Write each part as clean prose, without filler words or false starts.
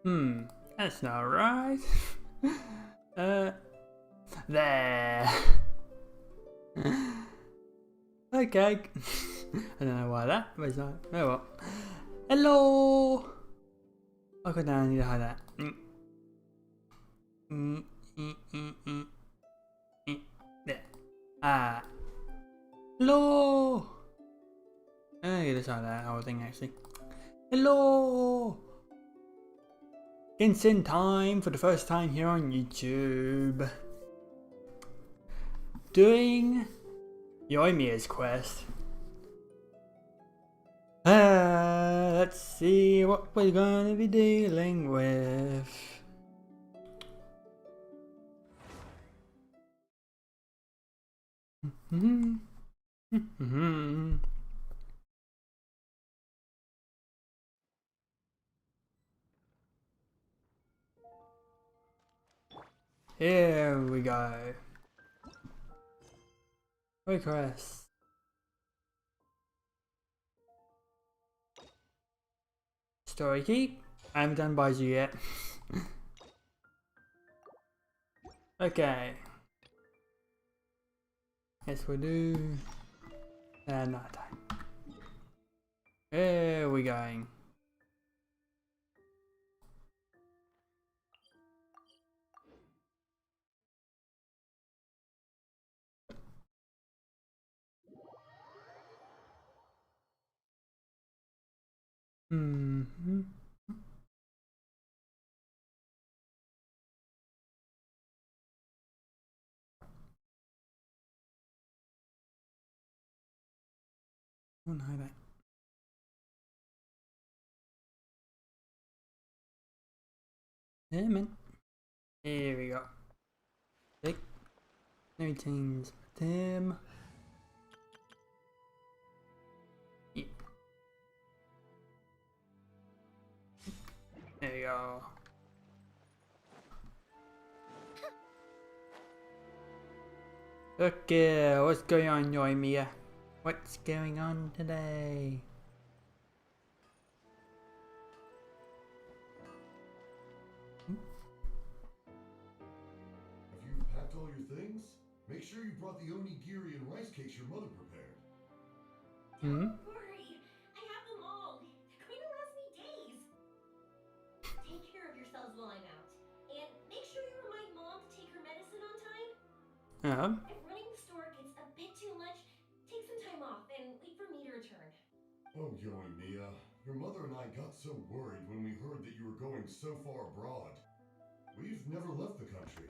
That's not right. There. Okay. I don't know why that was like. Oh well. Hello. I'll go down and need to hide that. There. Ah. Hello. I'm gonna try that whole thing actually. Hello. Genshin time for the first time here on YouTube. Doing Yoimiya's quest. Let's see what we're gonna be dealing with. Here we go. Request. Story key. I haven't done Baizhu yet. Okay. Yes, we'll do. Night time. Here we going. Oh no, that. Damn it. Here we go. Take no teams. Tim. Yeah. There we go. Okay, what's going on, Yoimiya? What's going on today? Have you packed all your things? Make sure you brought the onigiri and rice cakes your mother prepared. Don't worry, I have them all. They're going to last me days. Take care of yourselves while I'm out, and make sure you remind Mom to take her medicine on time. If running the store gets a bit too much, take some time off and wait for me to return. Oh, Yoimiya, your mother and I got so worried when we heard that you were going so far abroad. We've never left the country,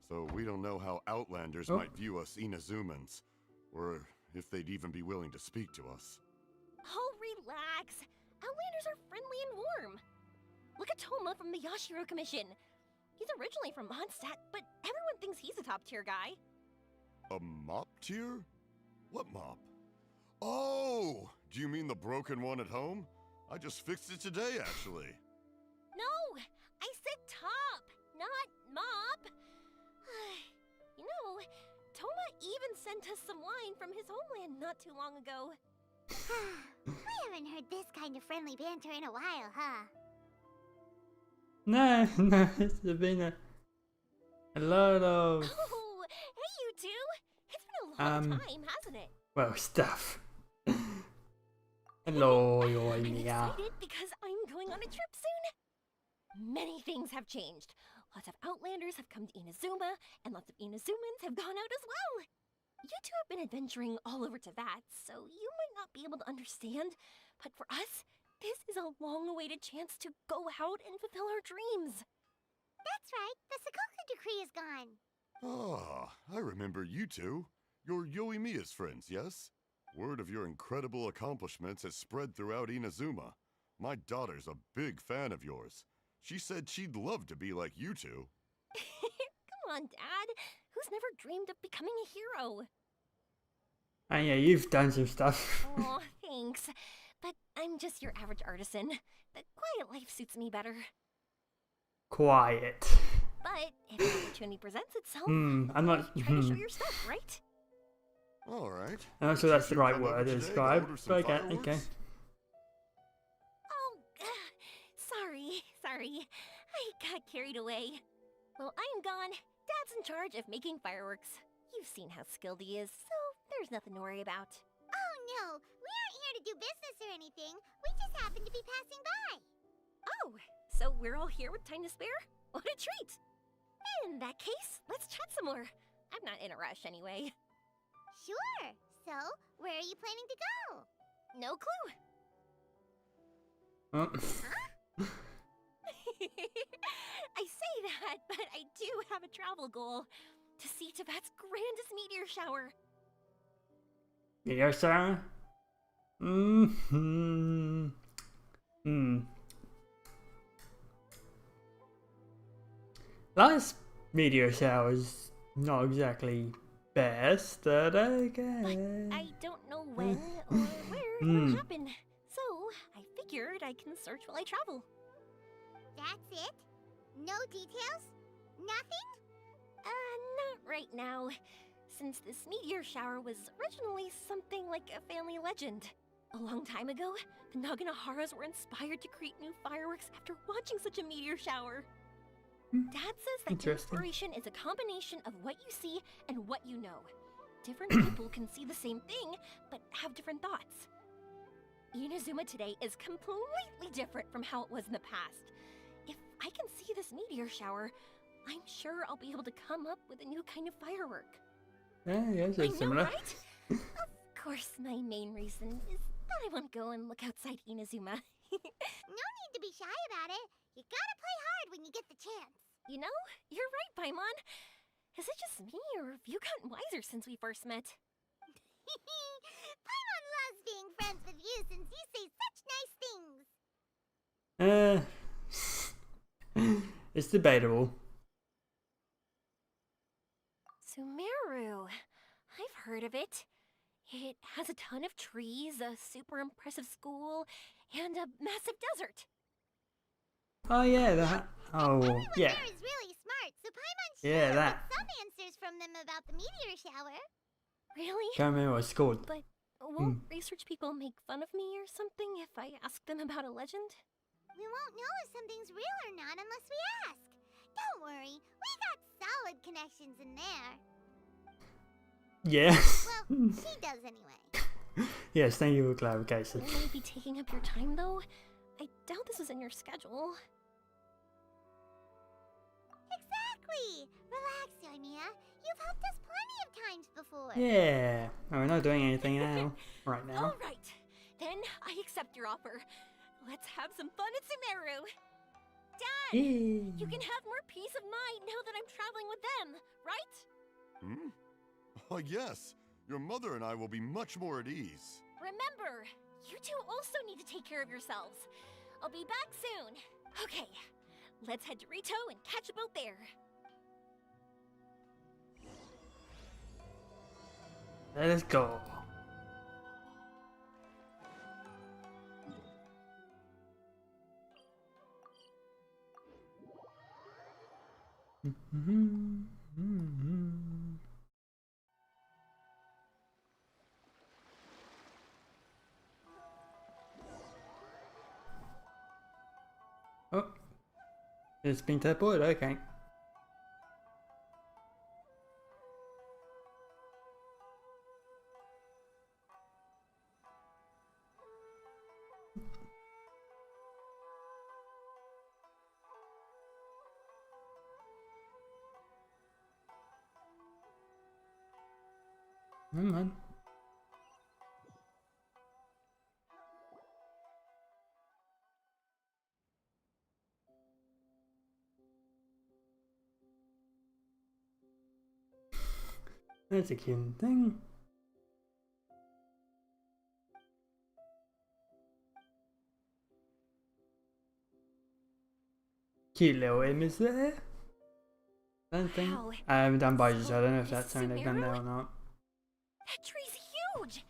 so we don't know how Outlanders might view us Inazumans, or if they'd even be willing to speak to us. Oh, relax. Outlanders are friendly and warm. Look at Toma from the Yashiro Commission. He's originally from Mondstadt, but everyone thinks he's a top-tier guy. A mop tier? What mop? Oh! Do you mean the broken one at home? I just fixed it today, actually. No! I said top, not mop. You know, Toma even sent us some wine from his homeland not too long ago. We haven't heard this kind of friendly banter in a while, huh? No, it's been a lot of Oh, hey you two! It's been a long time, hasn't it? well stuff. Hello, I'm Yoimiya. excited because I'm going on a trip soon. Many things have changed. Lots of Outlanders have come to Inazuma, and lots of Inazumans have gone out as well. You two have been adventuring all over Teyvat, so you might not be able to understand, but for us, this is a long-awaited chance to go out and fulfill our dreams. That's right, the Sakoku decree is gone. Ah, I remember you two. You're Yoimiya's friends, yes? Word of your incredible accomplishments has spread throughout Inazuma. My daughter's a big fan of yours. She said she'd love to be like you two. Come on, Dad. Who's never dreamed of becoming a hero? And yeah, you've done some stuff. Aw, thanks. But I'm just your average artisan. The quiet life suits me better. Quiet. But if an opportunity presents itself, I'm not. try to show your stuff, right? All right. I'm not sure that's the right Come over word to today to describe. order some Okay, fireworks? Oh, sorry. sorry. I got carried away. While I'm gone, Dad's in charge of making fireworks. You've seen how skilled he is, so there's nothing to worry about. Oh no, we aren't here to do business or anything. We just happen to be passing by. Oh, so we're all here with time to spare? What a treat! In that case, let's chat some more. I'm not in a rush anyway. Sure. So, where are you planning to go? No clue. Oh. I say that, but I do have a travel goal. To see Tibet's grandest meteor shower. Meteor shower? Mm-hmm. Last meteor shower's not exactly best, but okay. But I don't know when or where it'll happen. So, I figured I can search while I travel. That's it? No details? Nothing? Not right now. Since this meteor shower was originally something like a family legend. A long time ago, the Naganaharas were inspired to create new fireworks after watching such a meteor shower. Dad says that inspiration is a combination of what you see and what you know. Different people can see the same thing, but have different thoughts. Inazuma today is completely different from how it was in the past. If I can see this meteor shower, I'm sure I'll be able to come up with a new kind of firework. Yeah, so I know, similar. right? Of course, my main reason is that I want to go and look outside Inazuma. No need to be shy about it. You gotta play hard when you get the chance. You know, you're right, Paimon. Is it just me, or have you gotten wiser since we first met? Paimon loves being friends with you since you say such nice things. It's debatable. Sumeru. I've heard of it. It has a ton of trees, a super impressive school, and a massive desert. Oh yeah, that. Oh Everyone yeah. there is really smart, so Paimon's Yeah, sure that. get some answers from them about the meteor shower. Really? Can't remember what it's called. But won't research people make fun of me or something if I ask them about a legend? We won't know if something's real or not unless we ask. Don't worry, we got solid connections in there. Yeah. Well, she does anyway. Yes, thank you for clarification. Will I be taking up your time, though? I doubt this is in your schedule. Exactly! Relax, Yoimiya. You've helped us plenty of times before. Yeah. No, we're not doing anything now. Right now. All right, then I accept your offer. Let's have some fun at Sumeru. Dad, Yeah. you can have more peace of mind now that I'm traveling with them, right? Hmm? Oh, yes. Your mother and I will be much more at ease. Remember, you two also need to take care of yourselves. I'll be back soon. Okay, let's head to Rito and catch a boat there. Let us go. Oh, it's been teleported. Okay. Come on. That's a cute thing. Cute little image there. I don't think. Wow. I haven't done Baizhu, so I don't know if Is that's something they've done there or not. That tree's huge!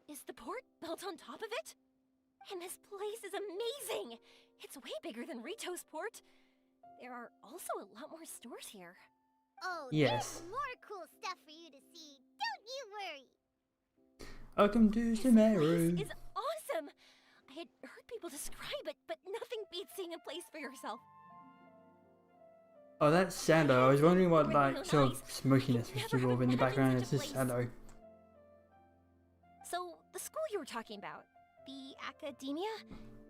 Is the port built on top of it? And this place is amazing! It's way bigger than Rito's port. There are also a lot more stores here. Oh, Yes. there's more cool stuff for you to see. Don't you worry. Welcome to This Sumeru. place is awesome! I had heard people describe it, but nothing beats seeing a place for yourself. Oh, that's shadow. I was wondering what With like no sort of eyes. smokiness was Never have involved in the imagined background. such It's a just place. shadow. So, the school you were talking about, the academia,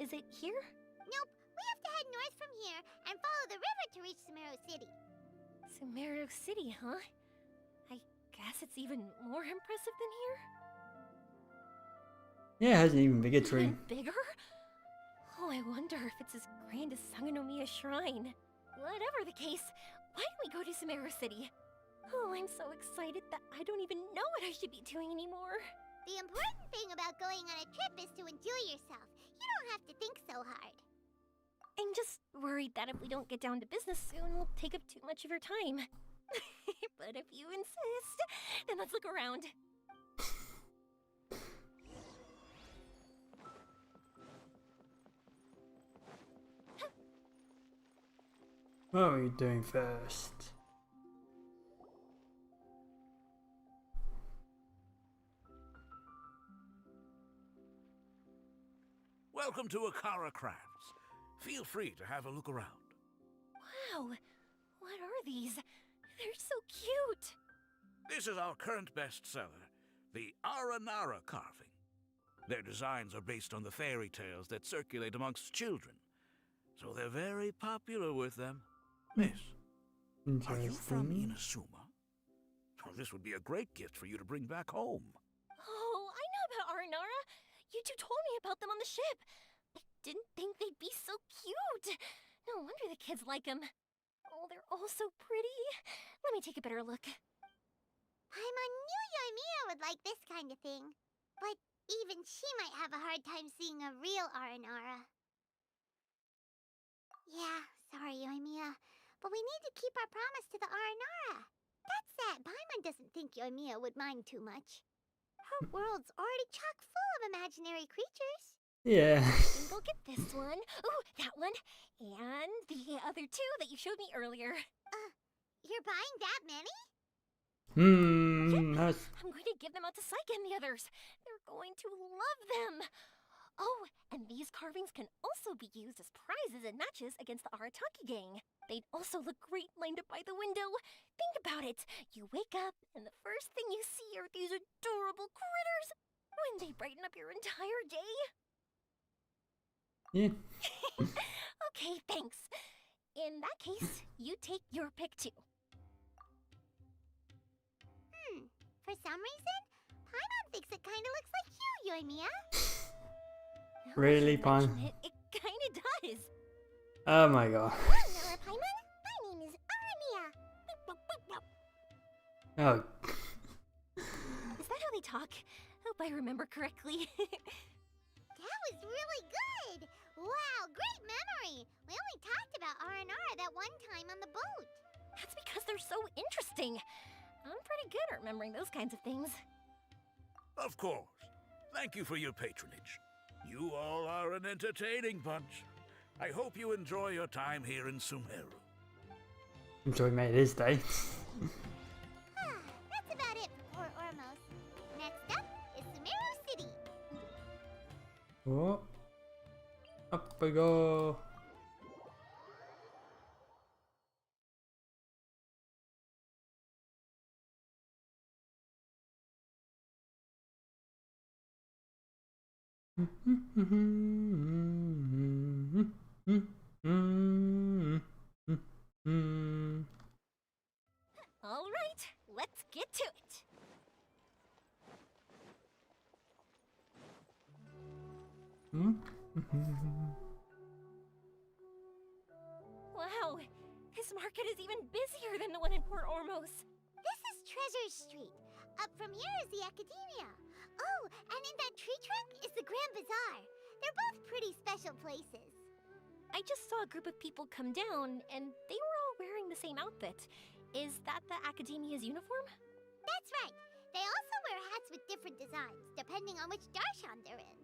is it here? Nope, we have to head north from here and follow the river to reach Sumeru City. Sumeru City, huh? I guess it's even more impressive than here? Yeah, it has an even bigger tree. Even bigger? Oh, I wonder if it's as grand as Sangonomiya Shrine. Whatever the case, why don't we go to Sumeru City? Oh, I'm so excited that I don't even know what I should be doing anymore. The important thing about going on a trip is to enjoy yourself. You don't have to think so hard. I'm just worried that if we don't get down to business soon, we'll take up too much of your time. But if you insist, then let's look around. What are we doing first? Welcome to Akara Crafts. Feel free to have a look around. Wow, what are these? They're so cute. This is our current bestseller, the Aranara carving. Their designs are based on the fairy tales that circulate amongst children, so they're very popular with them. Miss, are you from Interesting. Inazuma? Oh, this would be a great gift for you to bring back home. Oh, I know about Aranara. You two told me about them on the ship. I didn't think they'd be so cute. No wonder the kids like them. Oh, they're all so pretty. Let me take a better look. Paimon knew Yoimiya would like this kind of thing. But even she might have a hard time seeing a real Aranara. Yeah, sorry, Yoimiya. But we need to keep our promise to the Aranara. That said, Paimon doesn't think Yoimiya would mind too much. Her world's already chock full of imaginary creatures. Yeah. I think I'll get this one. Ooh, that one. And the other two that you showed me earlier. You're buying that many? That's I'm going to give them out to Saika and the others. They're going to love them. Oh, and these carvings can also be used as prizes in matches against the Arataki gang. They'd also look great lined up by the window. Think about it. You wake up, and the first thing you see are these adorable critters. Wouldn't they brighten up your entire day? yeah. Okay, thanks. In that case, you take your pick too. For some reason, Paimon thinks it kind of looks like you, Yoimiya. Now that Really, you Paimon? mention it kind of does. Oh my god. Hello, Paimon. My name is Yoimiya. Oh. Is that how they talk? Hope I remember correctly. That was really good. Wow, great memory. We only talked about Aranara that one time on the boat. That's because they're so interesting. I'm pretty good at remembering those kinds of things. Of course. Thank you for your patronage. You all are an entertaining bunch. I hope you enjoy your time here in Sumeru. I'm sure he made his day. That's about it for Port Ormos. Next up is Sumeru City. Oh. Up we go. All right, let's get to it. Wow, this market is even busier than the one in Port Ormos. This is Treasure Street. Up from here is the Academia. Oh, and in that tree trunk is the Grand Bazaar. They're both pretty special places. I just saw a group of people come down, and they were all wearing the same outfit. Is that the Academia's uniform? That's right. They also wear hats with different designs, depending on which darshan they're in.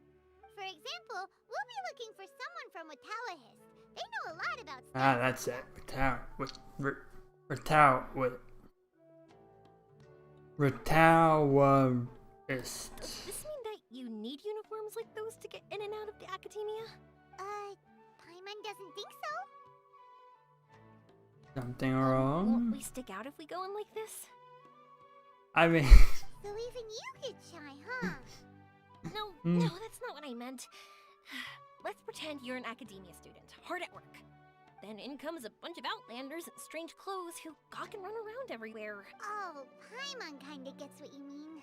For example, we'll be looking for someone from Watawahist. They know a lot about stuff. Ah, that's it. Retaoist. Does this mean that you need uniforms like those to get in and out of the Academia? Paimon, Paimon doesn't think so. Something Won't wrong? we stick out if we go in like this? I mean, So even you get shy, huh? No, Hmm. no, that's not what I meant. Let's pretend you're an academia student, hard at work. Then in comes a bunch of outlanders in strange clothes who gawk and run around everywhere. Oh, Paimon kinda gets what you mean.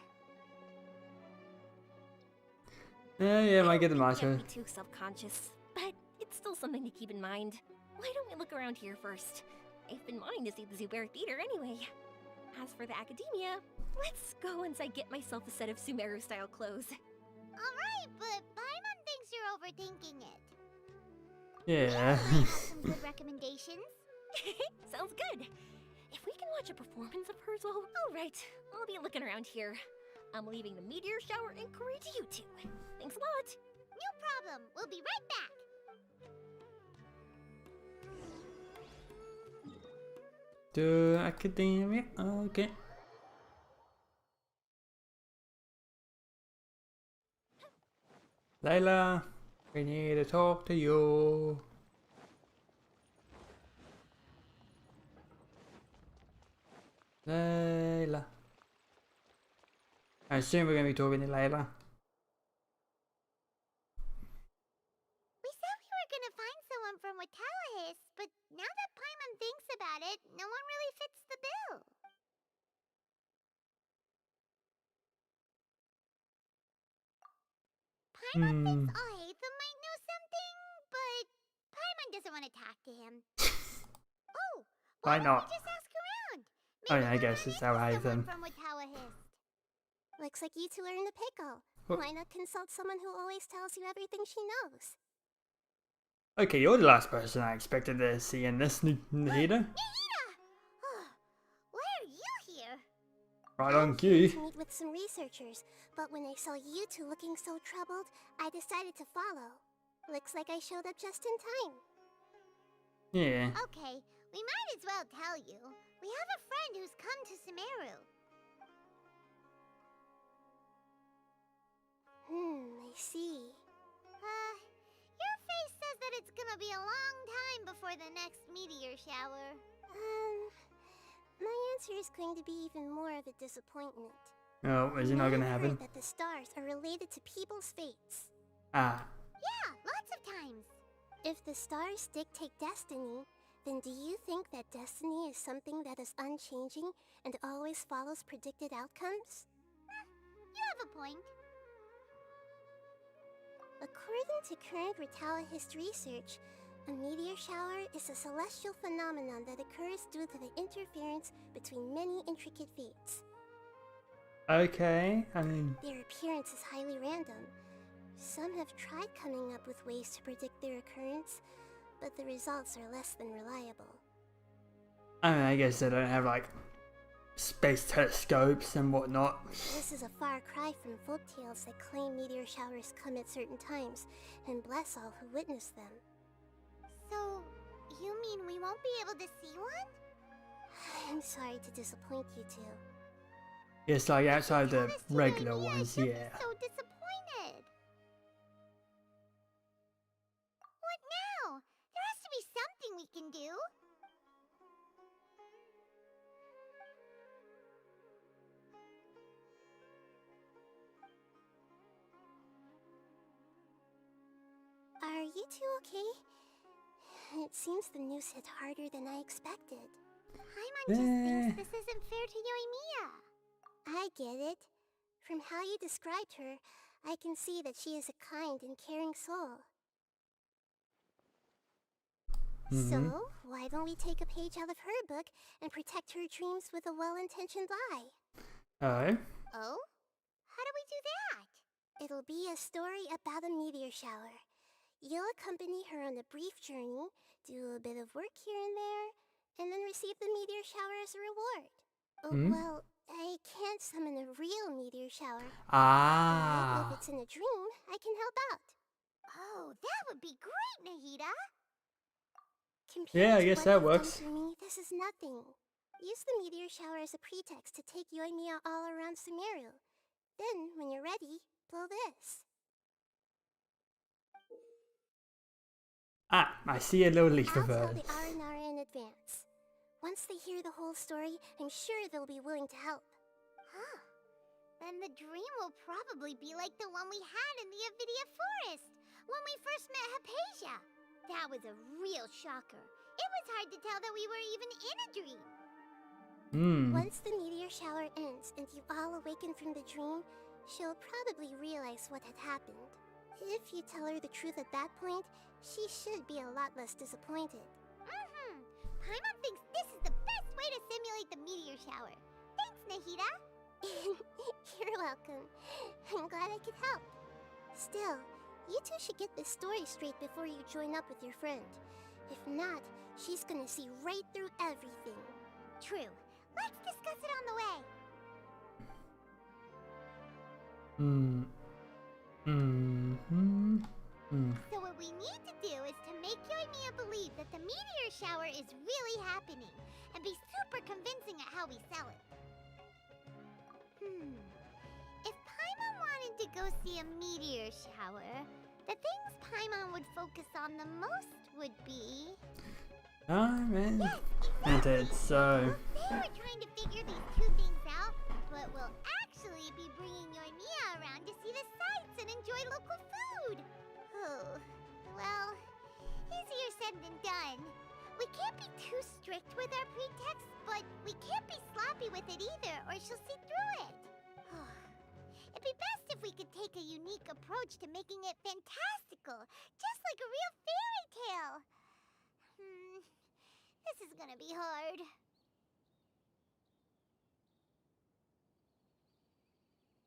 yeah, I might get the don't think we matter. have to be too self-conscious, but it's still something to keep in mind. Why don't we look around here first? I've been wanting to see the Zuber Theater anyway. As for the academia, let's go once I get myself a set of Sumeru-style clothes. Alright, but Paimon thinks you're overthinking it. Yeah. I have some good recommendations. Sounds good. If we can watch a performance of hers, well, alright. I'll be looking around here. I'm leaving the meteor shower inquiry to you two. Thanks a lot. No problem. We'll be right back. To academia. Okay. Layla, we need to talk to you. Layla. I assume we're going to be talking to Layla. We said we were gonna find someone from Watallahis, but now that Paimon thinks about it, no one really fits the bill. Paimon thinks Alhaitham might know something, but Paimon doesn't want to talk to him. Oh, Why don't not? we just ask around? Oh yeah, I we'll guess run it's into Alhaitham. someone from Watallahis. Looks like you two are in a pickle. What? Why not consult someone who always tells you everything she knows? Okay, you're the last person I expected to see in this Nahida. Nahida! Why are you here? Right I'm on here cue. to meet with some researchers, but when I saw you two looking so troubled, I decided to follow. Looks like I showed up just in time. Yeah. Okay, we might as well tell you. We have a friend who's come to Sumeru. I see. Your face says that it's gonna be a long time before the next meteor shower. My answer is going to be even more of a disappointment. Oh, is it not gonna I've happen? heard that the stars are related to people's fates. Ah. Yeah, lots of times. If the stars dictate destiny, then do you think that destiny is something that is unchanging and always follows predicted outcomes? You have a point. According to current Watallahist research, a meteor shower is a celestial phenomenon that occurs due to the interference between many intricate fates. Okay, I mean, Their appearance is highly random. Some have tried coming up with ways to predict their occurrence, but the results are less than reliable. I guess they don't have like space telescopes and whatnot. This is a far cry from folktales that claim meteor showers come at certain times and bless all who witness them. So, you mean we won't be able to see one? I'm sorry to disappoint you two. It's like outside the Honestly, regular Yoimiya, ones, you'll be yeah. so disappointed. What now? There has to be something we can do. Are you two okay? It seems the news hit harder than I expected. Paimon just thinks this isn't fair to Yoimiya. I get it. From how you described her, I can see that she is a kind and caring soul. So, why don't we take a page out of her book and protect her dreams with a well-intentioned lie? Oh. Oh? How do we do that? It'll be a story about a meteor shower. You'll accompany her on a brief journey, do a bit of work here and there, and then receive the meteor shower as a reward. Well, I can't summon a real meteor shower. But Ah. if it's in a dream, I can help out. Oh, that would be great, Nahida. Compared Yeah, I to guess what that you've works. done for me, this is nothing. Use the meteor shower as a pretext to take Yoimiya all around Sumeru. Then, when you're ready, blow this. Ah, I see a little leaf I'll of tell hers. the Aranara in advance. Once they hear the whole story, I'm sure they'll be willing to help. Huh. Then the dream will probably be like the one we had in the Avidia Forest, when we first met Hypatia. That was a real shocker. It was hard to tell that we were even in a dream. Once the meteor shower ends and you all awaken from the dream, she'll probably realize what had happened. If you tell her the truth at that point, she should be a lot less disappointed. Paimon thinks this is the best way to simulate the meteor shower. Thanks, Nahida. You're welcome. I'm glad I could help. Still, you two should get this story straight before you join up with your friend. If not, she's gonna see right through everything. True. Let's discuss it on the way. So what we need to do is to make Yoimiya believe that the meteor shower is really happening, and be super convincing at how we sell it. If Paimon wanted to go see a meteor shower, the things Paimon would focus on the most would be... I'm Yes, entered, exactly. so We'll say we're trying to figure these two things out, but we'll actually be bringing Yoimiya around to see the sights and enjoy local food. Oh, well, easier said than done. We can't be too strict with our pretext, but we can't be sloppy with it either, or she'll see through it. It'd be best if we could take a unique approach to making it fantastical, just like a real fairy tale. This is gonna be hard.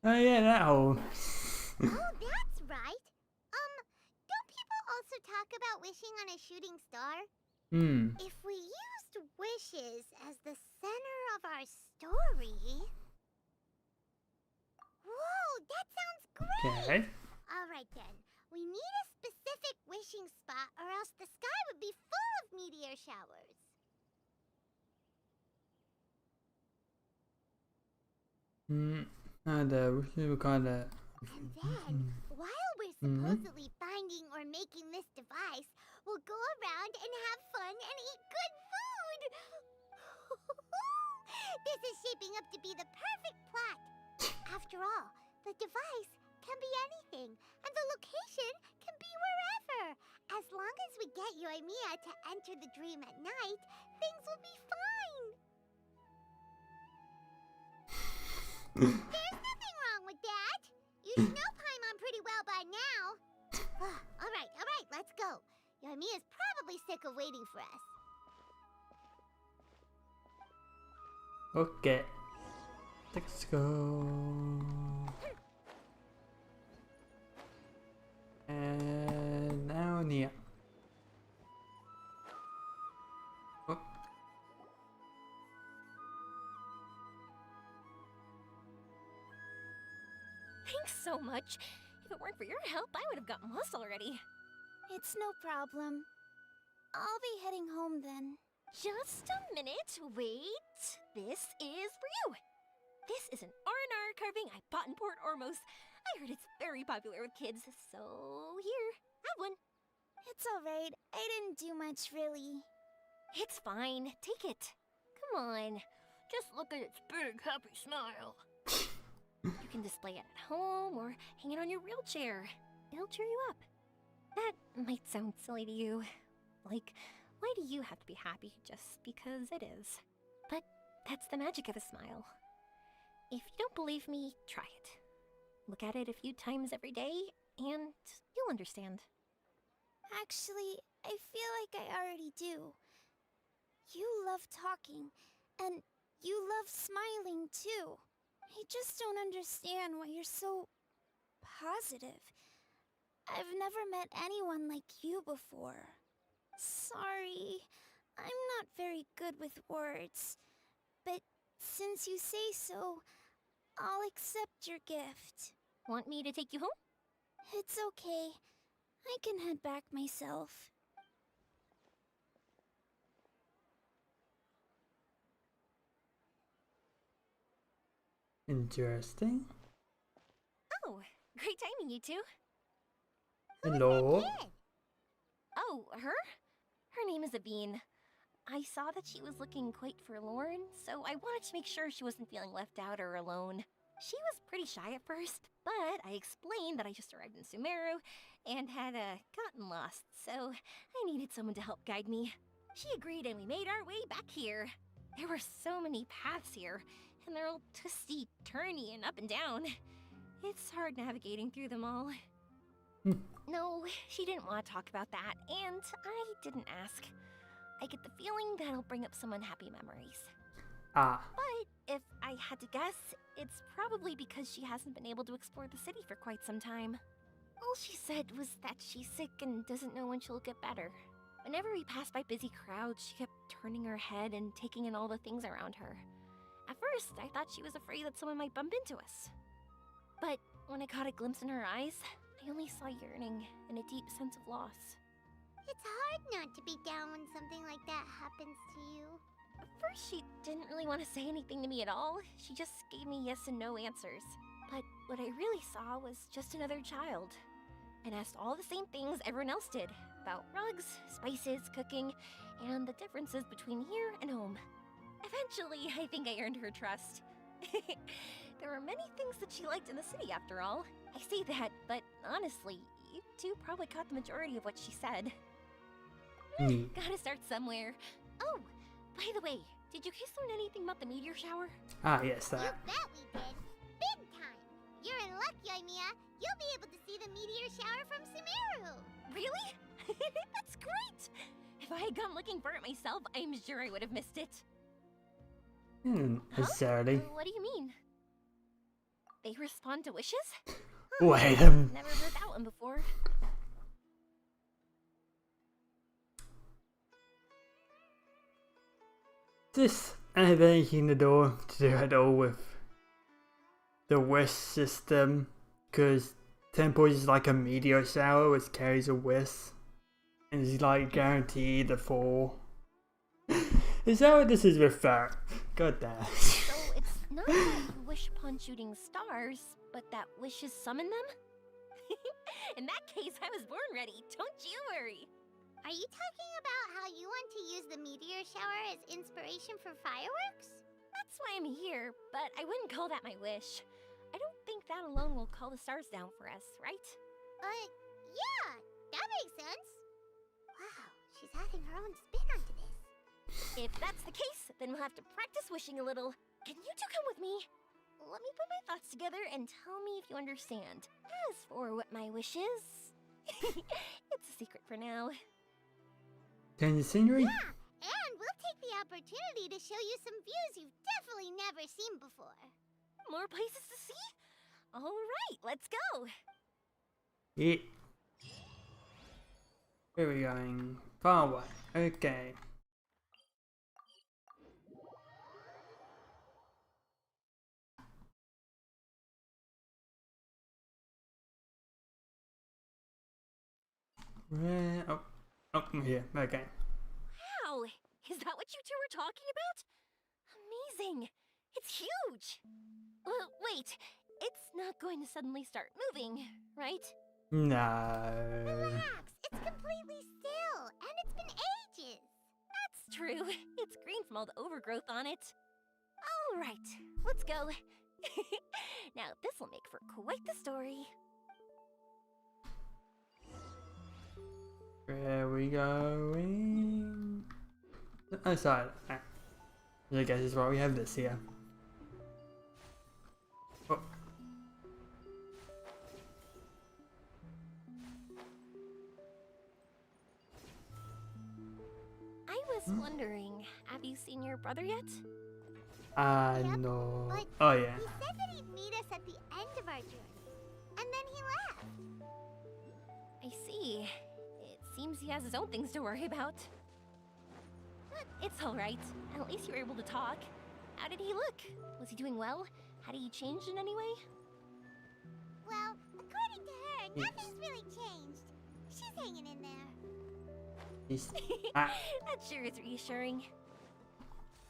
oh yeah, that whole. Oh, that's right. Don't people also talk about wishing on a shooting star? If we used wishes as the center of our story... Whoa, that sounds great! Okay. Alright then, we need a specific wishing spot or else the sky would be full of meteor showers. We kind of. And then, while we're supposedly finding or making this device, we'll go around and have fun and eat good food! This is shaping up to be the perfect plot. After all, the device can be anything, and the location can be wherever. As long as we get Yoimiya to enter the dream at night, things will be fine. There's nothing wrong with that. You should know Paimon pretty well by now. Alright, let's go. Yoimiya's probably sick of waiting for us. Okay. Let's go. And now Nia. Oh. Thanks so much. If it weren't for your help, I would have gotten lost already. It's no problem. I'll be heading home then. Just a minute, wait. This is for you. This is an R&R carving I bought in Port Ormos. I heard it's very popular with kids, so here, have one. It's alright. I didn't do much, really. It's fine, take it. Come on, just look at its big, happy smile. You can display it at home or hang it on your wheelchair. It'll cheer you up. That might sound silly to you. Like, why do you have to be happy just because it is? But that's the magic of a smile. If you don't believe me, try it. Look at it a few times every day, and you'll understand. Actually, I feel like I already do. You love talking, and you love smiling too. I just don't understand why you're so positive. I've never met anyone like you before. Sorry, I'm not very good with words. But since you say so, I'll accept your gift. Want me to take you home? It's okay. I can head back myself. Interesting. Oh, great timing, you two. Hello. Oh, her? Her name is Abine. I saw that she was looking quite forlorn, so I wanted to make sure she wasn't feeling left out or alone. She was pretty shy at first, but I explained that I just arrived in Sumeru and had gotten lost, so I needed someone to help guide me. She agreed and we made our way back here. There were so many paths here, and they're all twisty, turny, and up and down. It's hard navigating through them all. No, she didn't want to talk about that, and I didn't ask. I get the feeling that'll bring up some unhappy memories. Ah. But if I had to guess, it's probably because she hasn't been able to explore the city for quite some time. All she said was that she's sick and doesn't know when she'll get better. Whenever we passed by busy crowds, she kept turning her head and taking in all the things around her. At first, I thought she was afraid that someone might bump into us. But when I caught a glimpse in her eyes, I only saw yearning and a deep sense of loss. It's hard not to be down when something like that happens to you. At first, she didn't really want to say anything to me at all. She just gave me yes and no answers. But what I really saw was just another child. And asked all the same things everyone else did. About rugs, spices, cooking, and the differences between here and home. Eventually, I think I earned her trust. There were many things that she liked in the city after all. I say that, but honestly, you two probably caught the majority of what she said. Gotta start somewhere. Oh, by the way, did you guys learn anything about the meteor shower? Ah, yes, You that. bet we did. Big time. You're in luck, Yoimiya. You'll be able to see the meteor shower from Sumeru. Really? That's great! If I had gone looking for it myself, I'm sure I would have missed it. Necessarily. What do you mean? They respond to wishes? Wait, Never heard that one before. this anything to do at all with the wish system? Because Temple is like a meteor shower which carries a wish, and is like guaranteed to fall. Is that what this is referring? God damn. So it's not that you wish upon shooting stars, but that wishes summon them? In that case, I was born ready. Don't you worry. Are you talking about how you want to use the meteor shower as inspiration for fireworks? That's why I'm here, but I wouldn't call that my wish. I don't think that alone will call the stars down for us, right? Yeah, that makes sense. Wow, she's adding her own spin onto this. If that's the case, then we'll have to practice wishing a little. Can you two come with me? Let me put my thoughts together and tell me if you understand. As for what my wish is, it's a secret for now. Change the scenery? Yeah, and we'll take the opportunity to show you some views you've definitely never seen before. More places to see? All right, let's go. Yeah. Where are we going? Far away. Okay. Where? Oh, here. Okay. Wow, is that what you two were talking about? Amazing. It's huge. Wait, it's not going to suddenly start moving, right? No. Relax, it's completely still, and it's been ages. That's true. It's green from all the overgrowth on it. All right, let's go. Now, this will make for quite the story. Where are we going? Oh, sorry. I guess it's why we have this here. Oh. I was wondering, have you seen your brother yet? Yep, No. but Oh, yeah. He said that he'd meet us at the end of our journey, and then he left. I see. It seems he has his own things to worry about. But it's alright. At least you were able to talk. How did he look? Was he doing well? Had he changed in any way? Well, according to her, nothing's really changed. She's hanging in there. He's, ah, That sure is reassuring.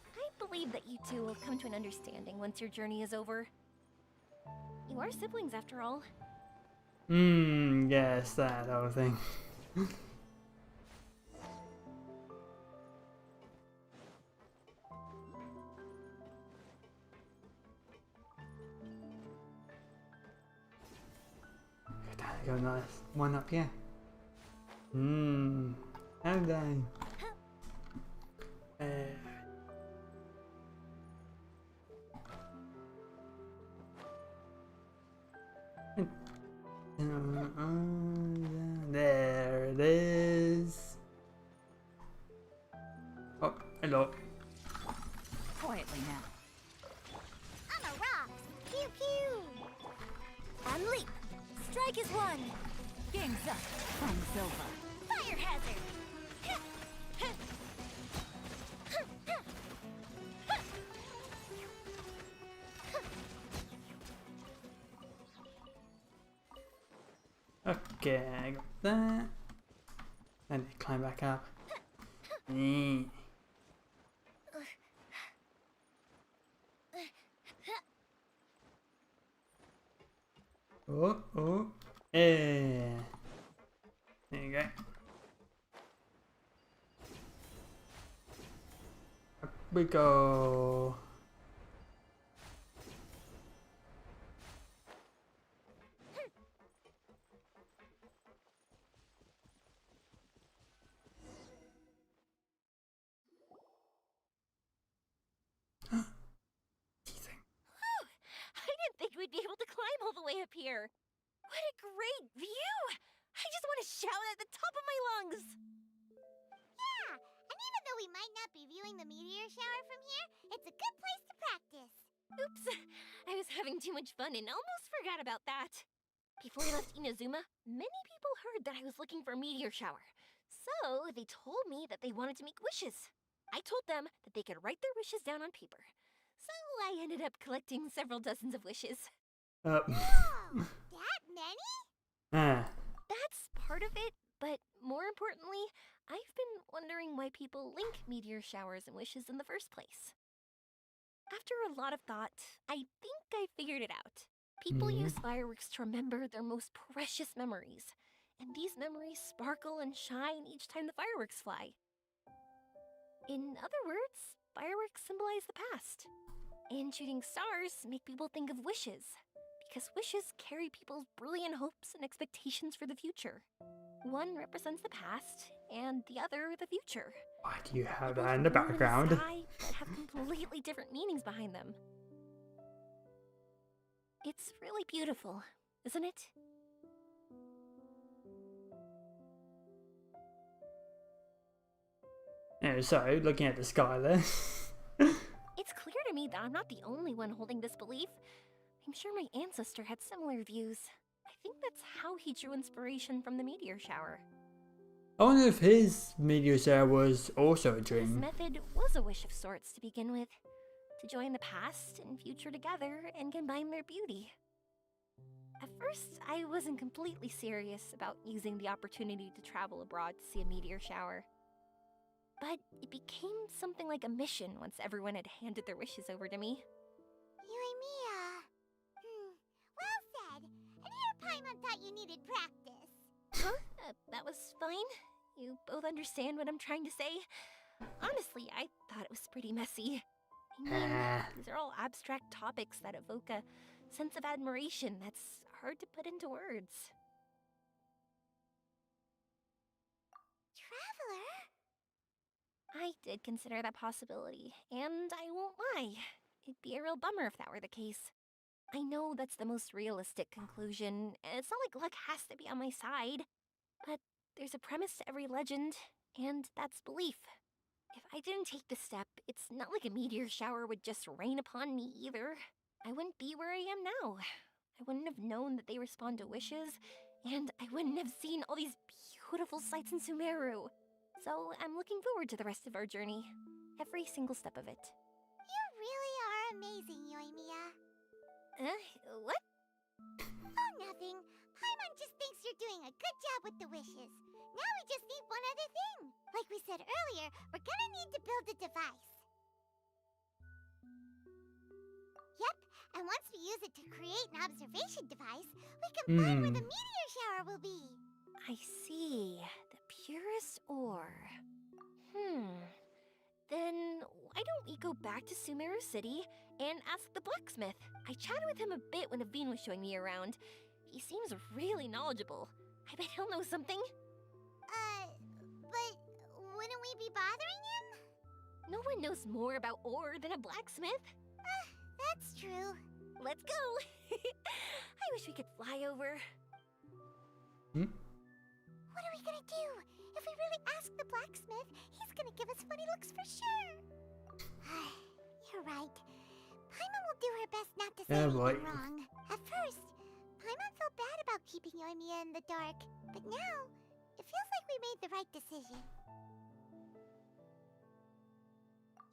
I believe that you two will come to an understanding once your journey is over. You are siblings after all. yes, that whole thing. got a nice one up here. Hello. There it is. Oh, hello. Quietly now. I'm a rocks. Pew pew. I'm Leap. Strike is one. Game's up. Fung's over. Fire hazard. Okay, I got that. And climb back up. Oh, yeah. There you go. Up we go. I didn't think we'd be able to climb all the way up here. What a great view! I just want to shout at the top of my lungs. Yeah, and even though we might not be viewing the meteor shower from here, it's a good place to practice. Oops, I was having too much fun and almost forgot about that. Before I left Inazuma, many people heard that I was looking for a meteor shower. So they told me that they wanted to make wishes. I told them that they could write their wishes down on paper. So I ended up collecting several dozens of wishes. Whoa, that many? That's part of it, but more importantly, I've been wondering why people link meteor showers and wishes in the first place. After a lot of thought, I think I figured it out. People use fireworks to remember their most precious memories, and these memories sparkle and shine each time the fireworks fly. In other words, fireworks symbolize the past, and shooting stars make people think of wishes, because wishes carry people's brilliant hopes and expectations for the future. One represents the past, and the other the future. Why do you have They that both in the form background? sky, but have completely different meanings behind them. It's really beautiful, isn't it? Yeah, so, looking at the sky there. It's clear to me that I'm not the only one holding this belief. I'm sure my ancestor had similar views. I think that's how he drew inspiration from the meteor shower. I wonder if his meteor shower was also a This dream. method was a wish of sorts to begin with, to join the past and future together and combine their beauty. At first, I wasn't completely serious about using the opportunity to travel abroad to see a meteor shower. But it became something like a mission once everyone had handed their wishes over to me. Yoimiya. Well said. And here Paimon thought you needed practice. Huh? That was fine. You both understand what I'm trying to say? Honestly, I thought it was pretty messy. I mean, these are all abstract topics that evoke a sense of admiration that's hard to put into words. Traveler? I did consider that possibility, and I won't lie. It'd be a real bummer if that were the case. I know that's the most realistic conclusion. It's not like luck has to be on my side. But there's a premise to every legend, and that's belief. If I didn't take this step, it's not like a meteor shower would just rain upon me either. I wouldn't be where I am now. I wouldn't have known that they respond to wishes, and I wouldn't have seen all these beautiful sights in Sumeru. So I'm looking forward to the rest of our journey. Every single step of it. You really are amazing, Yoimiya. What? Oh, nothing. Paimon just thinks you're doing a good job with the wishes. Now we just need one other thing. Like we said earlier, we're gonna need to build a device. Yep, and once we use it to create an observation device, we can find where the meteor shower will be. I see. The purest ore. Then why don't we go back to Sumeru City and ask the blacksmith? I chatted with him a bit when Aveen was showing me around. He seems really knowledgeable. I bet he'll know something. But wouldn't we be bothering him? No one knows more about ore than a blacksmith. That's true. Let's go! I wish we could fly over. Hmm? What are we gonna do? If we really ask the blacksmith, he's gonna give us funny looks for sure. You're right. Paimon will do her best not to say anything wrong. At first, Paimon felt bad about keeping Yoimiya in the dark, but now, it feels like we made the right decision.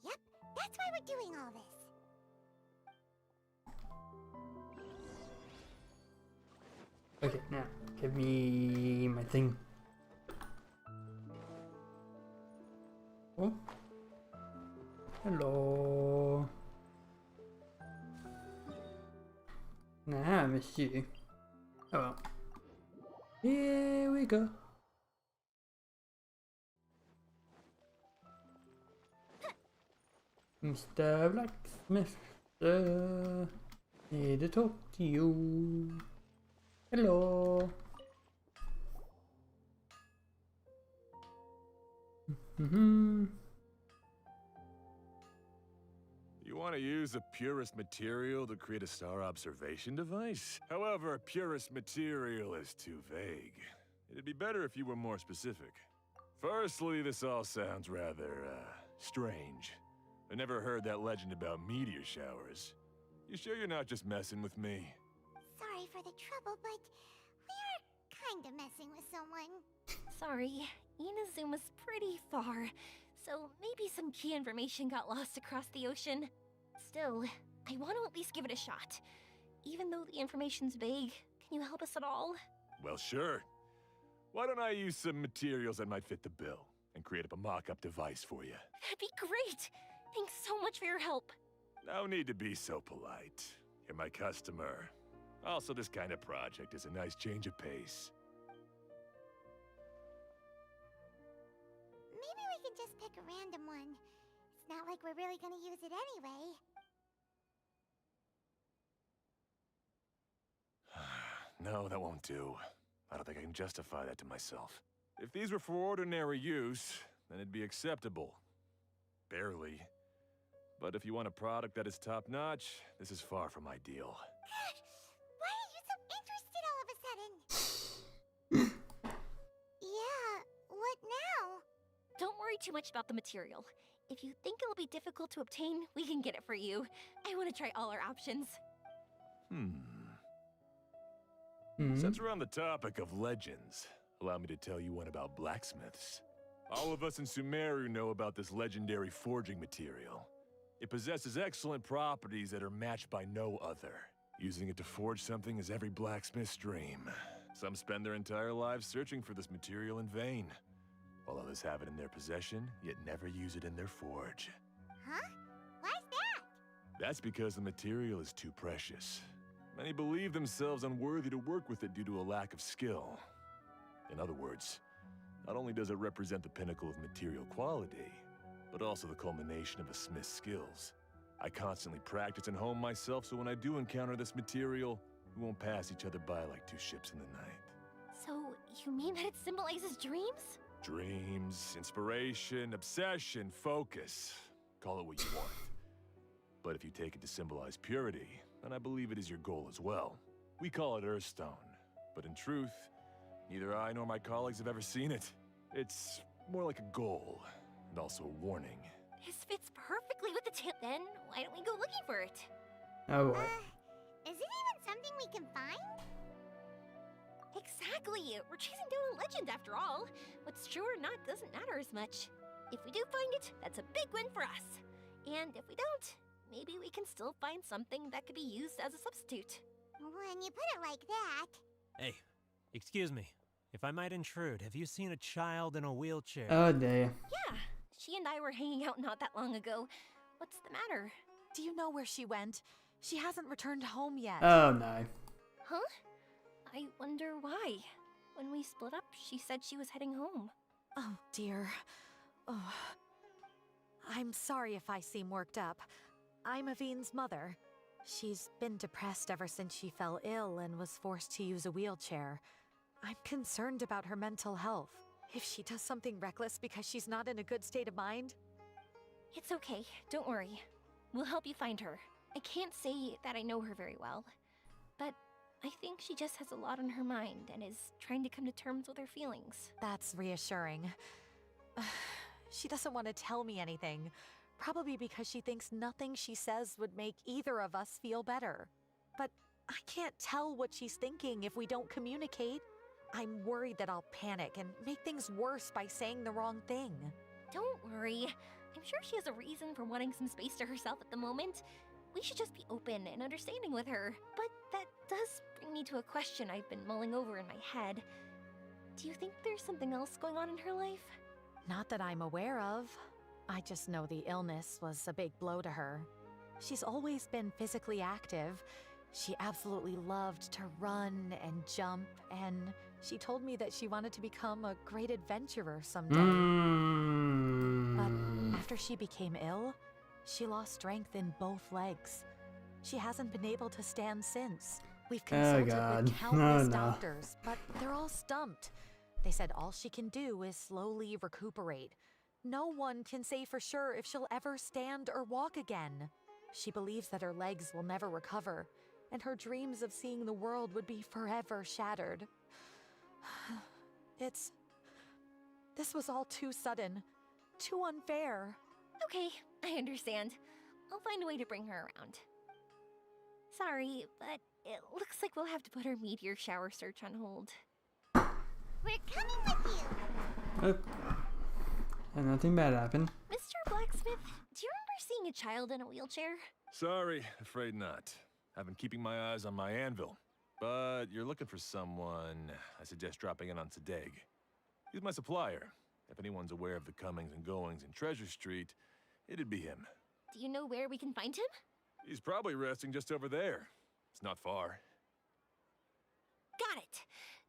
Yep, that's why we're doing all this. Okay, now give me my thing. Oh, hello. Nah, I missed you. Oh well. Here we go. Mr. Blacksmith, need to talk to you. Hello. You want to use the purest material to create a star observation device? However, purest material is too vague. It'd be better if you were more specific. Firstly, this all sounds rather, strange. I never heard that legend about meteor showers. You sure you're not just messing with me? Sorry for the trouble, but we are kinda messing with someone. Sorry, Inazuma's pretty far, so maybe some key information got lost across the ocean. Still, I want to at least give it a shot. Even though the information's vague, can you help us at all? Well, sure. Why don't I use some materials that might fit the bill and create up a mock-up device for you? That'd be great! Thanks so much for your help. No need to be so polite. You're my customer. Also, this kind of project is a nice change of pace. Maybe we can just pick a random one. It's not like we're really gonna use it anyway. No, that won't do. I don't think I can justify that to myself. If these were for ordinary use, then it'd be acceptable. Barely. But if you want a product that is top-notch, this is far from ideal. God, why are you so interested all of a sudden? Yeah, what now? Don't worry too much about the material. If you think it'll be difficult to obtain, we can get it for you. I want to try all our options. Since we're on the topic of legends, allow me to tell you one about blacksmiths. All of us in Sumeru know about this legendary forging material. It possesses excellent properties that are matched by no other. Using it to forge something is every blacksmith's dream. Some spend their entire lives searching for this material in vain, while others have it in their possession, yet never use it in their forge. Huh? Why's that? That's because the material is too precious. Many believe themselves unworthy to work with it due to a lack of skill. In other words, not only does it represent the pinnacle of material quality, but also the culmination of a smith's skills. I constantly practice and hone myself, so when I do encounter this material, we won't pass each other by like two ships in the night. So, you mean that it symbolizes dreams? Dreams, inspiration, obsession, focus. Call it what you want. But if you take it to symbolize purity, then I believe it is your goal as well. We call it Earthstone, but in truth, neither I nor my colleagues have ever seen it. It's more like a goal, and also a warning. This fits perfectly with the tip. Then, why don't we go looking for it? Oh boy. Is it even something we can find? Exactly! We're chasing down a legend after all. What's true or not doesn't matter as much. If we do find it, that's a big win for us. And if we don't, maybe we can still find something that could be used as a substitute. When you put it like that... Hey, excuse me. If I might intrude, have you seen a child in a wheelchair? Oh dear. Yeah, she and I were hanging out not that long ago. What's the matter? Do you know where she went? She hasn't returned home yet. Oh no. Huh? I wonder why. When we split up, she said she was heading home. Oh, dear. Oh. I'm sorry if I seem worked up. I'm Avine's mother. She's been depressed ever since she fell ill and was forced to use a wheelchair. I'm concerned about her mental health. If she does something reckless because she's not in a good state of mind... It's okay, don't worry. We'll help you find her. I can't say that I know her very well, but I think she just has a lot on her mind and is trying to come to terms with her feelings. That's reassuring. She doesn't want to tell me anything, probably because she thinks nothing she says would make either of us feel better. But I can't tell what she's thinking if we don't communicate. I'm worried that I'll panic and make things worse by saying the wrong thing. Don't worry. I'm sure she has a reason for wanting some space to herself at the moment. We should just be open and understanding with her. But that does bring me to a question I've been mulling over in my head. Do you think there's something else going on in her life? Not that I'm aware of. I just know the illness was a big blow to her. She's always been physically active. She absolutely loved to run and jump, and she told me that she wanted to become a great adventurer someday. But after she became ill, she lost strength in both legs. She hasn't been able to stand since. We've consulted with countless doctors, but they're all stumped. They said all she can do is slowly recuperate. No one can say for sure if she'll ever stand or walk again. She believes that her legs will never recover, and her dreams of seeing the world would be forever shattered. This was all too sudden, too unfair. Okay, I understand. I'll find a way to bring her around. Sorry, but it looks like we'll have to put our meteor shower search on hold. We're coming with you! Oh. And nothing bad happened. Mr. Blacksmith, do you remember seeing a child in a wheelchair? Sorry, afraid not. I've been keeping my eyes on my anvil. But you're looking for someone, I suggest dropping in on Sadeg. He's my supplier. If anyone's aware of the comings and goings in Treasure Street, it'd be him. Do you know where we can find him? He's probably resting just over there. It's not far. Got it.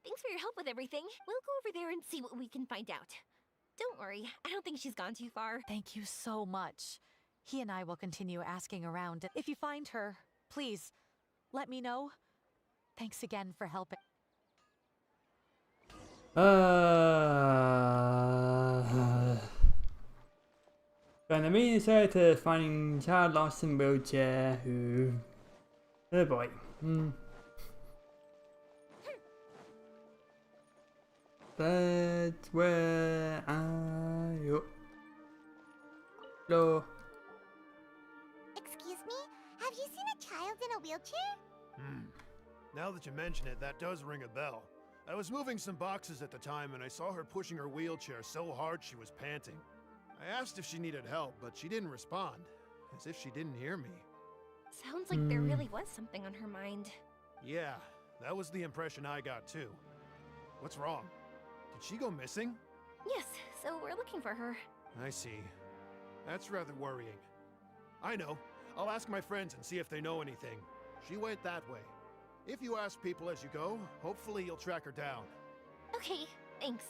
Thanks for your help with everything. We'll go over there and see what we can find out. Don't worry, I don't think she's gone too far. Thank you so much. He and I will continue asking around. If you find her, please, let me know. Thanks again for helping. But the meeting decided to finding child lost in wheelchair who... Oh boy. But where are you? Hello. Excuse me? Have you seen a child in a wheelchair? Now that you mention it, that does ring a bell. I was moving some boxes at the time and I saw her pushing her wheelchair so hard she was panting. I asked if she needed help, but she didn't respond, as if she didn't hear me. Sounds like there really was something on her mind. Yeah, that was the impression I got too. What's wrong? Did she go missing? Yes, so we're looking for her. I see. That's rather worrying. I know. I'll ask my friends and see if they know anything. She went that way. If you ask people as you go, hopefully you'll track her down. Okay, thanks.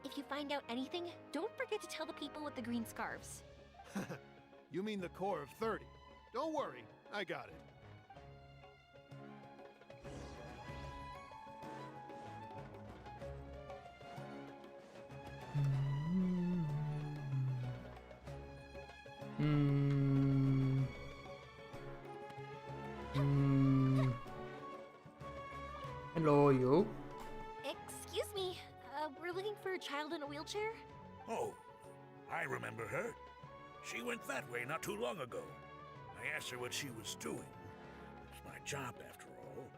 If you find out anything, don't forget to tell the people with the green scarves. You mean the core of 30. Don't worry, I got it. Hello, you. Excuse me, we're looking for a child in a wheelchair? Oh, I remember her. She went that way not too long ago. I asked her what she was doing. It's my job, after all.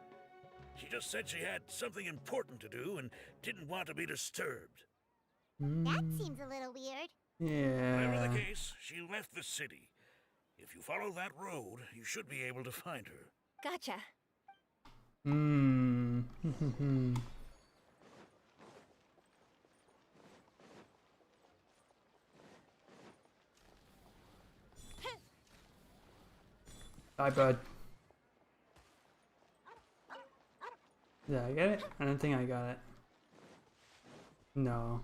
She just said she had something important to do and didn't want to be disturbed. That seems a little weird. Yeah. Whatever the case, she left the city. If you follow that road, you should be able to find her. Gotcha. Bye, bud. Did I get it? I don't think I got it. No.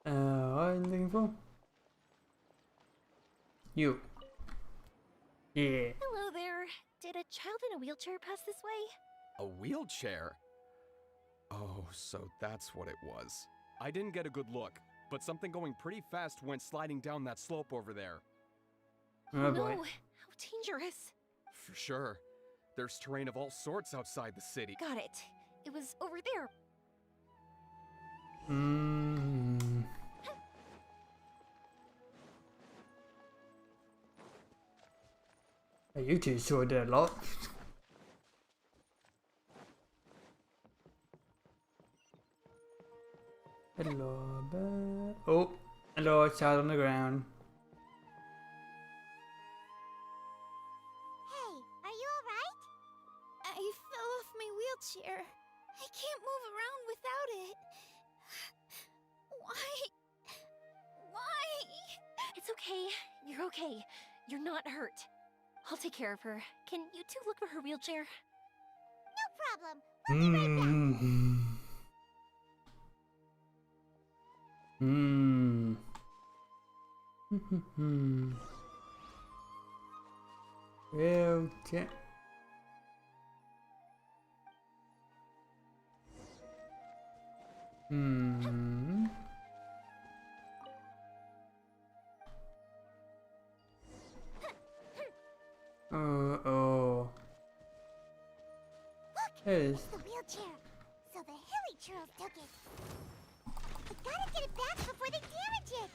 What am I looking for? You. Yeah. Hello there. Did a child in a wheelchair pass this way? A wheelchair? Oh, so that's what it was. I didn't get a good look, but something going pretty fast went sliding down that slope over there. Oh no, boy. how dangerous. For sure. There's terrain of all sorts outside the city. Got it. It was over there. Hmm. You two sure did a lot. Hello, oh, hello, child on the ground. Hey, are you alright? I fell off my wheelchair. I can't move around without it. Why? It's okay. You're okay. You're not hurt. I'll take care of her. Can you two look for her wheelchair? No problem. We'll be right back. Wheelchair. Oh. Look, Hey. it's the wheelchair. So the hilly churls took it. We gotta get it back before they damage it.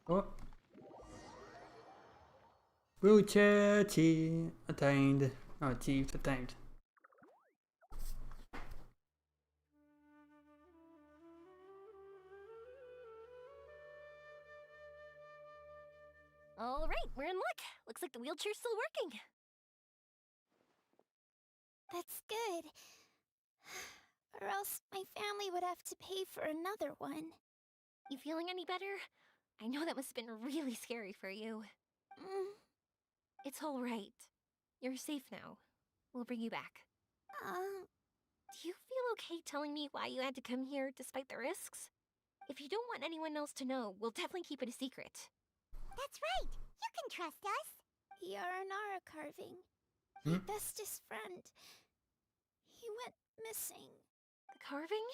Oh. Wheelchair T attained. Oh, T attained. All right, we're in luck. Looks like the wheelchair's still working. That's good. Or else my family would have to pay for another one. You feeling any better? I know that must have been really scary for you. It's all right. You're safe now. We'll bring you back. Do you feel okay telling me why you had to come here despite the risks? If you don't want anyone else to know, we'll definitely keep it a secret. That's right. You can trust us. The Aranara carving. My bestest friend. He went missing. The carving?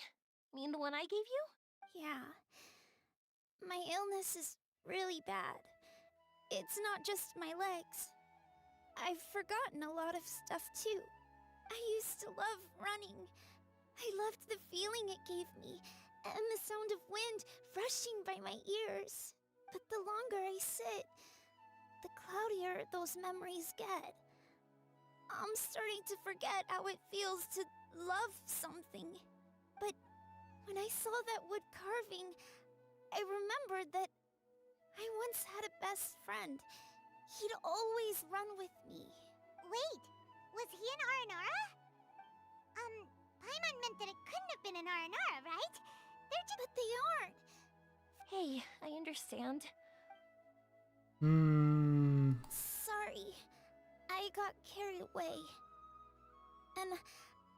Mean the one I gave you? Yeah. My illness is really bad. It's not just my legs. I've forgotten a lot of stuff too. I used to love running. I loved the feeling it gave me, and the sound of wind rushing by my ears. But the longer I sit, the cloudier those memories get. I'm starting to forget how it feels to love something. But when I saw that wood carving, I remembered that I once had a best friend. He'd always run with me. Wait, was he an Aranara? Paimon meant that it couldn't have been an Aranara, right? They're just— But they aren't. Hey, I understand. Sorry. I got carried away. And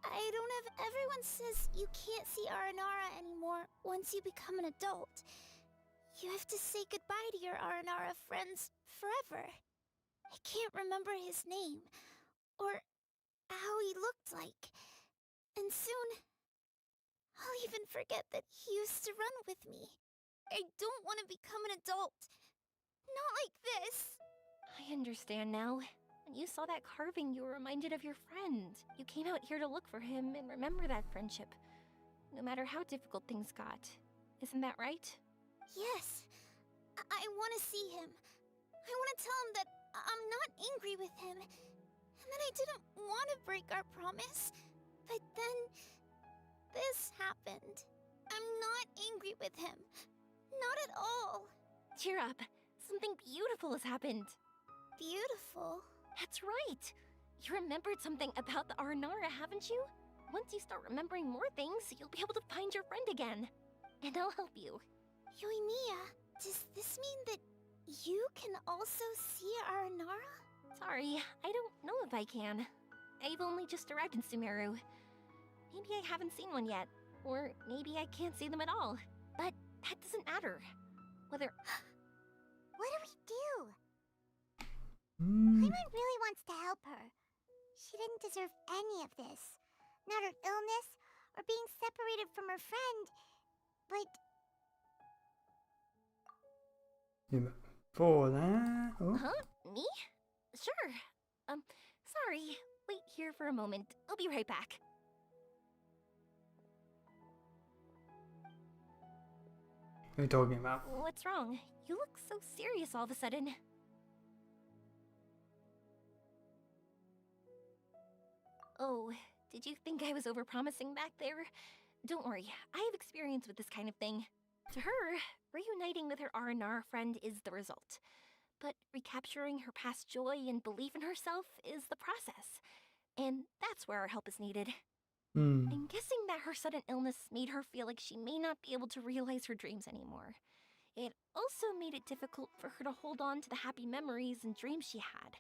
I don't have— everyone says you can't see Aranara anymore once you become an adult. You have to say goodbye to your Aranara friends forever. I can't remember his name, or how he looked like. And soon, I'll even forget that he used to run with me. I don't want to become an adult. Not like this. I understand now. When you saw that carving, you were reminded of your friend. You came out here to look for him and remember that friendship, no matter how difficult things got. Isn't that right? Yes. I want to see him. I want to tell him that I'm not angry with him, and that I didn't want to break our promise. But then, this happened. I'm not angry with him. Not at all. Cheer up. Something beautiful has happened. Beautiful? That's right. You remembered something about the Aranara, haven't you? Once you start remembering more things, you'll be able to find your friend again. And I'll help you. Yoimiya, does this mean that you can also see Aranara? Sorry, I don't know if I can. I've only just arrived in Sumeru. Maybe I haven't seen one yet, or maybe I can't see them at all. But that doesn't matter. whether... What do we do? Hmm. Paimon really wants to help her. She didn't deserve any of this. Not her illness, or being separated from her friend. But For that... Oh. Huh? Me? Sure. Sorry. Wait here for a moment. I'll be right back. What are you talking about? What's wrong? You look so serious all of a sudden. Oh, did you think I was overpromising back there? Don't worry, I have experience with this kind of thing. To her, reuniting with her Aranara friend is the result. But recapturing her past joy and belief in herself is the process. And that's where our help is needed. I'm guessing that her sudden illness made her feel like she may not be able to realize her dreams anymore. It also made it difficult for her to hold on to the happy memories and dreams she had.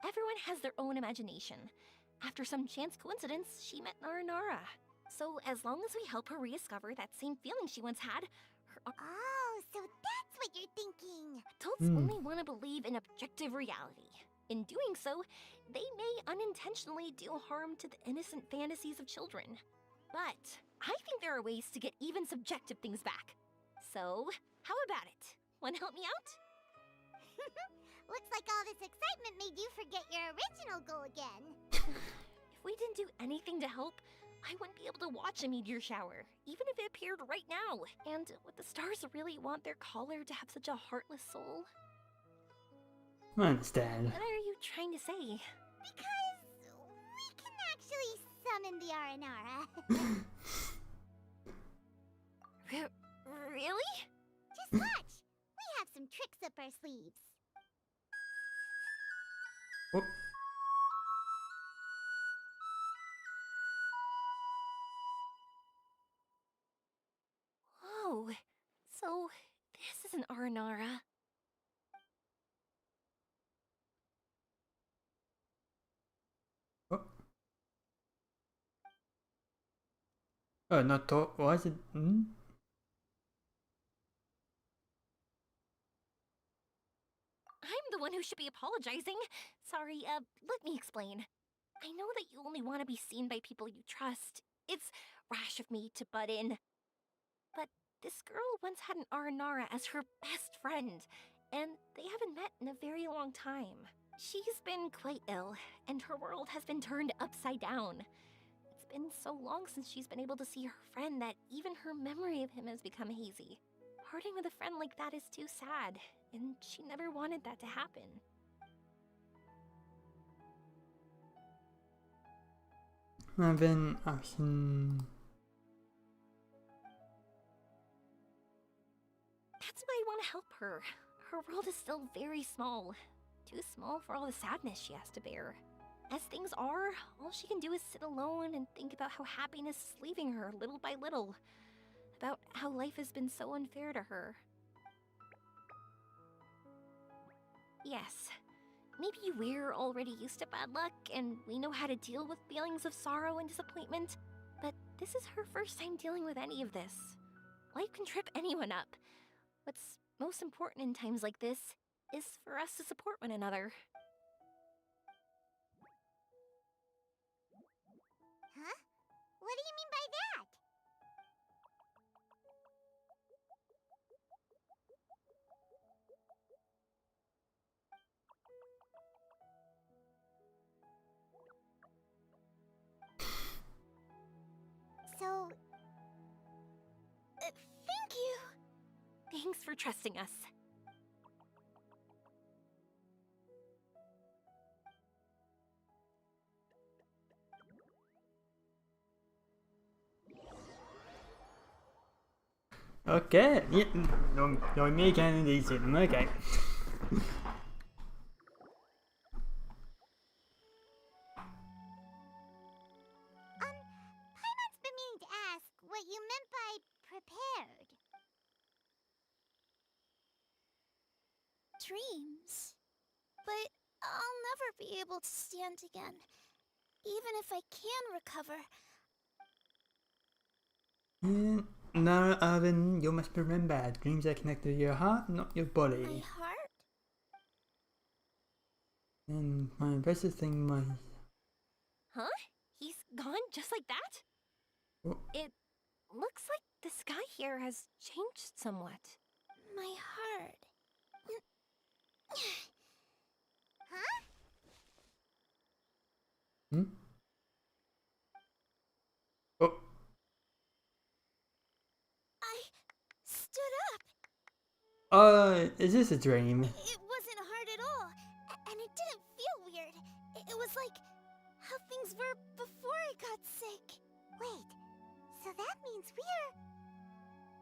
Everyone has their own imagination. After some chance coincidence, she met Aranara. So as long as we help her rediscover that same feeling she once had, her... oh, so that's what you're thinking. Adults only want to believe in objective reality. In doing so, they may unintentionally do harm to the innocent fantasies of children. But I think there are ways to get even subjective things back. So, how about it? Wanna help me out? Looks like all this excitement made you forget your original goal again. If we didn't do anything to help, I wouldn't be able to watch a meteor shower, even if it appeared right now. And would the stars really want their caller to have such a heartless soul? I understand. What are you trying to say? Because we can actually summon the Aranara. Really? Just watch. We have some tricks up our sleeves. Oh. Oh, so this is an Aranara. Oh. Oh, not to... Why is it... I'm the one who should be apologizing. Sorry, let me explain. I know that you only want to be seen by people you trust. It's rash of me to butt in. But this girl once had an Aranara as her best friend, and they haven't met in a very long time. She's been quite ill, and her world has been turned upside down. It's been so long since she's been able to see her friend that even her memory of him has become hazy. Parting with a friend like that is too sad, and she never wanted that to happen. I've been asking... That's why I want to help her. Her world is still very small. Too small for all the sadness she has to bear. As things are, all she can do is sit alone and think about how happiness is leaving her little by little. About how life has been so unfair to her. Yes, maybe we're already used to bad luck and we know how to deal with feelings of sorrow and disappointment, but this is her first time dealing with any of this. Life can trip anyone up. What's most important in times like this is for us to support one another. Huh? What do you mean by that? So... Thank you! Thanks for trusting us. Okay, yeah, Yoimiya can indeed see them, okay. Paimon's been meaning to ask what you meant by prepared. Dreams. But I'll never be able to stand again. Even if I can recover. No, Arvin, you must remember, dreams are connected to your heart, not your body. My heart? And my impressive thing was... Huh? He's gone just like that? Oh. It looks like the sky here has changed somewhat. My heart. Huh? Hmm? Oh. I stood up. Is this a dream? It wasn't hard at all, and it didn't feel weird. It was like how things were before I got sick. Wait, so that means we're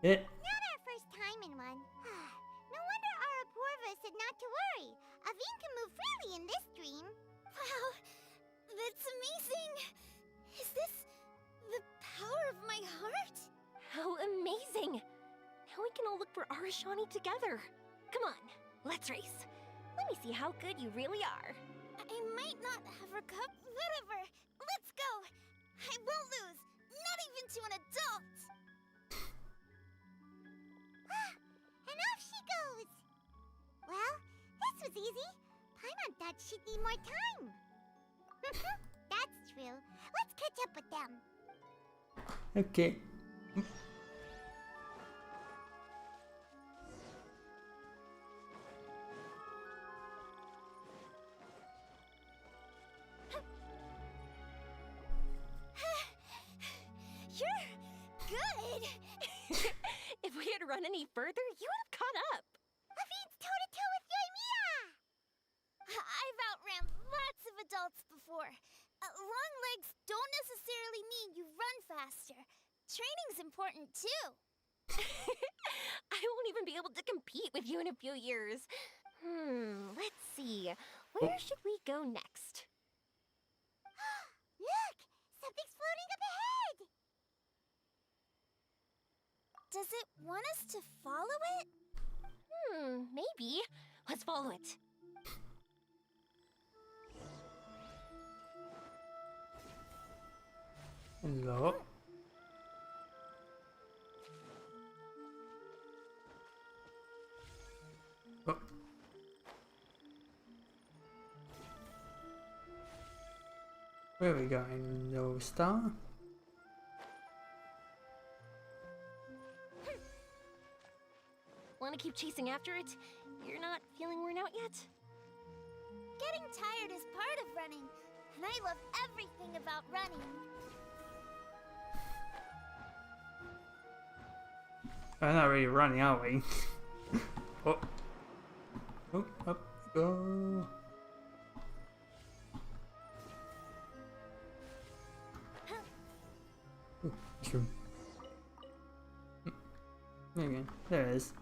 Yeah. not our first time in one. No wonder Araporva said not to worry. Aveen can move freely in this dream. Wow, that's amazing. Is this the power of my heart? How amazing! Now we can all look for Arashani together. Come on, let's race. Let me see how good you really are. I might not have whatever. Let's go. I won't lose. Not even to an adult. And off she goes. Well, this was easy. Paimon thought she'd need more time. That's true. Let's catch up with them. Okay. You're good! If we had run any further, you would have caught up. Aveen's toe-to-toe with Yoimiya! I've outran lots of adults before. Long legs don't necessarily mean you run faster. Training's important too. I won't even be able to compete with you in a few years. Let's see. Where should we go next? Look! Something's floating up ahead! Does it want us to follow it? Maybe. Let's follow it. Hello. Oh. Where are we going? No star? Want to keep chasing after it? You're not feeling worn out yet? Getting tired is part of running, and I love everything about running. We're not really running, are we? Oh. Oh, up we go. Ooh, mushroom. There we go. There it is.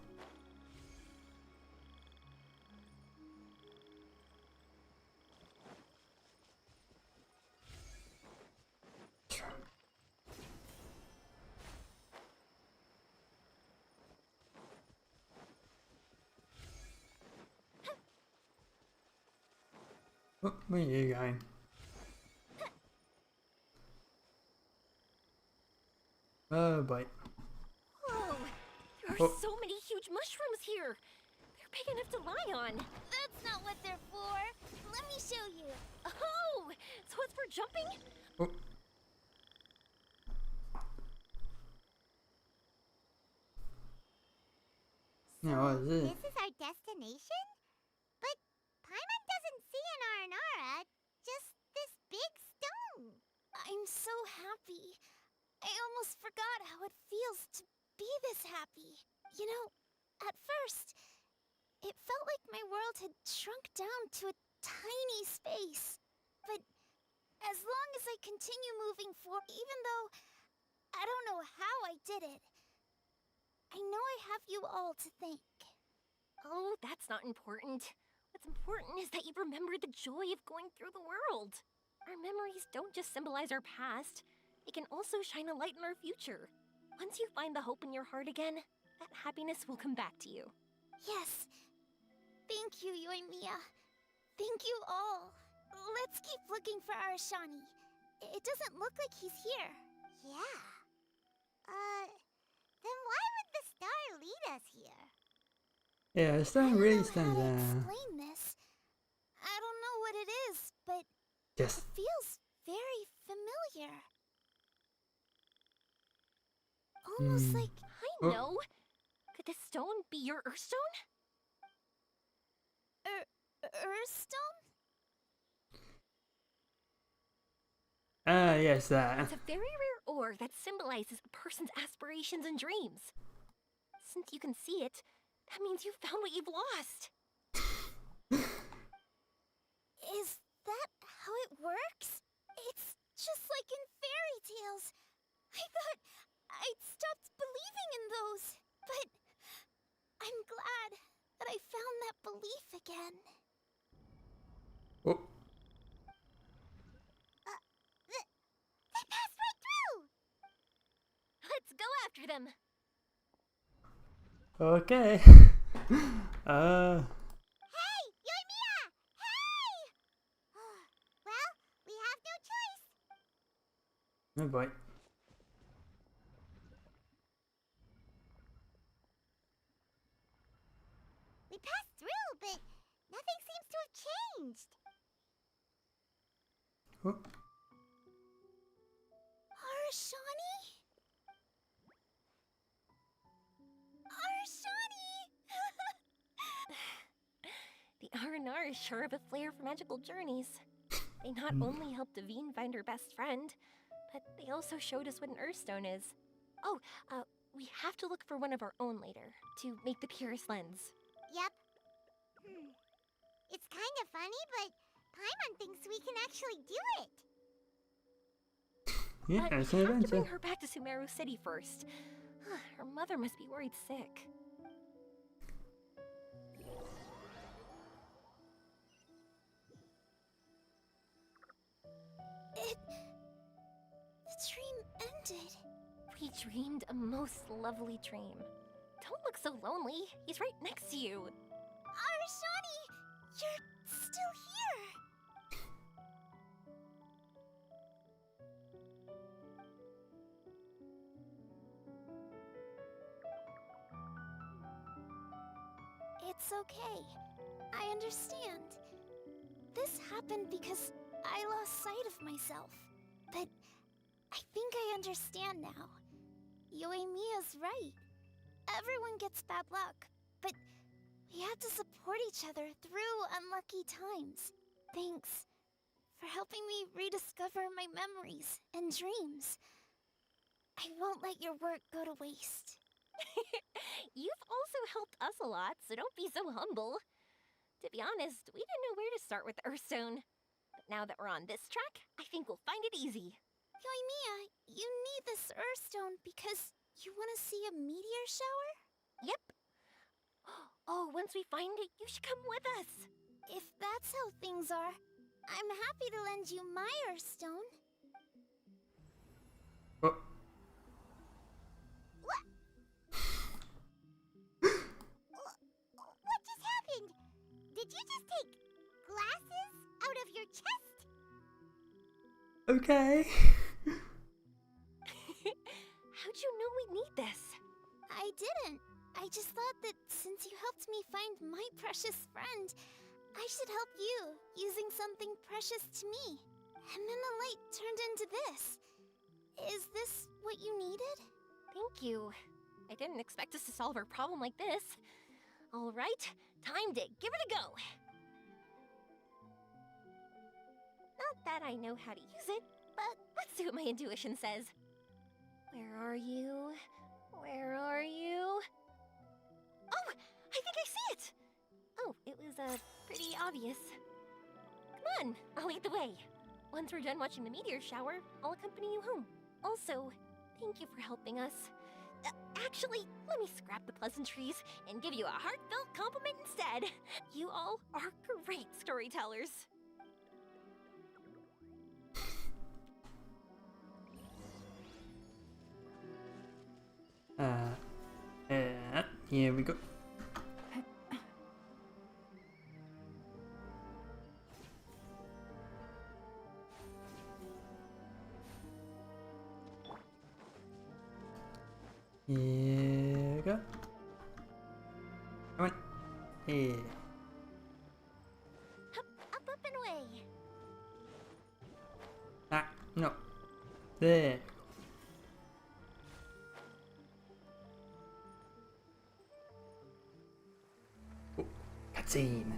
Oh, where are you going? Oh boy. Whoa! There are Oh. so many huge mushrooms here! They're big enough to lie on! That's not what they're for. Let me show you. Oh! So it's for jumping? Oh. Now what is this? This is our destination? But Paimon doesn't see an Aranara, just this big stone. I'm so happy. I almost forgot how it feels to be this happy. You know, at first, it felt like my world had shrunk down to a tiny space. But as long as I continue moving forward, even though I don't know how I did it, I know I have you all to thank. Oh, that's not important. What's important is that you remember the joy of going through the world. Our memories don't just symbolize our past, they can also shine a light in our future. Once you find the hope in your heart again, that happiness will come back to you. Yes. Thank you, Yoimiya. Thank you all. Let's keep looking for Arashani. It doesn't look like he's here. Yeah. Then why would the star lead us here? Yeah, it's not really stands out. Explain this. I don't know what it is, but Yes. it feels very familiar. Almost like I know. Could this stone be your Earthstone? Earthstone? Yes, that. It's a very rare ore that symbolizes a person's aspirations and dreams. Since you can see it, that means you've found what you've lost. Is that how it works? It's just like in fairy tales. I thought I'd stopped believing in those, but I'm glad that I found that belief again. Oh. They passed right through! Let's go after them. Okay. Hey, Yoimiya! Hey! Well, we have no choice. Oh boy. We passed through, but nothing seems to have changed. Oh. Arashani? Arashani! The R&R is sure of a flair for magical journeys. They not only helped Devine find her best friend, but they also showed us what an Earthstone is. Oh, we have to look for one of our own later, to make the purest lens. Yep. It's kind of funny, but Paimon thinks we can actually do it. Yeah, But it's we an have to bring adventure. her back to Sumeru City first. Her mother must be worried sick. The dream ended. We dreamed a most lovely dream. Don't look so lonely. He's right next to you. Arashani! You're still here! It's okay. I understand. This happened because I lost sight of myself. But I think I understand now. Yoimiya's right. Everyone gets bad luck, but we have to support each other through unlucky times. Thanks for helping me rediscover my memories and dreams. I won't let your work go to waste. You've also helped us a lot, so don't be so humble. To be honest, we didn't know where to start with the Earthstone. But now that we're on this track, I think we'll find it easy. Yoimiya, you need this Earthstone because you want to see a meteor shower? Yep. Oh, once we find it, you should come with us. If that's how things are, I'm happy to lend you my Earthstone. Oh. What just happened? Did you just take glasses out of your chest? Okay. How'd you know we need this? I didn't. I just thought that since you helped me find my precious friend, I should help you using something precious to me. And then the light turned into this. Is this what you needed? Thank you. I didn't expect us to solve our problem like this. All right, time to give it a go. Not that I know how to use it, but let's see what my intuition says. Where are you? Where are you? Oh, I think I see it! Oh, it was, pretty obvious. Come on, I'll lead the way. Once we're done watching the meteor shower, I'll accompany you home. Also, thank you for helping us. Actually, let me scrap the pleasantries and give you a heartfelt compliment instead. You all are great storytellers. Here we go. Yeah. go. Come on. Here. Up and away. Ah, no. There. Oh, cutscene.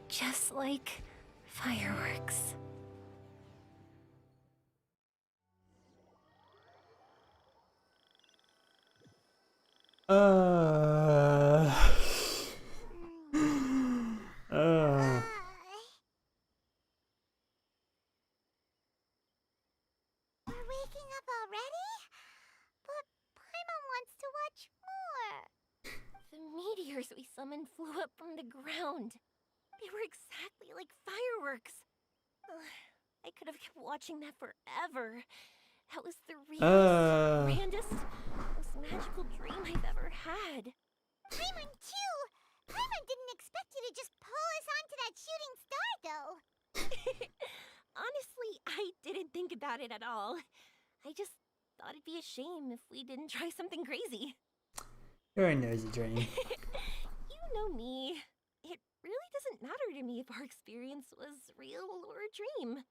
Just like fireworks. We're waking up already? But Paimon wants to watch more. The meteors we summoned flew up from the ground. They were exactly like fireworks. I could have kept watching that forever. That was the grandest, most magical dream I've ever had. Paimon too! Paimon didn't expect you to just pull us onto that shooting star, though. Honestly, I didn't think about it at all. I just thought it'd be a shame if we didn't try something crazy. You're a nosy dream. You know me. It really doesn't matter to me if our experience was real or a dream.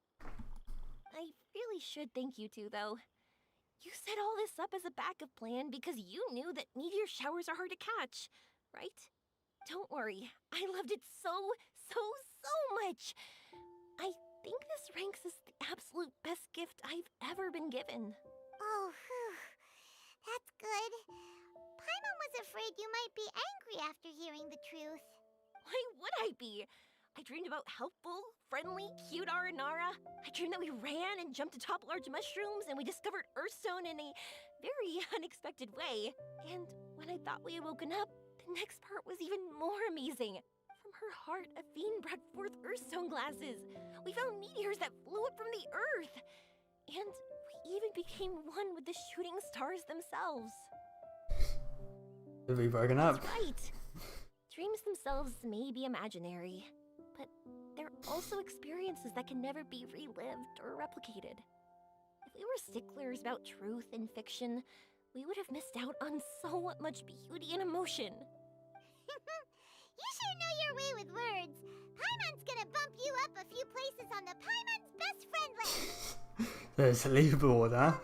I really should thank you two, though. You set all this up as a backup plan because you knew that meteor showers are hard to catch, right? Don't worry, I loved it so much. I think this ranks as the absolute best gift I've ever been given. Oh, whew. That's good. Paimon was afraid you might be angry after hearing the truth. Why would I be? I dreamed about helpful, friendly, cute Aranara. I dreamed that we ran and jumped atop large mushrooms and we discovered Earthstone in a very unexpected way. And when I thought we had woken up, the next part was even more amazing. From her heart, Athene brought forth Earthstone glasses. We found meteors that flew up from the Earth. And we even became one with the shooting stars themselves. We've broken up. That's right. Dreams themselves may be imaginary, but they're also experiences that can never be relived or replicated. If we were sticklers about truth in fiction, we would have missed out on so much beauty and emotion. You sure know your way with words. Paimon's gonna bump you up a few places on the Paimon's best friend list. There's a leaderboard, huh?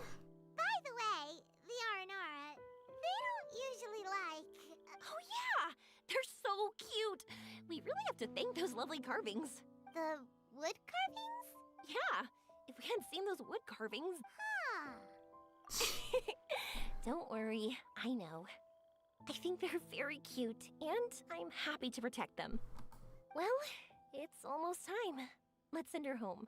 By the way, the Aranara, they don't usually like... Oh yeah! They're so cute! We really have to thank those lovely carvings. The wood carvings? Yeah, if we hadn't seen those wood carvings... Huh. Don't worry, I know. I think they're very cute, and I'm happy to protect them. Well, it's almost time. Let's send her home.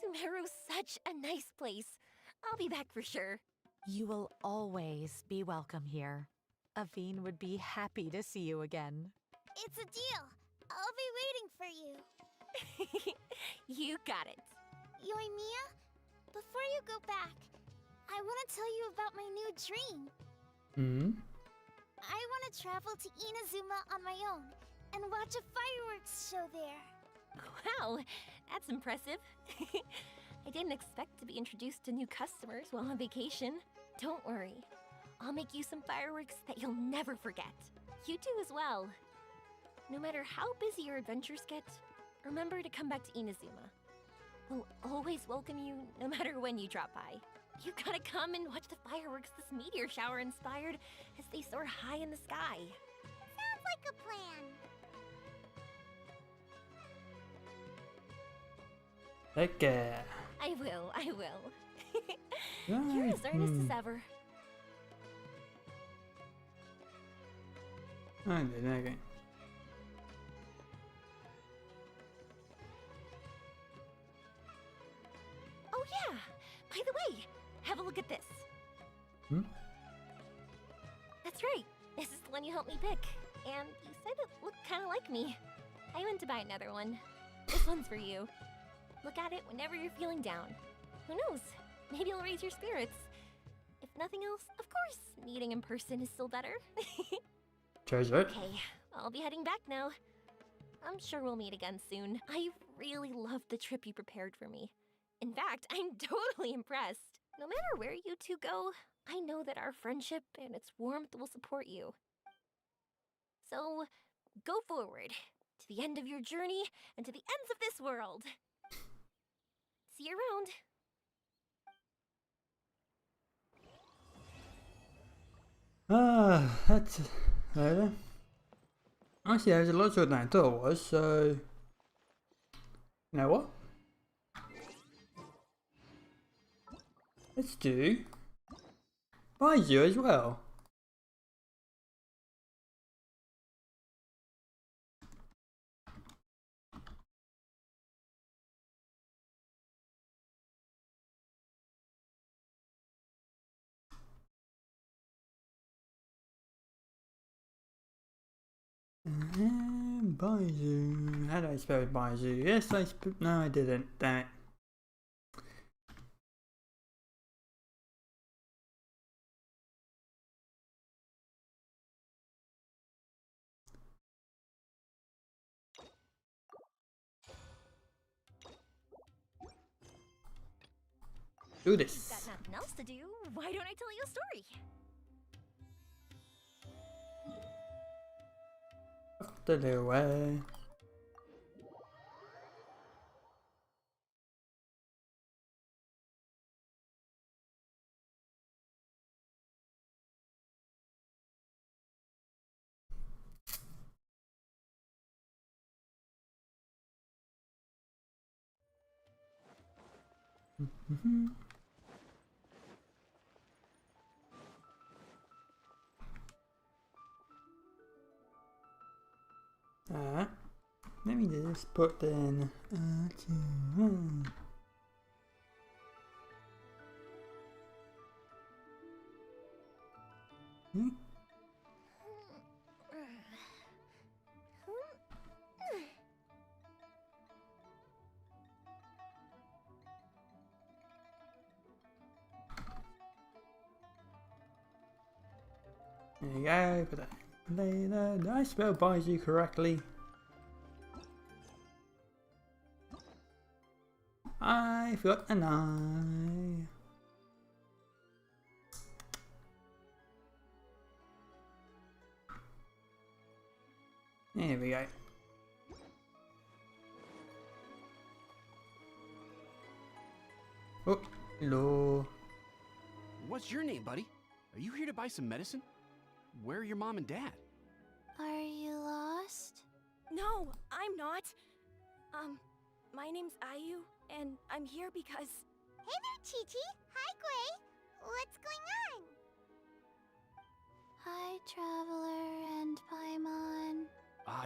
Sumeru's such a nice place. I'll be back for sure. You will always be welcome here. Aveen would be happy to see you again. It's a deal. I'll be waiting for you. You got it. Yoimiya, before you go back, I want to tell you about my new dream. I want to travel to Inazuma on my own and watch a fireworks show there. Wow, that's impressive. I didn't expect to be introduced to new customers while on vacation. Don't worry. I'll make you some fireworks that you'll never forget. You do as well. No matter how busy your adventures get, remember to come back to Inazuma. We'll always welcome you no matter when you drop by. You gotta come and watch the fireworks this meteor shower inspired as they soar high in the sky. Sounds like a plan. Heck yeah. I will. You're as earnest as ever. Okay. Oh yeah! By the way, have a look at this. That's right. This is the one you helped me pick. And you said it looked kind of like me. I went to buy another one. This one's for you. Look at it whenever you're feeling down. Who knows? Maybe it'll raise your spirits. If nothing else, of course, meeting in person is still better. Treasure. Okay, I'll be heading back now. I'm sure we'll meet again soon. I really loved the trip you prepared for me. In fact, I'm totally impressed. No matter where you two go, I know that our friendship and its warmth will support you. So, go forward, to the end of your journey and to the ends of this world. See you around. That's... Actually, there's a lot shorter than I thought it was, so... You know what? Let's do... Baizhu as well. Baizhu. How do I spell Baizhu? Yes, no, I didn't. Damn it. Do this. You've got nothing else to do. Why don't I tell you a story? Off the way. Let me just put in There you go. Put that there. Did I spell Baizhu correctly? I forgot an I. There we go. Oh, hello. What's your name, buddy? Are you here to buy some medicine? Where are your mom and dad? Are you lost? No, I'm not. My name's Ayu, and I'm here because... Hey there, Chi-Chi. Hi, Gui. What's going on? Hi, Traveler and Paimon.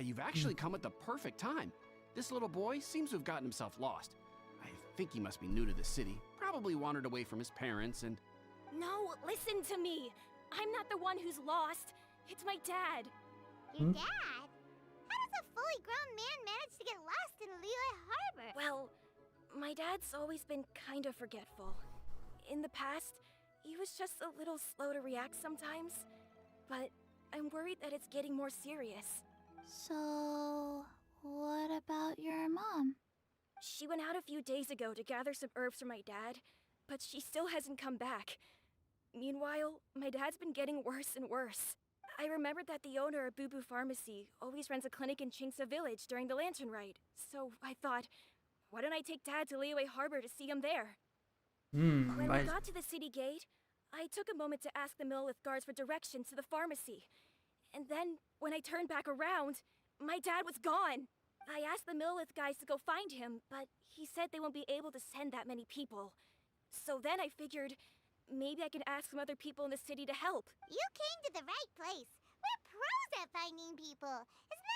You've actually come at the perfect time. This little boy seems to have gotten himself lost. I think he must be new to the city. Probably wandered away from his parents and... No, listen to me. I'm not the one who's lost. It's my dad. Your dad? How does a fully grown man manage to get lost in Liyue Harbor? Well, my dad's always been kind of forgetful. In the past, he was just a little slow to react sometimes. But I'm worried that it's getting more serious. So, what about your mom? She went out a few days ago to gather some herbs for my dad, but she still hasn't come back. Meanwhile, my dad's been getting worse and worse. I remembered that the owner of Boo Boo Pharmacy always runs a clinic in Chingsa Village during the Lantern Rite, so I thought, why don't I take Dad to Liyue Harbor to see him there? When we got to the city gate, I took a moment to ask the Millelith guards for directions to the pharmacy. And then, when I turned back around, my dad was gone. I asked the Millelith guys to go find him, but he said they won't be able to send that many people. So then I figured, maybe I can ask some other people in the city to help. You came to the right place. We're pros at finding people.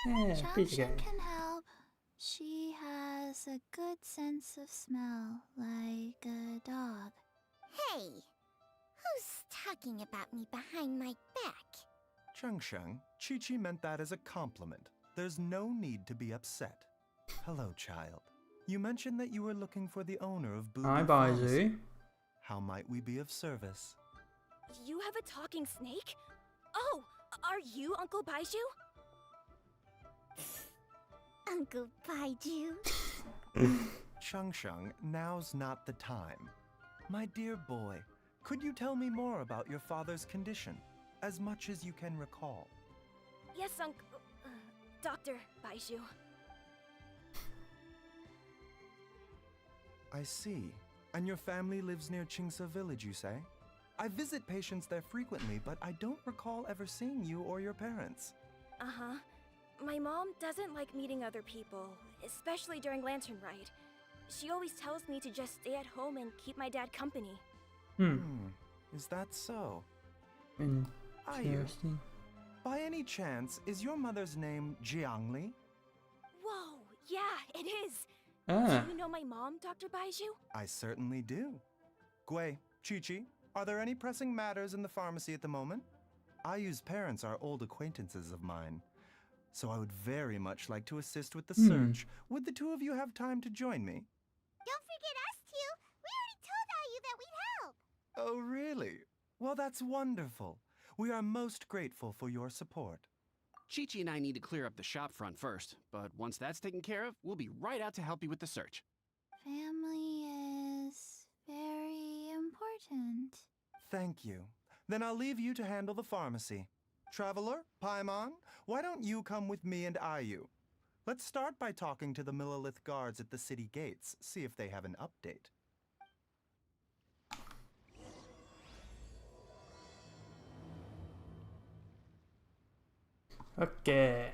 Isn't that right? Junction can help. She has a good sense of smell, like a dog. Hey, who's talking about me behind my back? Chengsheng, Chi-Chi meant that as a compliment. There's no need to be upset. Hello, child. You mentioned that you were looking for the owner of Boo Boo Hi, Pharmacy. Baizhu. How might we be of service? You have a talking snake? Oh, are you Uncle Baizhu? Uncle Baizhu? Chengsheng, now's not the time. My dear boy, could you tell me more about your father's condition? As much as you can recall. Yes, Dr. Baizhu. I see. And your family lives near Chingsa Village, you say? I visit patients there frequently, but I don't recall ever seeing you or your parents. Uh-huh. My mom doesn't like meeting other people, especially during Lantern Rite. She always tells me to just stay at home and keep my dad company. Is that so? Interesting. By any chance, is your mother's name Jiangli? Whoa, yeah, it is. Ah. Do you know my mom, Dr. Baizhu? I certainly do. Gui, Chi-Chi, are there any pressing matters in the pharmacy at the moment? Ayu's parents are old acquaintances of mine, so I would very much like to assist with the search. Would the two of you have time to join me? Don't forget us two. We already told Ayu that we'd help. Oh, really? Well, that's wonderful. We are most grateful for your support. Chi-Chi and I need to clear up the shop front first, but once that's taken care of, we'll be right out to help you with the search. Family is very important. Thank you. Then I'll leave you to handle the pharmacy. Traveler, Paimon, why don't you come with me and Ayu? Let's start by talking to the Millelith guards at the city gates, see if they have an update. Okay.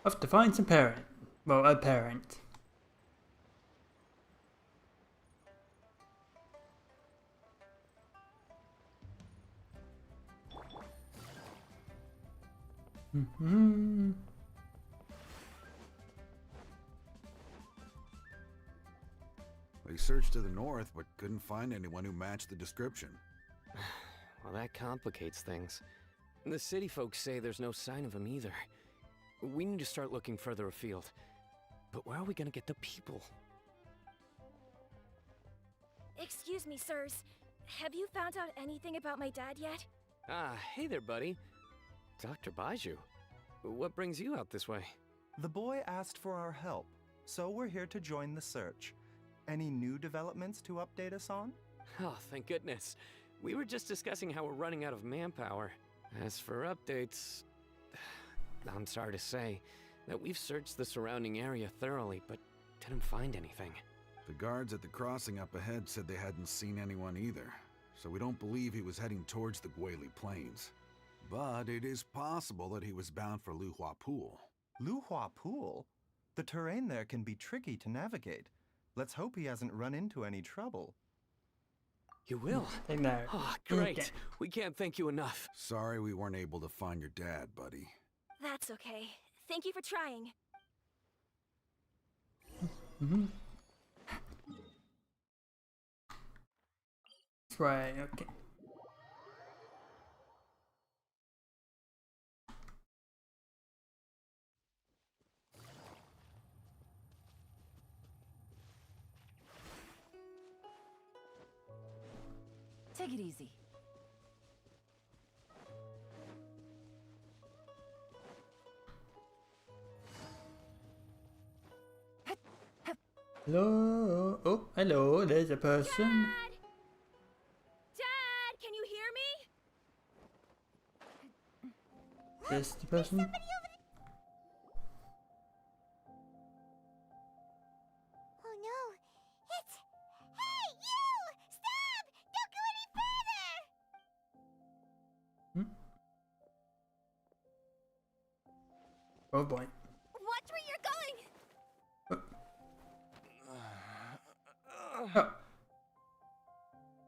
Off to find some parent. Well, a parent. We searched to the north, but couldn't find anyone who matched the description. Well, that complicates things. The city folks say there's no sign of him either. We need to start looking further afield. But where are we gonna get the people? Excuse me, sirs. Have you found out anything about my dad yet? Ah, hey there, buddy. Dr. Baizhu. What brings you out this way? The boy asked for our help, so we're here to join the search. Any new developments to update us on? Oh, thank goodness. We were just discussing how we're running out of manpower. As for updates, I'm sorry to say that we've searched the surrounding area thoroughly, but didn't find anything. The guards at the crossing up ahead said they hadn't seen anyone either, so we don't believe he was heading towards the Guili Plains. But it is possible that he was bound for Luhua Pool. Luhua Pool? The terrain there can be tricky to navigate. Let's hope he hasn't run into any trouble. You will? I know. Oh, great. We can't thank you enough. Sorry we weren't able to find your dad, buddy. That's okay. Thank you for trying. That's right, okay. Take it easy. Hello? Oh, hello, there's a person. Dad! Dad, can you hear me? This the person? Oh no! It's... Hey, you! Stop! Don't go any further! Oh boy. Watch where you're going! Oh.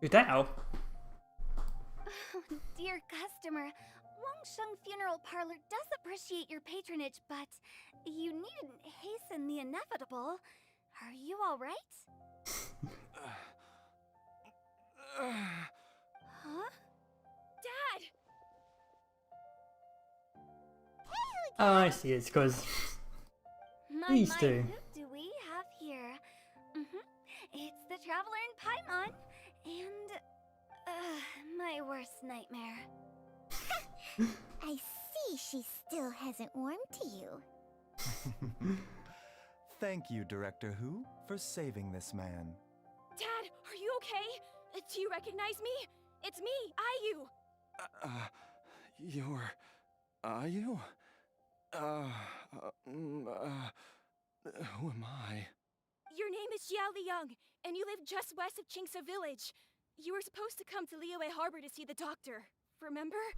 You're down. Oh, dear customer, Wangsheng Funeral Parlor does appreciate your patronage, but you needn't hasten the inevitable. Are you all right? Huh? Dad! Oh, I see, it's because these two. Who do we have here? It's the Traveler in Paimon, and my worst nightmare. I see she still hasn't warmed to you. Thank you, Director Who, for saving this man. Dad, are you okay? Do you recognize me? It's me, Ayu. You're... Ayu? Who am I? Your name is Jiao Liang, and you live just west of Qingse Village. You were supposed to come to Liyue Harbor to see the doctor, remember?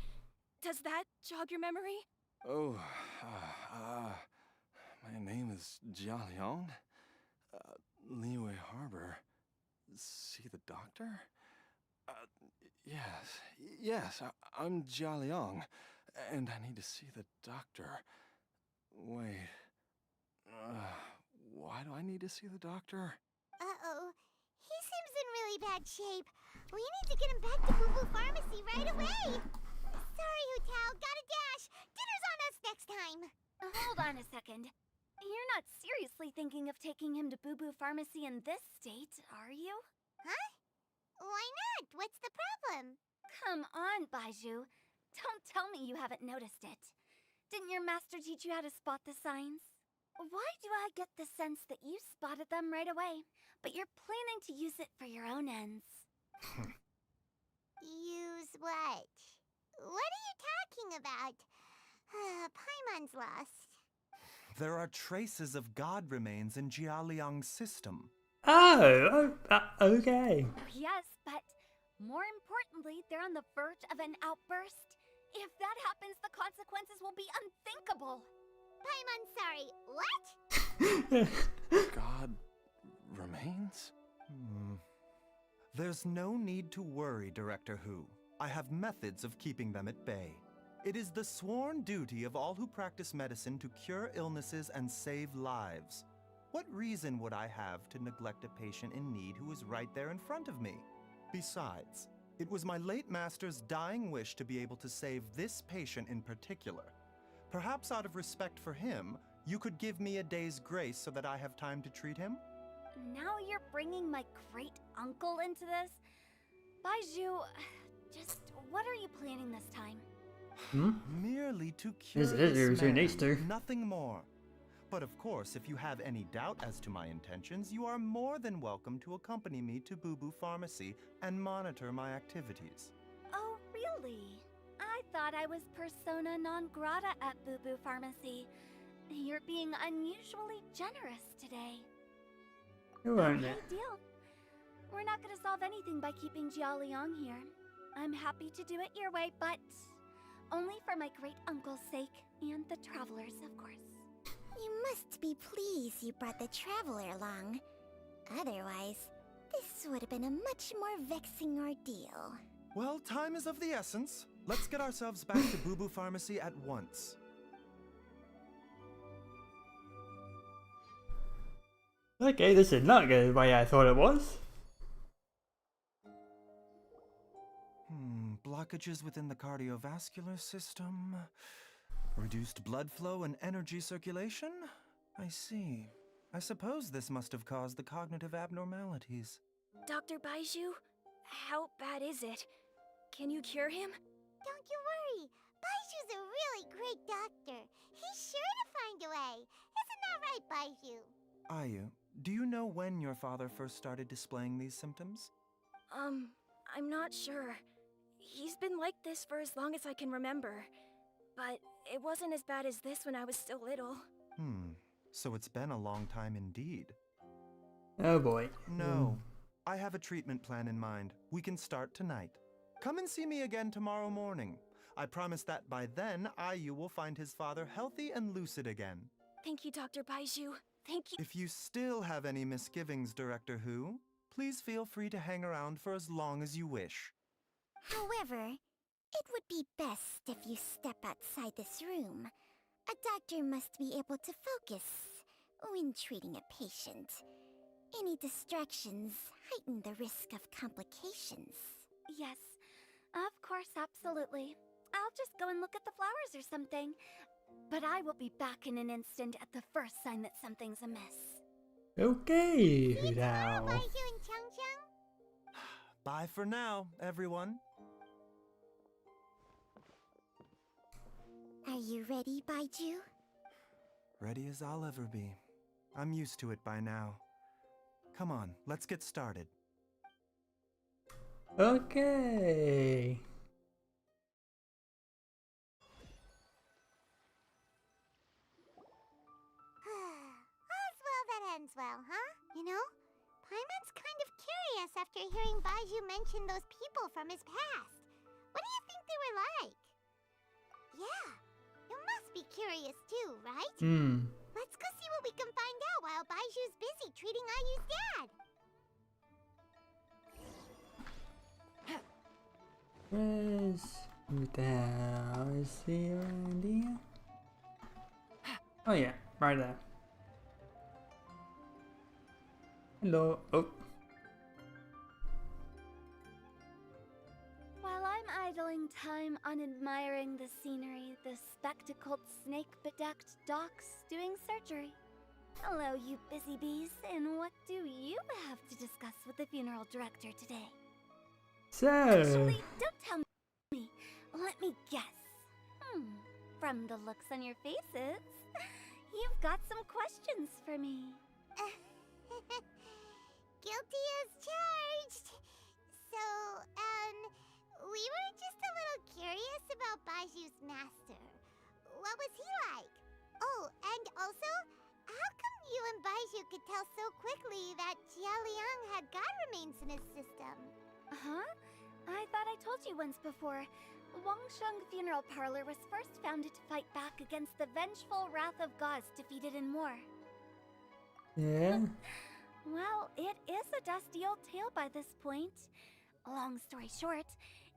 Does that jog your memory? Oh, my name is Jia Liang. Liyue Harbor. See the doctor? Yes, I'm Jia Liang, and I need to see the doctor. Wait, why do I need to see the doctor? Uh-oh. He seems in really bad shape. We need to get him back to Boo Boo Pharmacy right away. Sorry, Hutao. Gotta dash. Dinner's on us next time. Hold on a second. You're not seriously thinking of taking him to Boo Boo Pharmacy in this state, are you? Huh? Why not? What's the problem? Come on, Baizhu. Don't tell me you haven't noticed it. Didn't your master teach you how to spot the signs? Why do I get the sense that you spotted them right away, but you're planning to use it for your own ends? Use what? What are you talking about? Paimon's lost. There are traces of god remains in Jia Liang's system. Oh, okay. Yes, but more importantly, they're on the verge of an outburst. If that happens, the consequences will be unthinkable. Paimon, sorry, what? God remains? There's no need to worry, Director Who. I have methods of keeping them at bay. It is the sworn duty of all who practice medicine to cure illnesses and save lives. What reason would I have to neglect a patient in need who is right there in front of me? Besides, it was my late master's dying wish to be able to save this patient in particular. Perhaps out of respect for him, you could give me a day's grace so that I have time to treat him? Now you're bringing my great-uncle into this? Baizhu, Just what are you planning this time? Merely to cure This this is man, next to. nothing more. But of course, if you have any doubt as to my intentions, you are more than welcome to accompany me to Boo Boo Pharmacy and monitor my activities. Oh, really? I thought I was persona non grata at Boo Boo Pharmacy. You're being unusually generous today. Okay, deal. We're not gonna solve anything by keeping Jialiang here. I'm happy to do it your way, but only for my great uncle's sake and the travelers, of course. You must be pleased you brought the traveler along. Otherwise, this would have been a much more vexing ordeal. Well, time is of the essence. Let's get ourselves back to Boo Boo Pharmacy at once. Okay, this did not go the way I thought it was. Blockages within the cardiovascular system. Reduced blood flow and energy circulation? I see. I suppose this must have caused the cognitive abnormalities. Dr. Baizhu, how bad is it? Can you cure him? Don't you worry. Baizhu's a really great doctor. He's sure to find a way. Isn't that right, Baizhu? Ayu, do you know when your father first started displaying these symptoms? I'm not sure. He's been like this for as long as I can remember. But it wasn't as bad as this when I was still little. So it's been a long time indeed. Oh boy. No. I have a treatment plan in mind. We can start tonight. Come and see me again tomorrow morning. I promise that by then, Ayu will find his father healthy and lucid again. Thank you, Dr. Baizhu. Thank you. If you still have any misgivings, Director Hu, please feel free to hang around for as long as you wish. However, it would be best if you step outside this room. A doctor must be able to focus when treating a patient. Any distractions heighten the risk of complications. Yes, of course, absolutely. I'll just go and look at the flowers or something. But I will be back in an instant at the first sign that something's amiss. Okay, now. Baizhu and Changchang? Bye for now, everyone. Are you ready, Baizhu? Ready as I'll ever be. I'm used to it by now. Come on, let's get started. Okay. All's well that ends well, huh? You know, Paimon's kind of curious after hearing Baizhu mention those people from his past. What do you think they were like? Yeah, you must be curious too, right? Let's go see what we can find out while Baizhu's busy treating Ayu's dad. Where's the hell is he around here? Oh yeah, right there. Hello. Oh. While I'm idling time on admiring the scenery, the spectacled snake-bedecked docs doing surgery. Hello, you busy bees, and what do you have to discuss with the funeral director today? So. Actually, don't tell me. Let me guess. From the looks on your faces, you've got some questions for me. Guilty as charged. So, we were just a little curious about Baizhu's master. What was he like? Oh, and also, how come you and Baizhu could tell so quickly that Jialiang had god remains in his system? Huh? I thought I told you once before. Wangsheng Funeral Parlor was first founded to fight back against the vengeful wrath of gods defeated in war. Yeah? Well, it is a dusty old tale by this point. Long story short,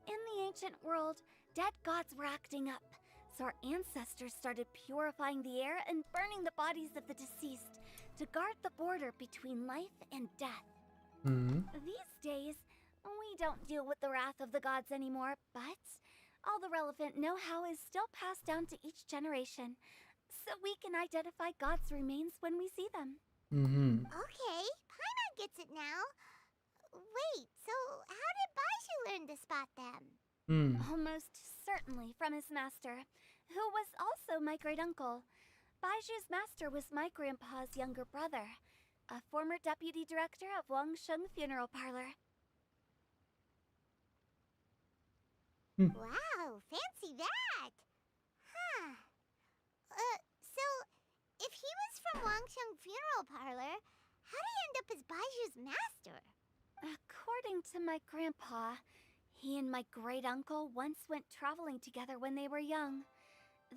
in the ancient world, dead gods were acting up, so our ancestors started purifying the air and burning the bodies of the deceased to guard the border between life and death. These days, we don't deal with the wrath of the gods anymore, but all the relevant know-how is still passed down to each generation, so we can identify gods' remains when we see them. Okay, Paimon gets it now. Wait, so how did Baizhu learn to spot them? Almost certainly from his master, who was also my great-uncle. Baizhu's master was my grandpa's younger brother, a former deputy director of Wangsheng Funeral Parlor. Wow, fancy that! Huh. So, if he was from Wangsheng Funeral Parlor, how did he end up as Baizhu's master? According to my grandpa, he and my great-uncle once went traveling together when they were young.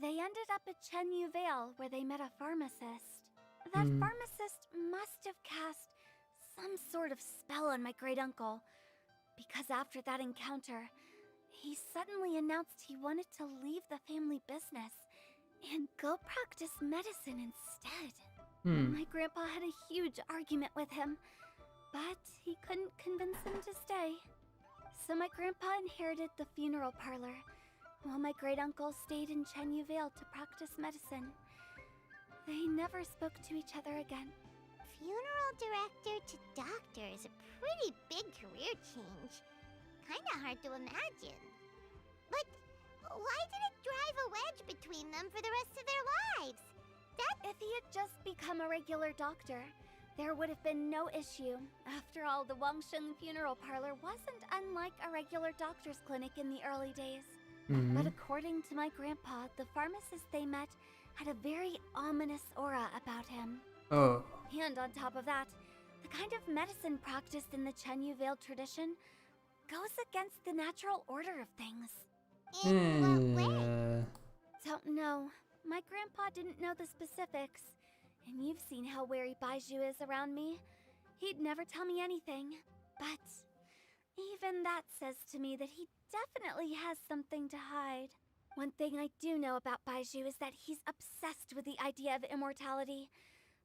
They ended up at Chenyu Vale, where they met a pharmacist. That pharmacist must have cast some sort of spell on my great-uncle, because after that encounter, he suddenly announced he wanted to leave the family business and go practice medicine instead. My grandpa had a huge argument with him, but he couldn't convince him to stay. So my grandpa inherited the funeral parlor, while my great-uncle stayed in Chenyu Vale to practice medicine. They never spoke to each other again. Funeral director to doctor is a pretty big career change. Kinda hard to imagine. But why did it drive a wedge between them for the rest of their lives? If he had just become a regular doctor, there would have been no issue. After all, the Wangsheng Funeral Parlor wasn't unlike a regular doctor's clinic in the early days. But according to my grandpa, the pharmacist they met had a very ominous aura about him. And on top of that, the kind of medicine practiced in the Chenyu Vale tradition goes against the natural order of things. In what way? Don't know. My grandpa didn't know the specifics. And you've seen how wary Baizhu is around me. He'd never tell me anything. But even that says to me that he definitely has something to hide. One thing I do know about Baizhu is that he's obsessed with the idea of immortality.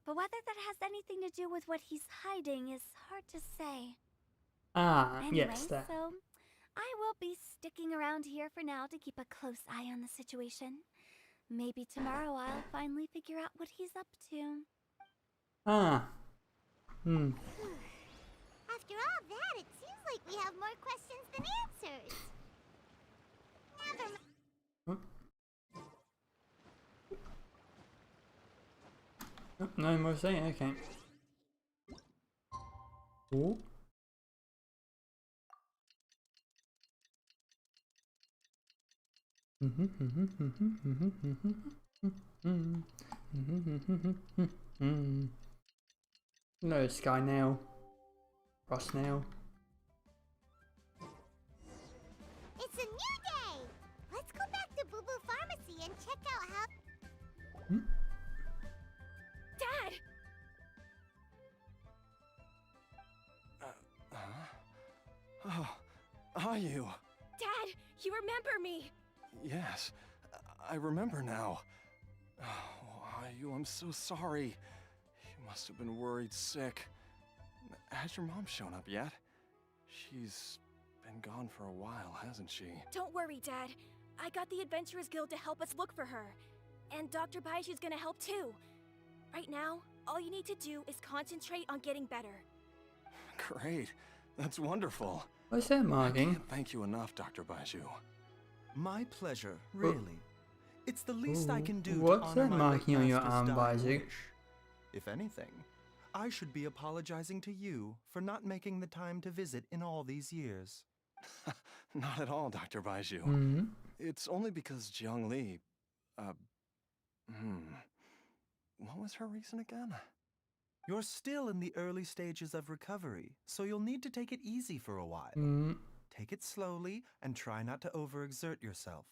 But whether that has anything to do with what he's hiding is hard to say. Anyway, yes, that. So I will be sticking around here for now to keep a close eye on the situation. Maybe tomorrow I'll finally figure out what he's up to. After all that, it seems like we have more questions than answers. Never mind. No more saying, okay. Ooh. No, Sky now. Ross now. It's a new day! Let's go back to Boo Boo Pharmacy and check out how... Dad! Oh, are you? Dad, you remember me! Yes, I remember now. Oh, Ayu, I'm so sorry. You must have been worried sick. Has your mom shown up yet? She's been gone for a while, hasn't she? Don't worry, Dad. I got the Adventurers Guild to help us look for her. And Dr. Baizhu's gonna help too. Right now, all you need to do is concentrate on getting better. Great. That's wonderful. What's that marking? I can't thank you enough, Dr. Baizhu. My pleasure, really. It's the least I can do What's to honor that my marking on late your master's arm, dying Baizhu? wish. If anything, I should be apologizing to you for not making the time to visit in all these years. Not at all, Dr. Baizhu. It's only because Jiang Li... What was her reason again? You're still in the early stages of recovery, so you'll need to take it easy for a while. Take it slowly and try not to overexert yourself.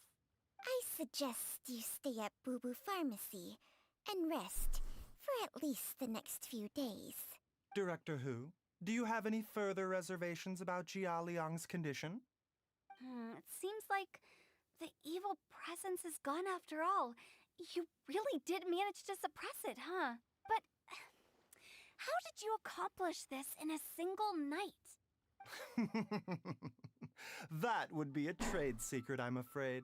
I suggest you stay at Boo Boo Pharmacy and rest for at least the next few days. Director Hu, do you have any further reservations about Jia Liang's condition? It seems like the evil presence is gone after all. You really did manage to suppress it, huh? But how did you accomplish this in a single night? That would be a trade secret, I'm afraid.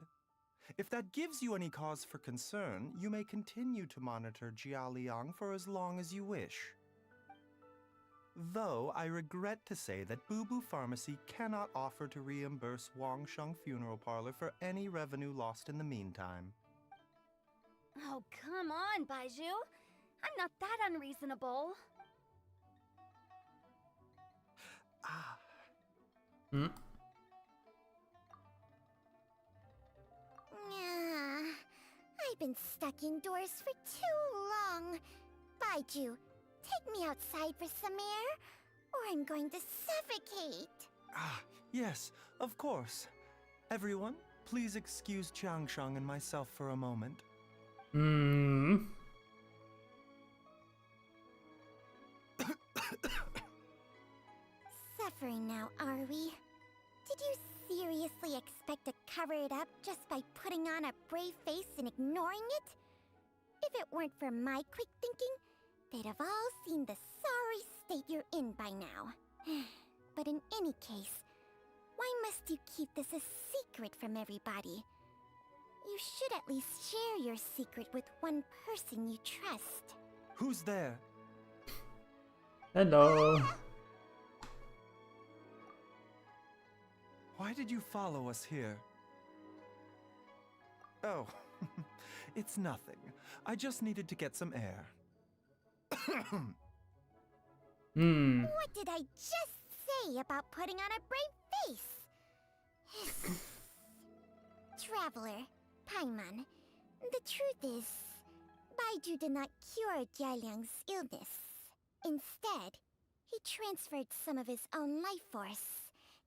If that gives you any cause for concern, you may continue to monitor Jia Liang for as long as you wish. Though I regret to say that Boo Boo Pharmacy cannot offer to reimburse Wangsheng Funeral Parlor for any revenue lost in the meantime. Oh, come on, Baizhu. I'm not that unreasonable. Hmm? I've been stuck indoors for too long. Baizhu, take me outside for some air, or I'm going to suffocate. Yes, of course. Everyone, please excuse Qiangsheng and myself for a moment. Suffering now, are we? Did you seriously expect to cover it up just by putting on a brave face and ignoring it? If it weren't for my quick thinking, they'd have all seen the sorry state you're in by now. But in any case, why must you keep this a secret from everybody? You should at least share your secret with one person you trust. Who's there? Hello. Why did you follow us here? Oh, it's nothing. I just needed to get some air. What did I just say about putting on a brave face? Traveler, Paimon, the truth is, Baizhu did not cure Jialiang's illness. Instead, he transferred some of his own life force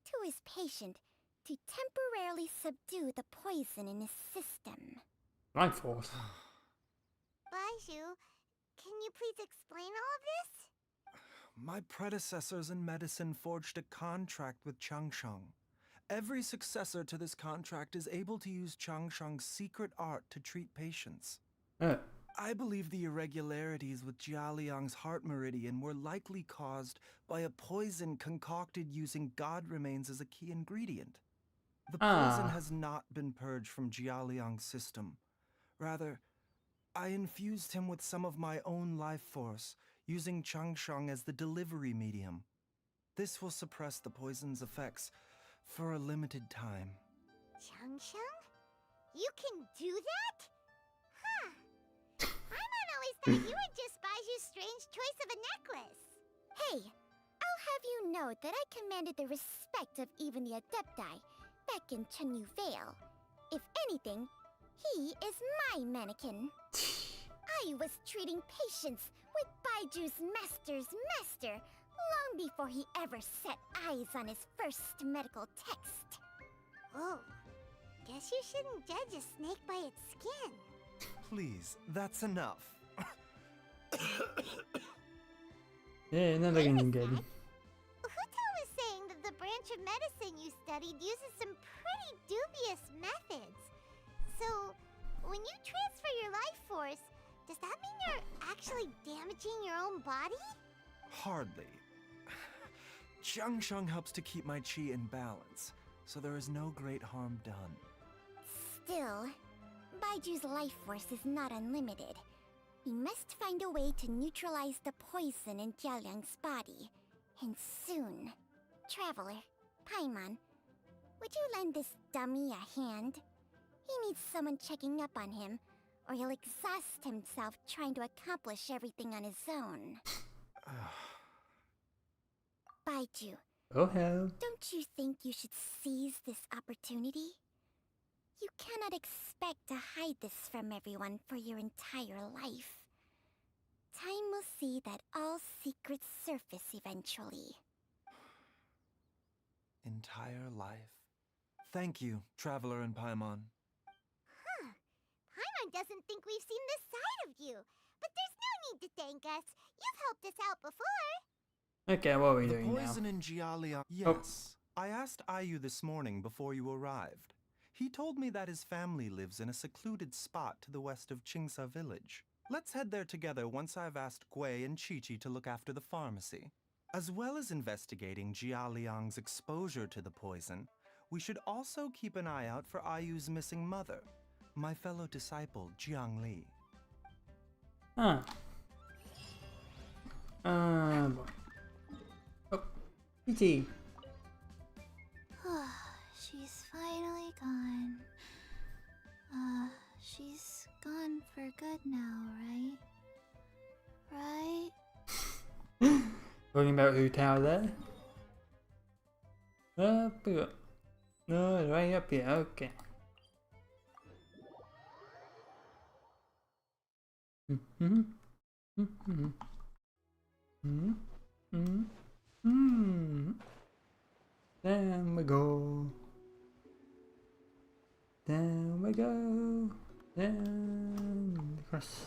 to his patient to temporarily subdue the poison in his system. Life force. Baizhu, can you please explain all of this? My predecessors in medicine forged a contract with Qiangsheng. Every successor to this contract is able to use Qiangsheng's secret art to treat patients. I believe the irregularities with Jialiang's heart meridian were likely caused by a poison concocted using god remains as a key ingredient. The poison has not been purged from Jialiang's system. Rather, I infused him with some of my own life force, using Qiangsheng as the delivery medium. This will suppress the poison's effects for a limited time. Qiangsheng? You can do that? Huh. Paimon always thought you were just Baizhu's strange choice of a necklace. Hey, I'll have you know that I commanded the respect of even the Adepti back in Chenyu Vale. If anything, he is my mannequin. I was treating patients with Baiju's master's master long before he ever set eyes on his first medical text. Oh, guess you shouldn't judge a snake by its skin. Please, that's enough. Yeah, not looking good. Huto was saying that the branch of medicine you studied uses some pretty dubious methods. So, when you transfer your life force, does that mean you're actually damaging your own body? Hardly. Qiangsheng helps to keep my chi in balance, so there is no great harm done. Still, Baiju's life force is not unlimited. We must find a way to neutralize the poison in Jialiang's body. And soon. Traveler, Paimon, would you lend this dummy a hand? He needs someone checking up on him, or he'll exhaust himself trying to accomplish everything on his own. Baizhu. Oh hell. Don't you think you should seize this opportunity? You cannot expect to hide this from everyone for your entire life. Time will see that all secrets surface eventually. Entire life. Thank you, Traveler and Paimon. Huh. Paimon doesn't think we've seen this side of you. But there's no need to thank us. You've helped us out before. Okay, what are we doing now? The poison in Jialiang... Yes. I asked Ayu this morning before you arrived. He told me that his family lives in a secluded spot to the west of Qingsa village. Let's head there together once I've asked Gui and Qiqi to look after the pharmacy. As well as investigating Jialiang's exposure to the poison, we should also keep an eye out for Ayu's missing mother, my fellow disciple, Jiangli. Huh. Easy. She's finally gone. She's gone for good now, right? Right? Talking about who tower there? Up here. No, right up here, okay. Down we go. Down we go. Down across.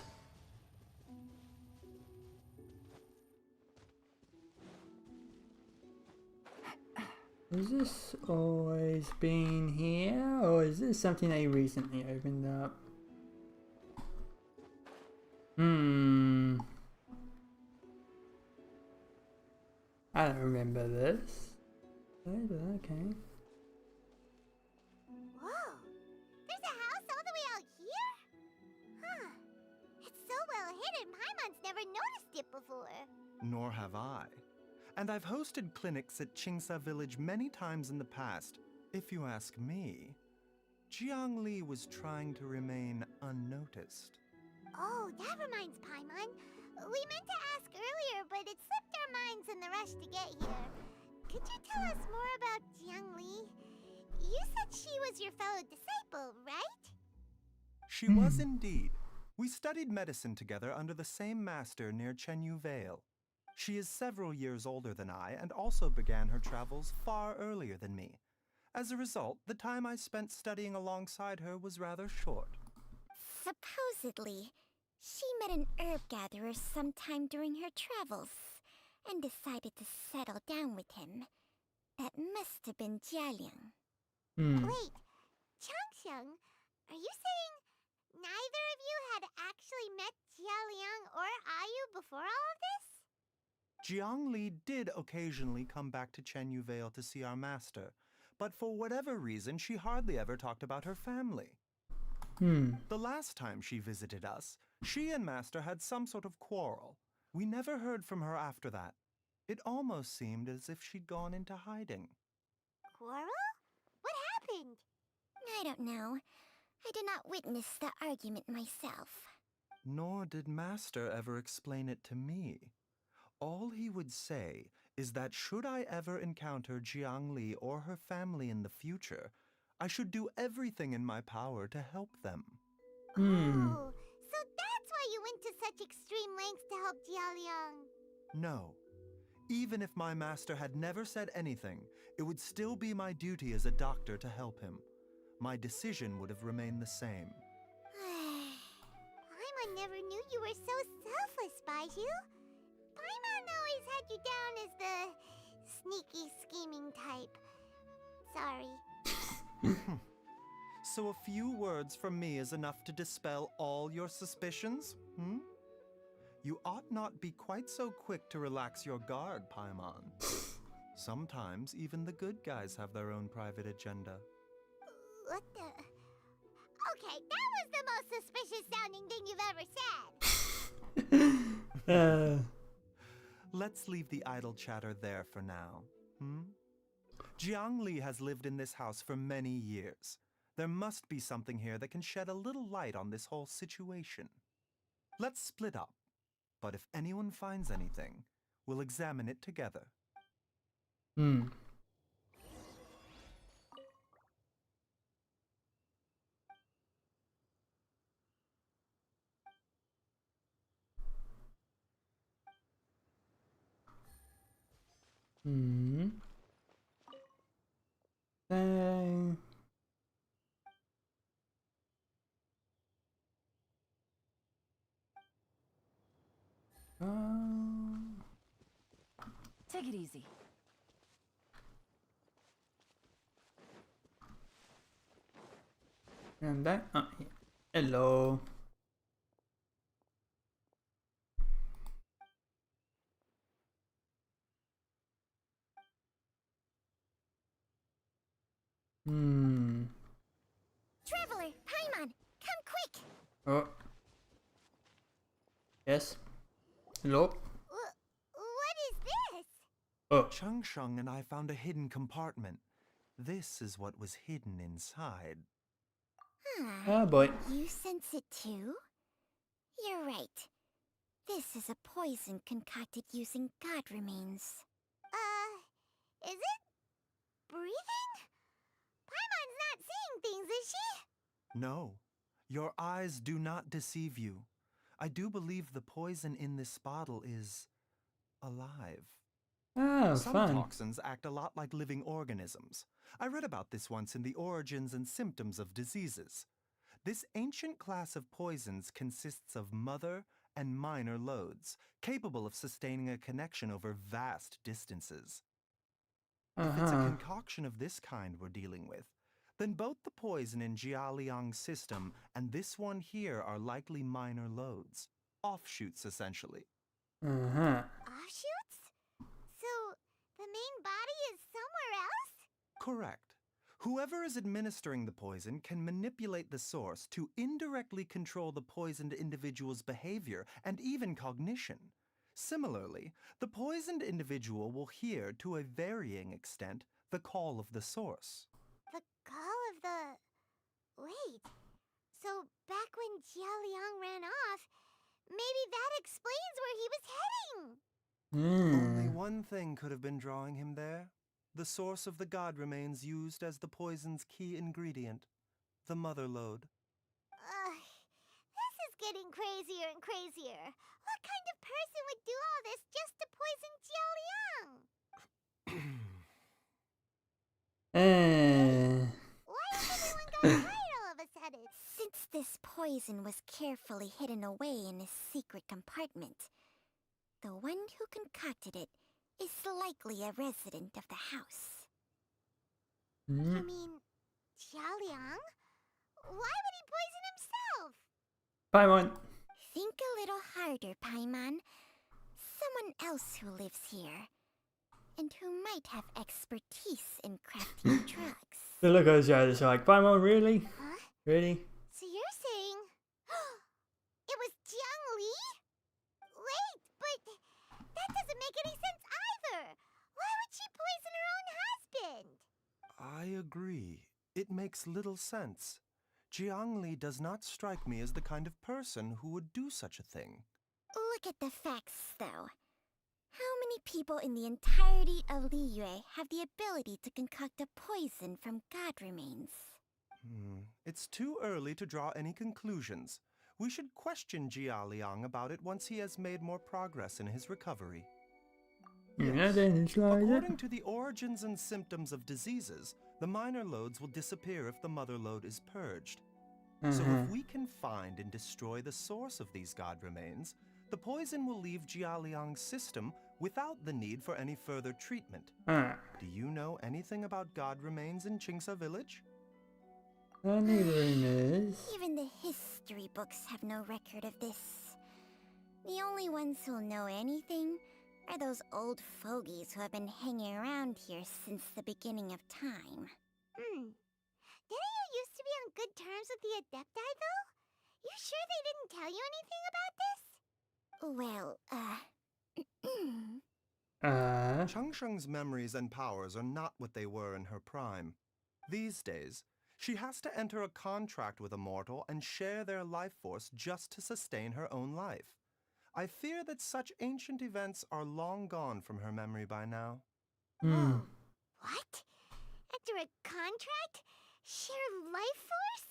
Has this always been here, or is this something they recently opened up? I don't remember this. Okay. Whoa! There's a house all the way out here? Huh. It's so well hidden, Paimon's never noticed it before. Nor have I. And I've hosted clinics at Qingsa Village many times in the past. If you ask me, Jiangli was trying to remain unnoticed. Oh, that reminds Paimon. We meant to ask earlier, but it slipped our minds in the rush to get here. Could you tell us more about Jiangli? You said she was your fellow disciple, right? She was indeed. We studied medicine together under the same master near Chenyu Vale. She is several years older than I and also began her travels far earlier than me. As a result, the time I spent studying alongside her was rather short. Supposedly, she met an herb gatherer sometime during her travels and decided to settle down with him. That must have been Jialiang. Wait, Changxiang, are you saying neither of you had actually met Jialiang or Ayu before all of this? Jiangli did occasionally come back to Chenyu Vale to see our master, but for whatever reason, she hardly ever talked about her family. The last time she visited us, she and Master had some sort of quarrel. We never heard from her after that. It almost seemed as if she'd gone into hiding. Quarrel? What happened? I don't know. I did not witness the argument myself. Nor did Master ever explain it to me. All he would say is that should I ever encounter Jiangli or her family in the future, I should do everything in my power to help them. Oh, so that's why you went to such extreme lengths to help Jialiang. No. Even if my master had never said anything, it would still be my duty as a doctor to help him. My decision would have remained the same. Paimon never knew you were so selfless, Baizhu. Paimon always had you down as the sneaky, scheming type. Sorry. So a few words from me is enough to dispel all your suspicions? You ought not be quite so quick to relax your guard, Paimon. Sometimes even the good guys have their own private agenda. What the? Okay, that was the most suspicious sounding thing you've ever said. Let's leave the idle chatter there for now. Jiangli has lived in this house for many years. There must be something here that can shed a little light on this whole situation. Let's split up, but if anyone finds anything, we'll examine it together. Take it easy. And back up here. Hello. Traveler, Paimon, come quick! Oh. Yes. Hello. What is this? Changsheng and I found a hidden compartment. This is what was hidden inside. Oh boy. You sense it too? You're right. This is a poison concocted using god remains. Is it breathing? Paimon's not seeing things, is she? No, your eyes do not deceive you. I do believe the poison in this bottle is alive. Oh, Some fun. toxins act a lot like living organisms. I read about this once in the Origins and Symptoms of Diseases. This ancient class of poisons consists of mother and minor loads, capable of sustaining a connection over vast distances. If it's a concoction of this kind we're dealing with, then both the poison in Jialiang's system and this one here are likely minor loads. Offshoots, essentially. Offshoots? So, the main body is somewhere else? Correct. Whoever is administering the poison can manipulate the source to indirectly control the poisoned individual's behavior and even cognition. Similarly, the poisoned individual will hear, to a varying extent, the call of the source. The call of the... Wait. So, back when Jialiang ran off, maybe that explains where he was heading! Only one thing could have been drawing him there. The source of the god remains used as the poison's key ingredient, the mother load. This is getting crazier and crazier. What kind of person would do all this just to poison Jialiang? Why has everyone gone quiet all of a sudden? Since this poison was carefully hidden away in a secret compartment, the one who concocted it is likely a resident of the house. You mean Jialiang? Why would he poison himself? Paimon. Think a little harder, Paimon. Someone else who lives here, and who might have expertise in crafting drugs. The look on his eyes is like, Paimon, really? Huh? Really? So you're saying... it was Jiang Li? Wait, but that doesn't make any sense either! Why would she poison her own husband? I agree. It makes little sense. Jiang Li does not strike me as the kind of person who would do such a thing. Look at the facts, though. How many people in the entirety of Liyue have the ability to concoct a poison from god remains? It's too early to draw any conclusions. We should question Jialiang about it once he has made more progress in his recovery. Yes. According to the Origins and Symptoms of Diseases, the minor loads will disappear if the mother load is purged. So if we can find and destroy the source of these god remains, the poison will leave Jialiang's system without the need for any further treatment. Do you know anything about god remains in Qingsa village? Even the history books have no record of this. The only ones who'll know anything are those old fogies who have been hanging around here since the beginning of time. Didn't you used to be on good terms with the Adepti, though? You sure they didn't tell you anything about this? Well, Changsheng's memories and powers are not what they were in her prime. These days, she has to enter a contract with a mortal and share their life force just to sustain her own life. I fear that such ancient events are long gone from her memory by now. What? Enter a contract? Share life force?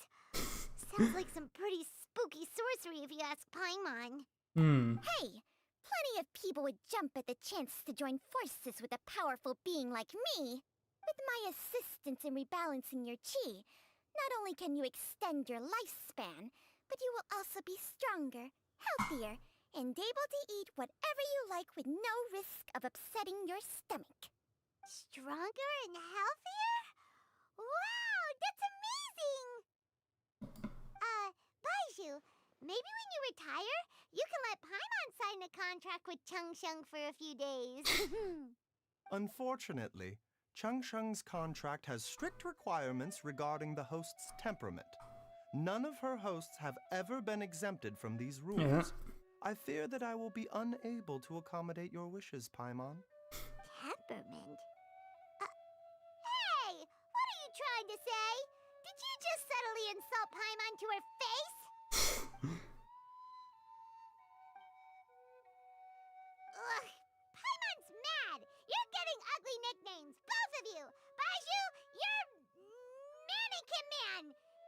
Sounds like some pretty spooky sorcery if you ask Paimon. Hey! Plenty of people would jump at the chance to join forces with a powerful being like me. With my assistance in rebalancing your chi, not only can you extend your lifespan, but you will also be stronger, healthier, and able to eat whatever you like with no risk of upsetting your stomach. Stronger and healthier? Wow, that's amazing! Baizhu, maybe when you retire, you can let Paimon sign a contract with Changsheng for a few days. Unfortunately, Changsheng's contract has strict requirements regarding the host's temperament. None of her hosts have ever been exempted from these rules. I fear that I will be unable to accommodate your wishes, Paimon. Temperament? temperament. Hey! What are you trying to say? Did you just subtly insult Paimon to her face? Ugh, Paimon's mad! You're getting ugly nicknames, both of you! Baizhu, you're Mannequin Man!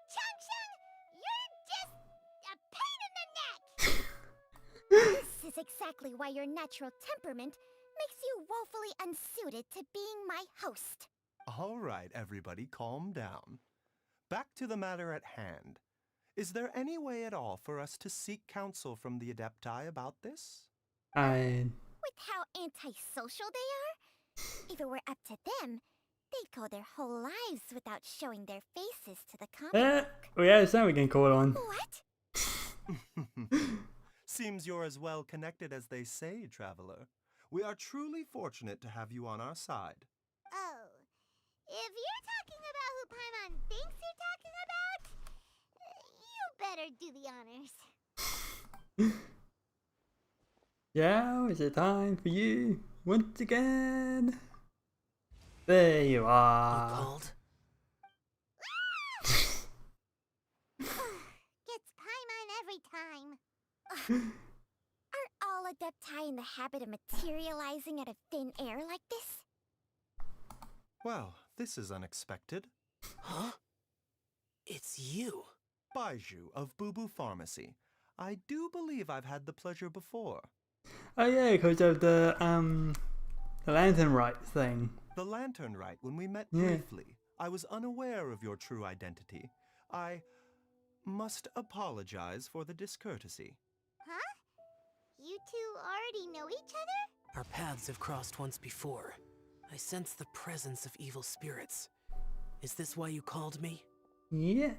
Chung Chung, you're just a pain in the neck! This is exactly why your natural temperament makes you woefully unsuited to being my host. All right, everybody, calm down. Back to the matter at hand. Is there any way at all for us to seek counsel from the Adepti about this? With how antisocial they are? If it were up to them, they'd go their whole lives without showing their faces to the common folk. Oh yeah, it's now we can call on. What? Seems you're as well connected as they say, Traveler. We are truly fortunate to have you on our side. Oh, if you're talking about who Paimon thinks you're talking about, you better do the honors. Yeah, is it time for you once again? There you are. You called? Gets Paimon every time. Are all Adepti in the habit of materializing out of thin air like this? Well, this is unexpected. Huh? It's you. Baizhu of Boo Boo Pharmacy. I do believe I've had the pleasure before. Oh yeah, because of the lantern rite thing. The lantern rite, when we met Yeah. briefly, I was unaware of your true identity. I must apologize for the discourtesy. Huh? You two already know each other? Our paths have crossed once before. I sense the presence of evil spirits. Is this why you called me? Yeah.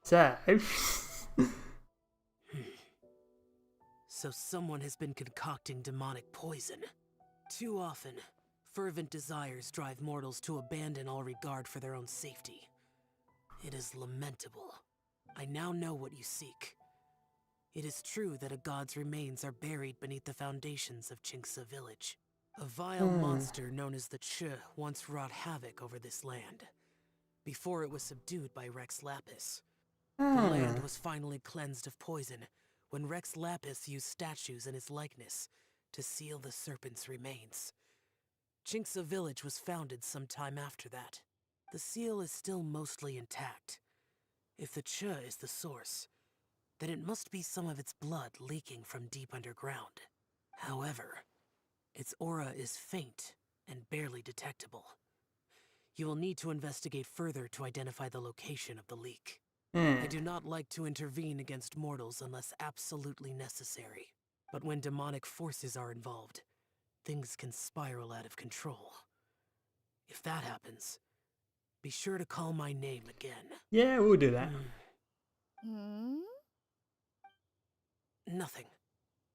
So. So someone has been concocting demonic poison. Too often, fervent desires drive mortals to abandon all regard for their own safety. It is lamentable. I now know what you seek. It is true that a god's remains are buried beneath the foundations of Qingce village. A vile monster known as the Che once wrought havoc over this land, before it was subdued by Rex Lapis. The land was finally cleansed of poison when Rex Lapis used statues in his likeness to seal the serpent's remains. Qingce village was founded some time after that. The seal is still mostly intact. If the Che is the source, then it must be some of its blood leaking from deep underground. However, its aura is faint and barely detectable. You will need to investigate further to identify the location of the leak. I do not like to intervene against mortals unless absolutely necessary. But when demonic forces are involved, things can spiral out of control. If that happens, be sure to call my name again. Yeah, we'll do that. Nothing.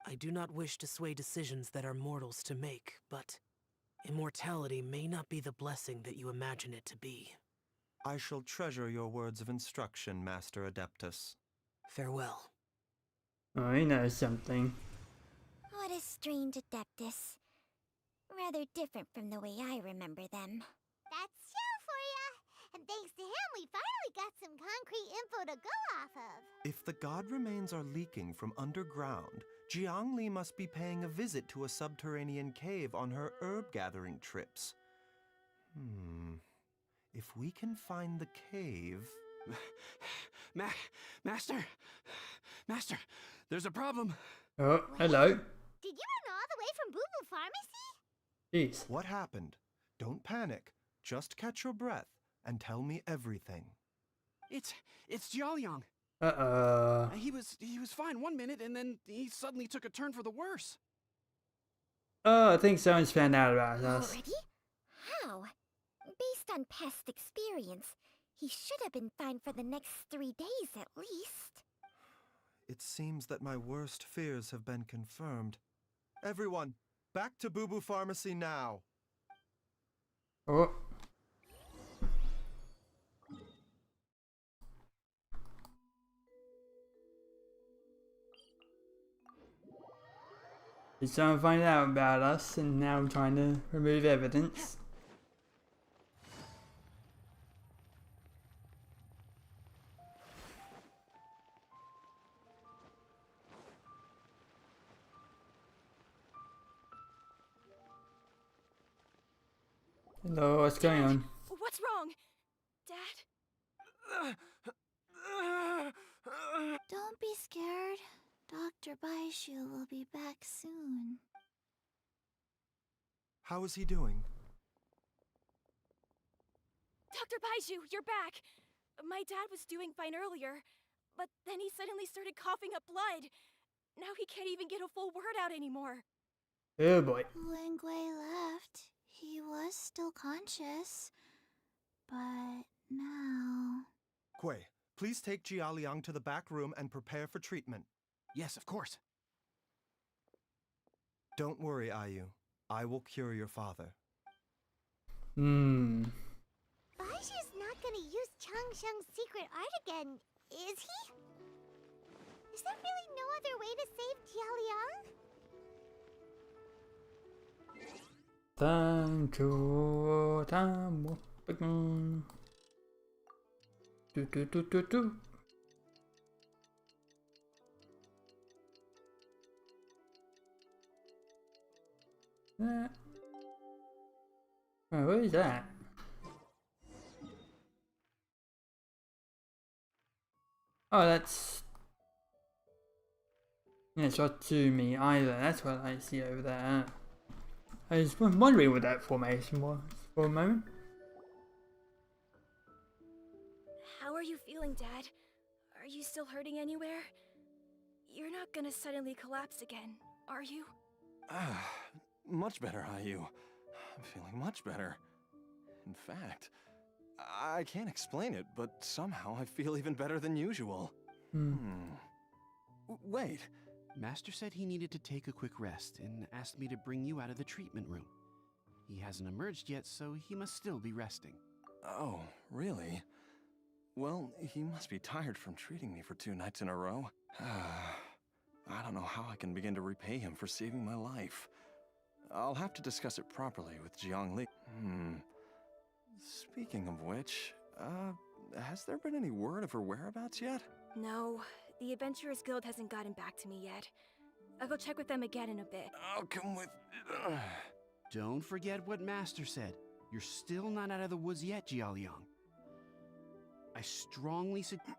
I do not wish to sway decisions that are mortals to make, but immortality may not be the blessing that you imagine it to be. I shall treasure your words of instruction, Master Adeptus. Farewell. Oh, he knows something. What a strange Adeptus. Rather different from the way I remember them. That's Xiao for ya! And thanks to him, we finally got some concrete info to go off of. If the god remains are leaking from underground, Jiangli must be paying a visit to a subterranean cave on her herb-gathering trips. If we can find the cave... Master, there's a problem. Oh, hello. Did you run all the way from Boo Boo Pharmacy? Jeez. What happened? Don't panic. Just catch your breath and tell me everything. It's Jiaoliang. He was fine one minute and then he suddenly took a turn for the worse. Oh, I think someone's found out about us. Already? How? Based on past experience, he should have been fine for the next 3 days at least. It seems that my worst fears have been confirmed. Everyone, back to Boo Boo Pharmacy now. Oh. He's trying to find out about us, and now I'm trying to remove evidence. Hello, what's going on? What's wrong? Dad? Don't be scared. Dr. Baizhu will be back soon. How is he doing? Dr. Baizhu, you're back! My dad was doing fine earlier, but then he suddenly started coughing up blood. Now he can't even get a full word out anymore. Oh boy. When Gui left, he was still conscious. But now... Gui, please take Jialiang to the back room and prepare for treatment. Yes, of course. Don't worry, Ayu. I will cure your father. Baizhu's not gonna use Changsheng's secret art again, is he? Is there really no other way to save Jialiang? Time to time begin. Do. Oh, what is that? Oh, that's... Yeah, it's not to me either. That's what I see over there. I was wondering what that formation was for a moment. How are you feeling, Dad? Are you still hurting anywhere? You're not gonna suddenly collapse again, are you? Much better, Ayu. I'm feeling much better. In fact, I can't explain it, but somehow I feel even better than usual. Wait. Master said he needed to take a quick rest and asked me to bring you out of the treatment room. He hasn't emerged yet, so he must still be resting. Oh, really? Well, he must be tired from treating me for 2 nights in a row. I don't know how I can begin to repay him for saving my life. I'll have to discuss it properly with Jiangli. Speaking of which, has there been any word of her whereabouts yet? No, the Adventurers Guild hasn't gotten back to me yet. I'll go check with them again in a bit. I'll come with... Don't forget what Master said. You're still not out of the woods yet, Jialiang. I strongly suggest...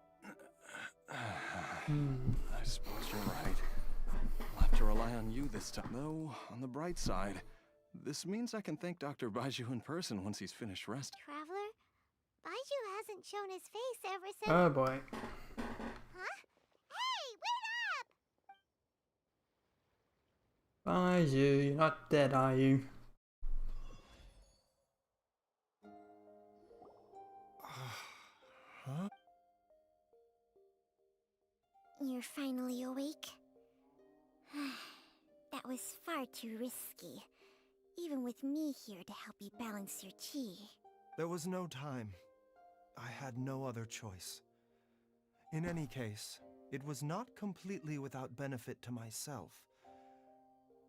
I suppose you're right. I'll have to rely on you this time. Though, on the bright side, this means I can thank Dr. Baizhu in person once he's finished resting. Traveler? Baizhu hasn't shown his face ever since... Oh boy. Huh? Hey, wait up! Baizhu, you're not dead, are you? Huh? You're finally awake? That was far too risky. Even with me here to help you balance your chi. There was no time. I had no other choice. In any case, it was not completely without benefit to myself.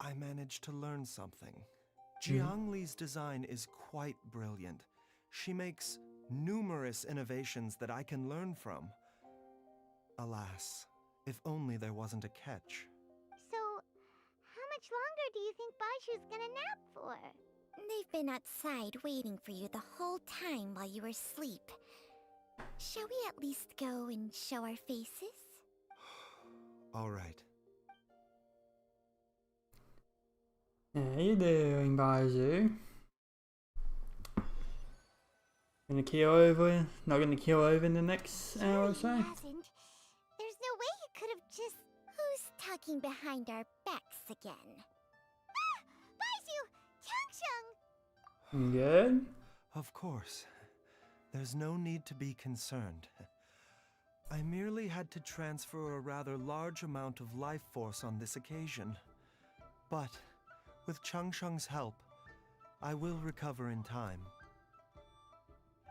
I managed to learn something. Jiangli's design is quite brilliant. She makes numerous innovations that I can learn from. Alas, if only there wasn't a catch. So, how much longer do you think Baizhu's gonna nap for? They've been outside waiting for you the whole time while you were asleep. Shall we at least go and show our faces? All right. How you doing, Baizhu? Gonna keel over? Not gonna keel over in the next hour or so? He hasn't. There's no way he could have just... Who's talking behind our backs again? Ah! Baizhu! Changsheng! Good? Of course. There's no need to be concerned. I merely had to transfer a rather large amount of life force on this occasion. But, with Changsheng's help, I will recover in time.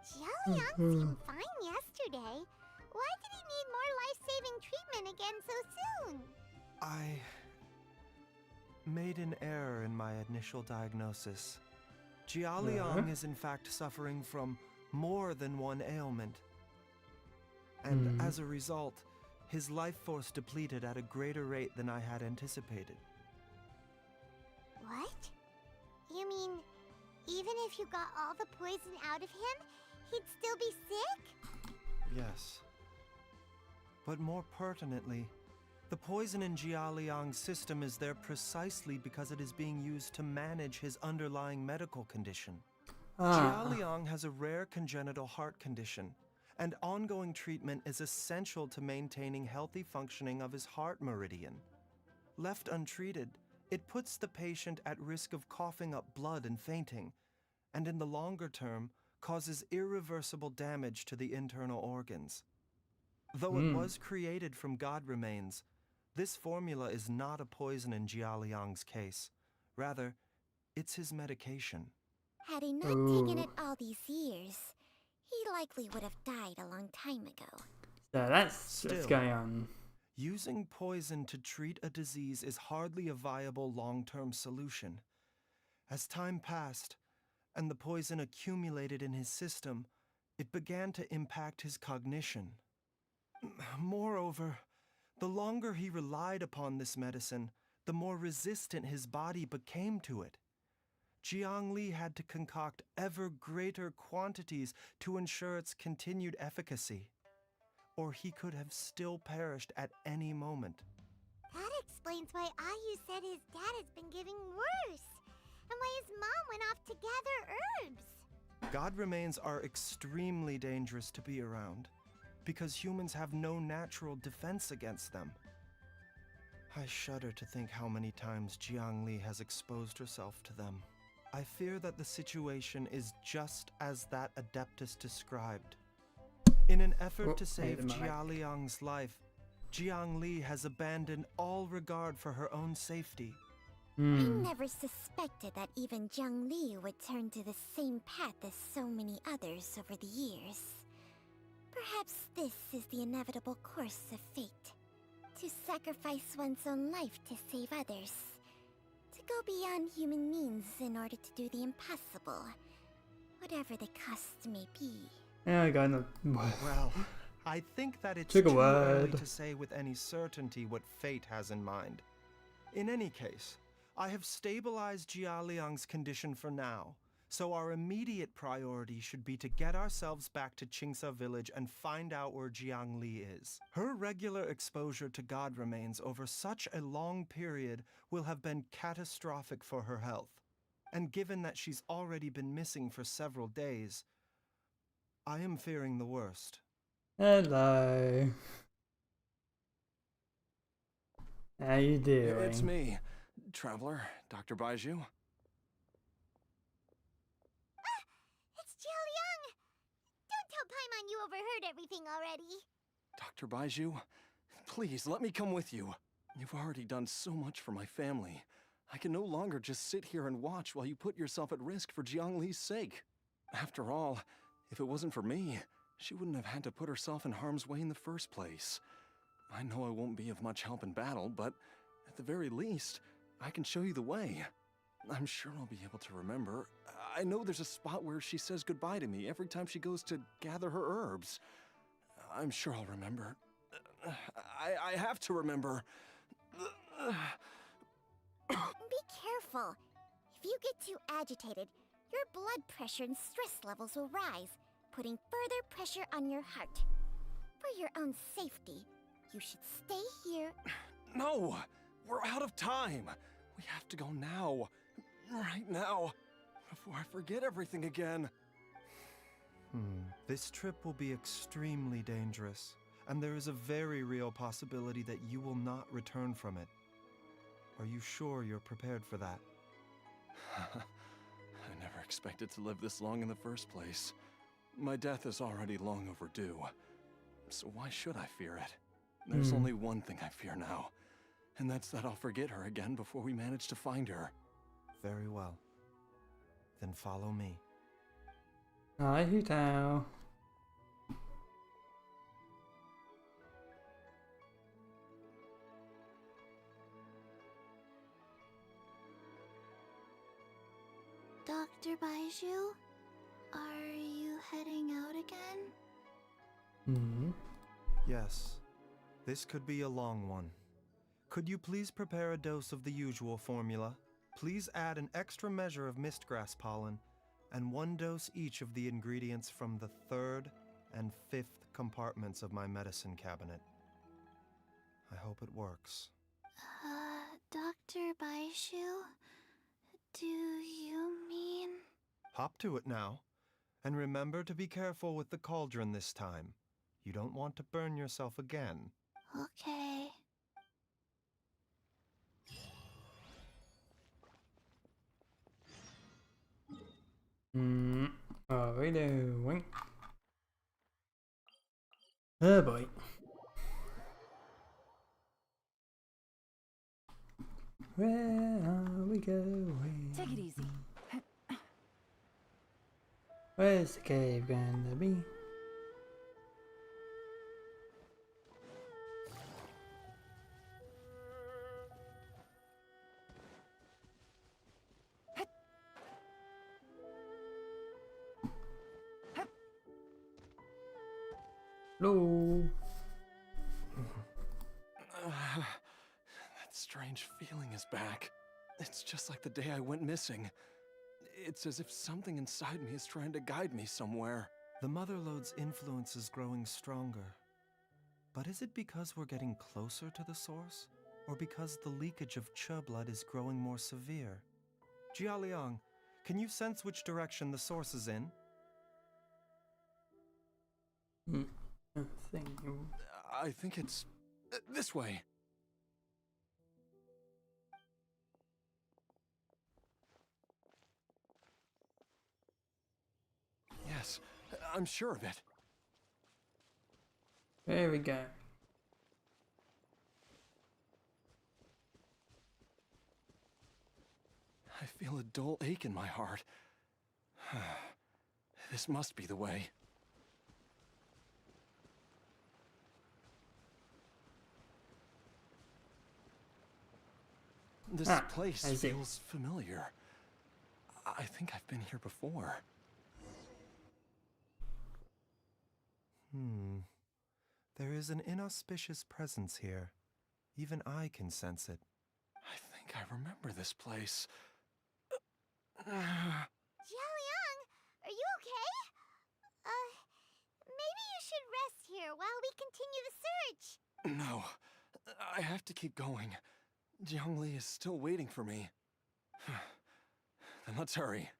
Jialiang seemed fine yesterday. Why did he need more life-saving treatment again so soon? made an error in my initial diagnosis. Jialiang is in fact suffering from more than one ailment. And as a result, his life force depleted at a greater rate than I had anticipated. What? You mean, even if you got all the poison out of him, he'd still be sick? Yes. But more pertinently, the poison in Jialiang's system is there precisely because it is being used to manage his underlying medical condition. Jialiang has a rare congenital heart condition, and ongoing treatment is essential to maintaining healthy functioning of his heart meridian. Left untreated, it puts the patient at risk of coughing up blood and fainting, and in the longer term, causes irreversible damage to the internal organs. Though it was created from god remains, this formula is not a poison in Jialiang's case. Rather, it's his medication. Had he not taken it all these years, he likely would have died a long time ago. So that's what's going on. Using poison to treat a disease is hardly a viable long-term solution. As time passed, and the poison accumulated in his system, it began to impact his cognition. Moreover, the longer he relied upon this medicine, the more resistant his body became to it. Jiang Li had to concoct ever greater quantities to ensure its continued efficacy, or he could have still perished at any moment. That explains why Ayu said his dad has been getting worse, and why his mom went off to gather herbs. God remains are extremely dangerous to be around, because humans have no natural defense against them. I shudder to think how many times Jiang Li has exposed herself to them. I fear that the situation is just as that Adeptus described. In an effort to save Jialiang's life, Jiang Li has abandoned all regard for her own safety. I never suspected that even Jiang Li would turn to the same path as so many others over the years. Perhaps this is the inevitable course of fate. To sacrifice one's own life to save others. To go beyond human means in order to do the impossible. Whatever the cost may be. Yeah, I got no. Well, I think that it's Took a too early word. to say with any certainty what fate has in mind. In any case, I have stabilized Jialiang's condition for now, so our immediate priority should be to get ourselves back to Qingsa village and find out where Jiang Li is. Her regular exposure to god remains over such a long period will have been catastrophic for her health. And given that she's already been missing for several days, I am fearing the worst. Hello. How you doing? It's me, Traveler, Dr. Baizhu. It's Jialiang! Don't tell Paimon you overheard everything already. Dr. Baizhu, please let me come with you. You've already done so much for my family. I can no longer just sit here and watch while you put yourself at risk for Jiang Li's sake. After all, if it wasn't for me, she wouldn't have had to put herself in harm's way in the first place. I know I won't be of much help in battle, but at the very least, I can show you the way. I'm sure I'll be able to remember. I know there's a spot where she says goodbye to me every time she goes to gather her herbs. I'm sure I'll remember. I have to remember. Be careful. If you get too agitated, your blood pressure and stress levels will rise, putting further pressure on your heart. For your own safety, you should stay here. No! We're out of time! We have to go now. Right now. Before I forget everything again. This trip will be extremely dangerous, and there is a very real possibility that you will not return from it. Are you sure you're prepared for that? I never expected to live this long in the first place. My death is already long overdue. So why should I fear it? There's only one thing I fear now, and that's that I'll forget her again before we manage to find her. Very well. Then follow me. Hi, Hutao. Dr. Baizhu, are you heading out again? Hmm. Yes. This could be a long one. Could you please prepare a dose of the usual formula? Please add an extra measure of mistgrass pollen, and 1 dose each of the ingredients from the 3rd and 5th compartments of my medicine cabinet. I hope it works. Dr. Baizhu? Do you mean... Hop to it now. And remember to be careful with the cauldron this time. You don't want to burn yourself again. Okay. What are we doing? Oh boy. Where are we going? Take it easy. Where's the cave gonna be? Hello. That strange feeling is back. It's just like the day I went missing. It's as if something inside me is trying to guide me somewhere. The Motherlode's influence is growing stronger. But is it because we're getting closer to the source? Or because the leakage of Che blood is growing more severe? Jialiang, can you sense which direction the source is in? I think it's this way. Yes, I'm sure of it. There we go. I feel a dull ache in my heart. This must be the way. This place feels familiar. I think I've been here before. There is an inauspicious presence here. Even I can sense it. I think I remember this place. Jialiang, are you okay? Maybe you should rest here while we continue the search. No, I have to keep going. Jiangli is still waiting for me. Then let's hurry.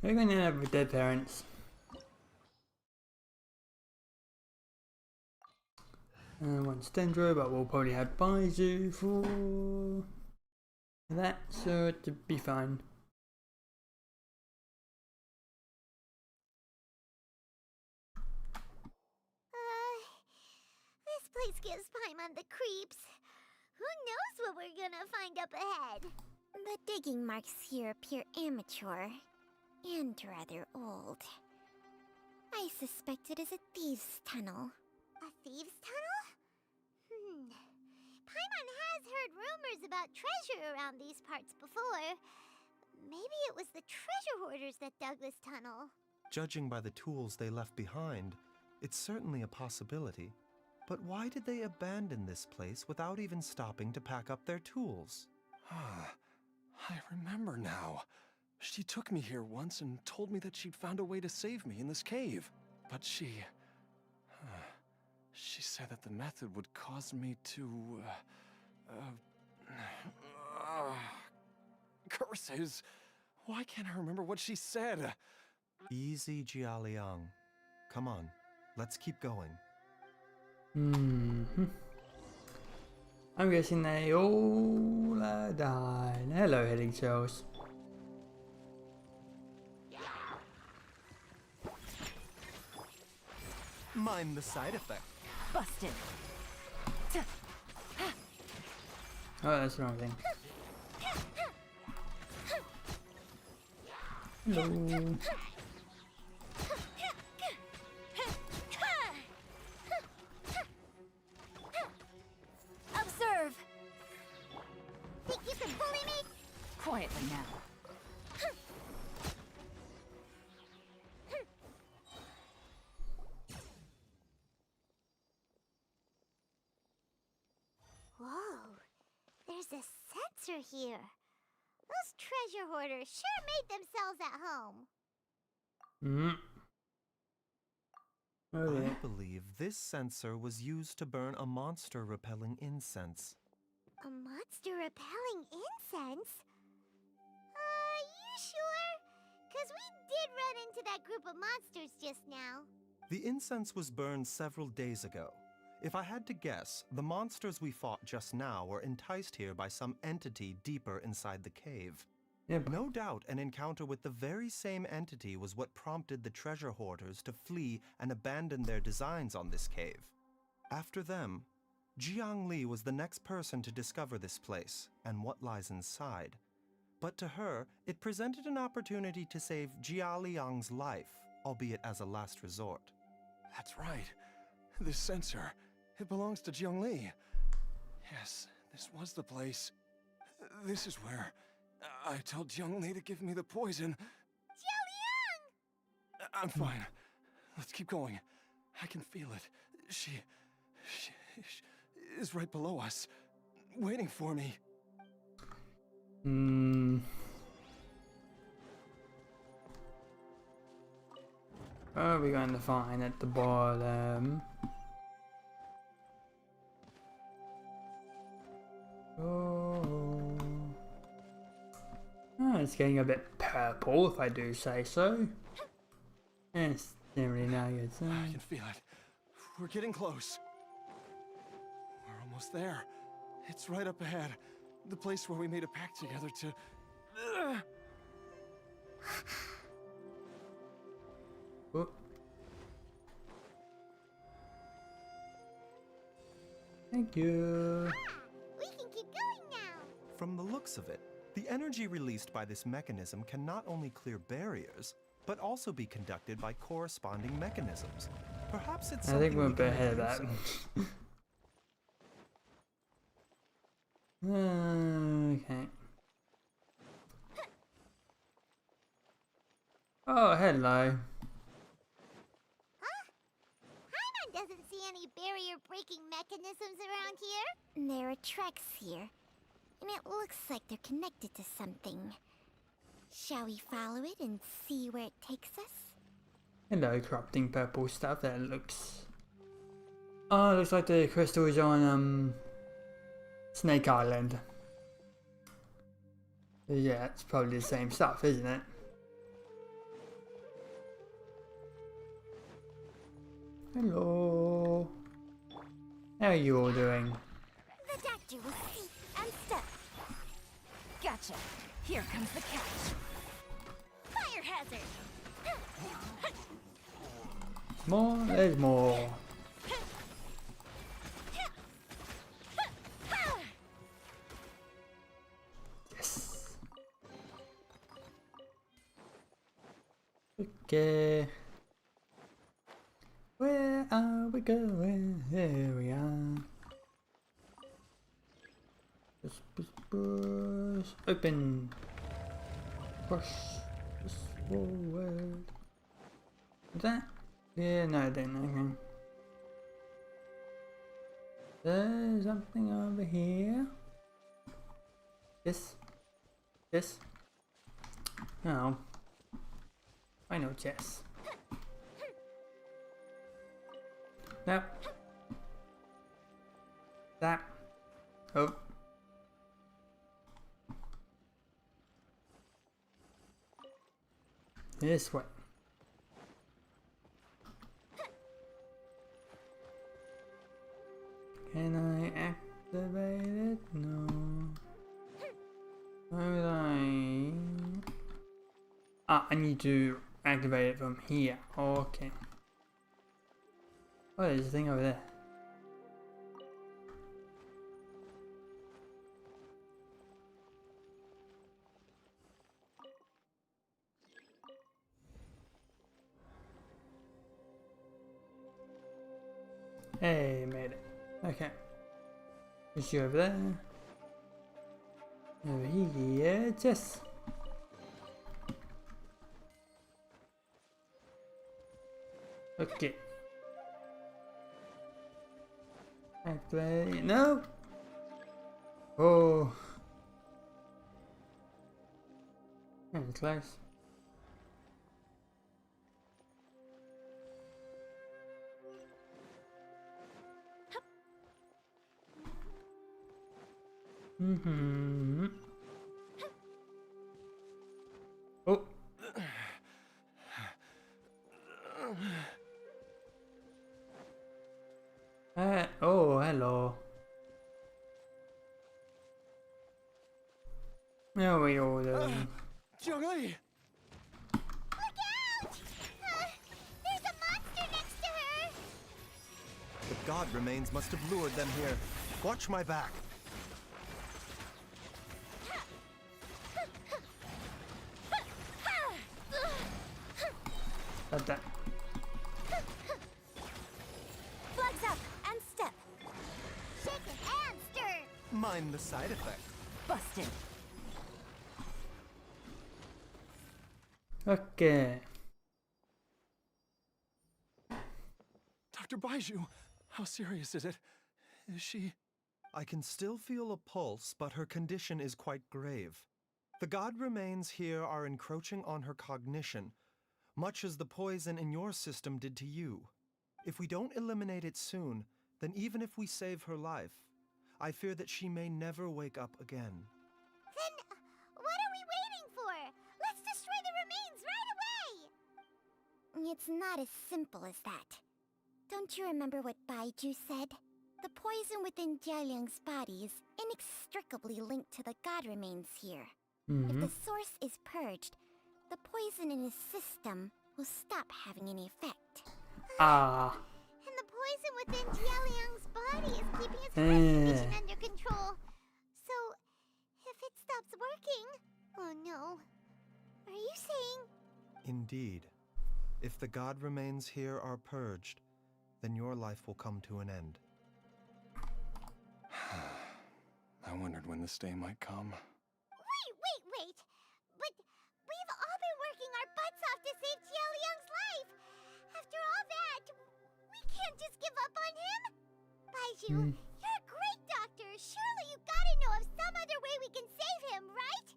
We're gonna have dead parents. One's Dendro, but we'll probably have Baizhu for that, so it should be fine. This place gives Paimon the creeps. Who knows what we're gonna find up ahead? The digging marks here appear amateur and rather old. I suspect it is a thieves' tunnel. A thieves' tunnel? Paimon has heard rumors about treasure around these parts before. Maybe it was the treasure hoarders that dug this tunnel. Judging by the tools they left behind, it's certainly a possibility. But why did they abandon this place without even stopping to pack up their tools? I remember now. She took me here once and told me that she'd found a way to save me in this cave. But she said that the method would cause me to... curses! Why can't I remember what she said? Easy, Jialiang. Come on, let's keep going. I'm guessing they all died. Hello, heading shells. Mind the side effect. Busted. Oh, that's the wrong thing. Hello. Observe! Think you can bully me? Quietly now. answer here. Those treasure hoarders sure made themselves at home. Oh, yeah. I believe this censer was used to burn a monster-repelling incense. A monster-repelling incense? You sure? 'Cause we did run into that group of monsters just now. The incense was burned several days ago. If I had to guess, the monsters we fought just now were enticed here by some entity deeper inside the cave. Yep. No doubt an encounter with the very same entity was what prompted the treasure hoarders to flee and abandon their designs on this cave. After them, Jiang Li was the next person to discover this place and what lies inside. But to her, it presented an opportunity to save Jia Liang's life, albeit as a last resort. That's right. This censer, it belongs to Jiang Li. Yes, this was the place. This is where I told Jiang Li to give me the poison. Jia Liang! I'm fine. Let's keep going. I can feel it. She is right below us, waiting for me. What are we going to find at the bottom? Oh, it's getting a bit purple, if I do say so. It's nearly now yet. I can feel it. We're getting close. We're almost there. It's right up ahead. The place where we made a pact together to... Oh. Thank you. We can keep going now. From the looks of it, the energy released by this mechanism can not only clear barriers, but also be conducted by corresponding mechanisms. Perhaps it's something I think we're a we bit can ahead of make that. use Okay. Oh, hello. Huh? Paimon doesn't see any barrier-breaking mechanisms around here. There are tracks here, and it looks like they're connected to something. Shall we follow it and see where it takes us? Hello, corrupting purple stuff. That looks... Oh, it looks like the crystal is on, Snake Island. Yeah, it's probably the same stuff, isn't it? Hello. How are you all doing? The doctor will see and step. Gotcha. Here comes the catch. Fire hazard. More? There's more. Yes. Okay. Where are we going? Here we are. Push. Open. Push. Push forward. Is that? Yeah, no, I don't know. There's something over here. This. This. No. I know chess. No. That. Oh. This way. Can I activate it? No. How would I? Ah, I need to activate it from here. Okay. Oh, there's a thing over there. Hey, made it. Okay. Is she over there? Over here, yes. Okay. Activate. No. Oh. Close. Mm-hmm. Oh. Oh, hello. How are we all doing? Jiangli! Look out! There's a monster next to her! The god remains must have lured them here. Watch my back. That. Flags up and step. Shaken and stirred. Mind the side effect. Busted. Okay. Dr. Baizhu, how serious is it? Is she... I can still feel a pulse, but her condition is quite grave. The god remains here are encroaching on her cognition, much as the poison in your system did to you. If we don't eliminate it soon, then even if we save her life, I fear that she may never wake up again. Then, what are we waiting for? Let's destroy the remains right away! It's not as simple as that. Don't you remember what Baizhu said? The poison within Jialiang's body is inextricably linked to the god remains here. If the source is purged, the poison in his system will stop having any effect. And the poison within Jialiang's body is keeping his heart condition under control. So, if it stops working... Oh no. Are you saying... Indeed. If the god remains here are purged, then your life will come to an end. I wondered when this day might come. Wait! But we've all been working our butts off to save Jialiang's life! After all that, we can't just give up on him! Baizhu, you're a great doctor! Surely you gotta know of some other way we can save him, right?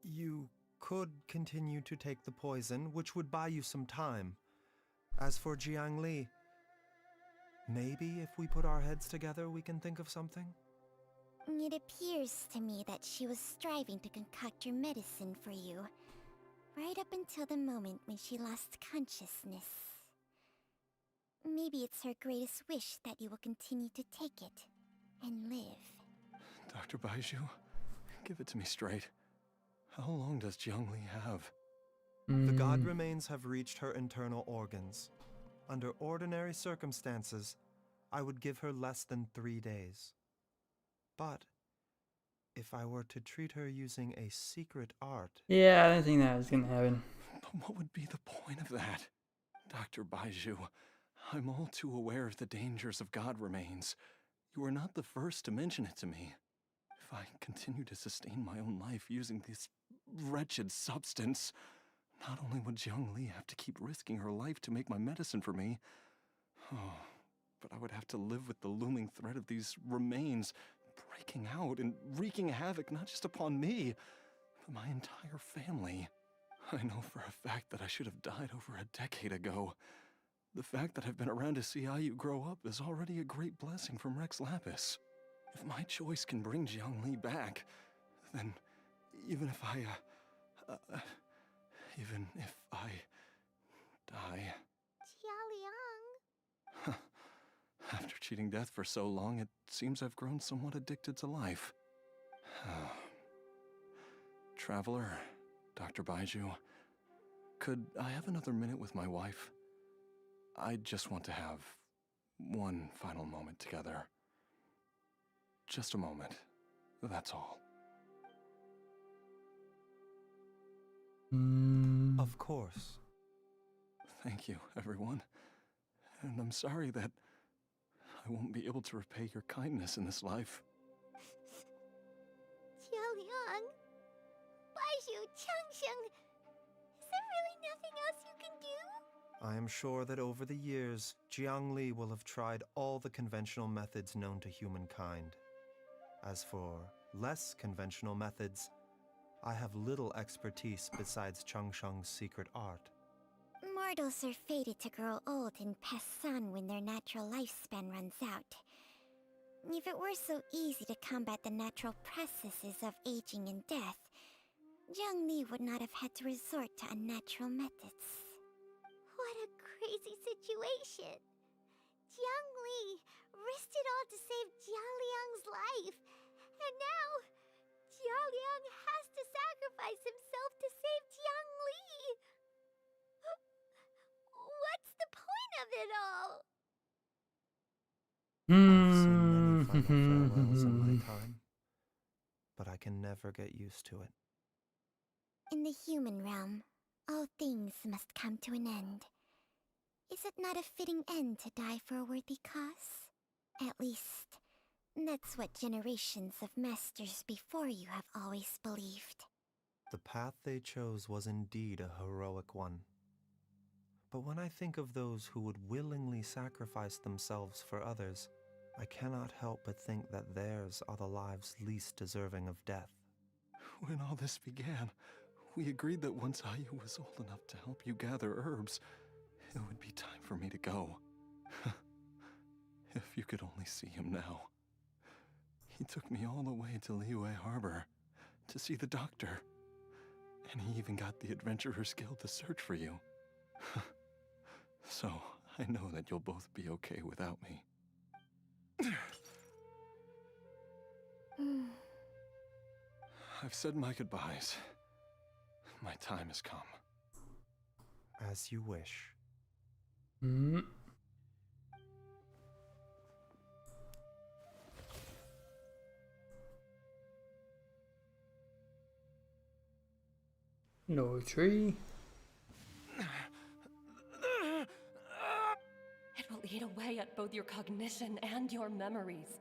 You could continue to take the poison, which would buy you some time. As for Jiangli, maybe if we put our heads together, we can think of something? It appears to me that she was striving to concoct your medicine for you, right up until the moment when she lost consciousness. Maybe it's her greatest wish that you will continue to take it and live. Dr. Baizhu, give it to me straight. How long does Jiangli have? The god remains have reached her internal organs. Under ordinary circumstances, I would give her less than 3 days. But if I were to treat her using a secret art... Yeah, I don't think that was gonna happen. But what would be the point of that? Dr. Baizhu, I'm all too aware of the dangers of god remains. You are not the first to mention it to me. If I continue to sustain my own life using this wretched substance, not only would Jiangli have to keep risking her life to make my medicine for me, but I would have to live with the looming threat of these remains breaking out and wreaking havoc not just upon me, but my entire family. I know for a fact that I should have died over a decade ago. The fact that I've been around to see how you grow up is already a great blessing from Rex Lapis. If my choice can bring Jiangli back, then even if I die... Jialiang... After cheating death for so long, it seems I've grown somewhat addicted to life. Traveler, Dr. Baizhu, could I have another minute with my wife? I just want to have one final moment together. Just a moment. That's all. Of course. Thank you, everyone. And I'm sorry that I won't be able to repay your kindness in this life. Jialiang... Baizhu, Changsheng... Is there really nothing else you can do? I am sure that over the years, Jiangli will have tried all the conventional methods known to humankind. As for less conventional methods, I have little expertise besides Changsheng's secret art. Mortals are fated to grow old and pass on when their natural lifespan runs out. If it were so easy to combat the natural processes of aging and death, Zhongli would not have had to resort to unnatural methods. What a crazy situation! Jiangli risked it all to save Jialiang's life, and now Jialiang has to sacrifice himself to save Jiangli! What's the point of it all? I've seen many final farewells in my time, but I can never get used to it. In the human realm, all things must come to an end. Is it not a fitting end to die for a worthy cause? At least, that's what generations of masters before you have always believed. The path they chose was indeed a heroic one. But when I think of those who would willingly sacrifice themselves for others, I cannot help but think that theirs are the lives least deserving of death. When all this began, we agreed that once Ayu was old enough to help you gather herbs, it would be time for me to go. If you could only see him now. He took me all the way to Liyue Harbor to see the doctor. And he even got the Adventurers Guild to search for you. So, I know that you'll both be okay without me. I've said my goodbyes. My time has come. As you wish. No tree. It will eat away at both your cognition and your memories.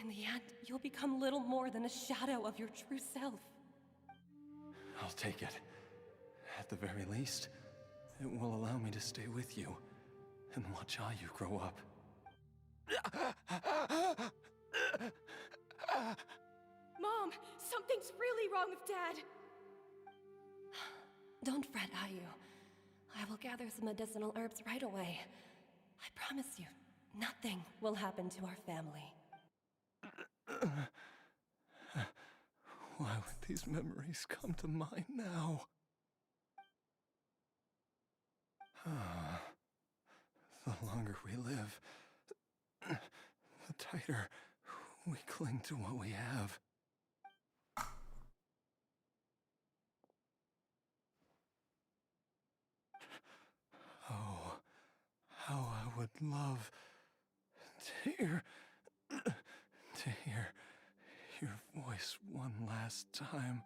In the end, you'll become little more than a shadow of your true self. I'll take it. At the very least, it will allow me to stay with you and watch Ayu grow up. Mom, something's really wrong with Dad. Don't fret, Ayu. I will gather some medicinal herbs right away. I promise you, nothing will happen to our family. Why would these memories come to mind now? The longer we live, the tighter we cling to what we have. Oh, how I would love to hear your voice one last time.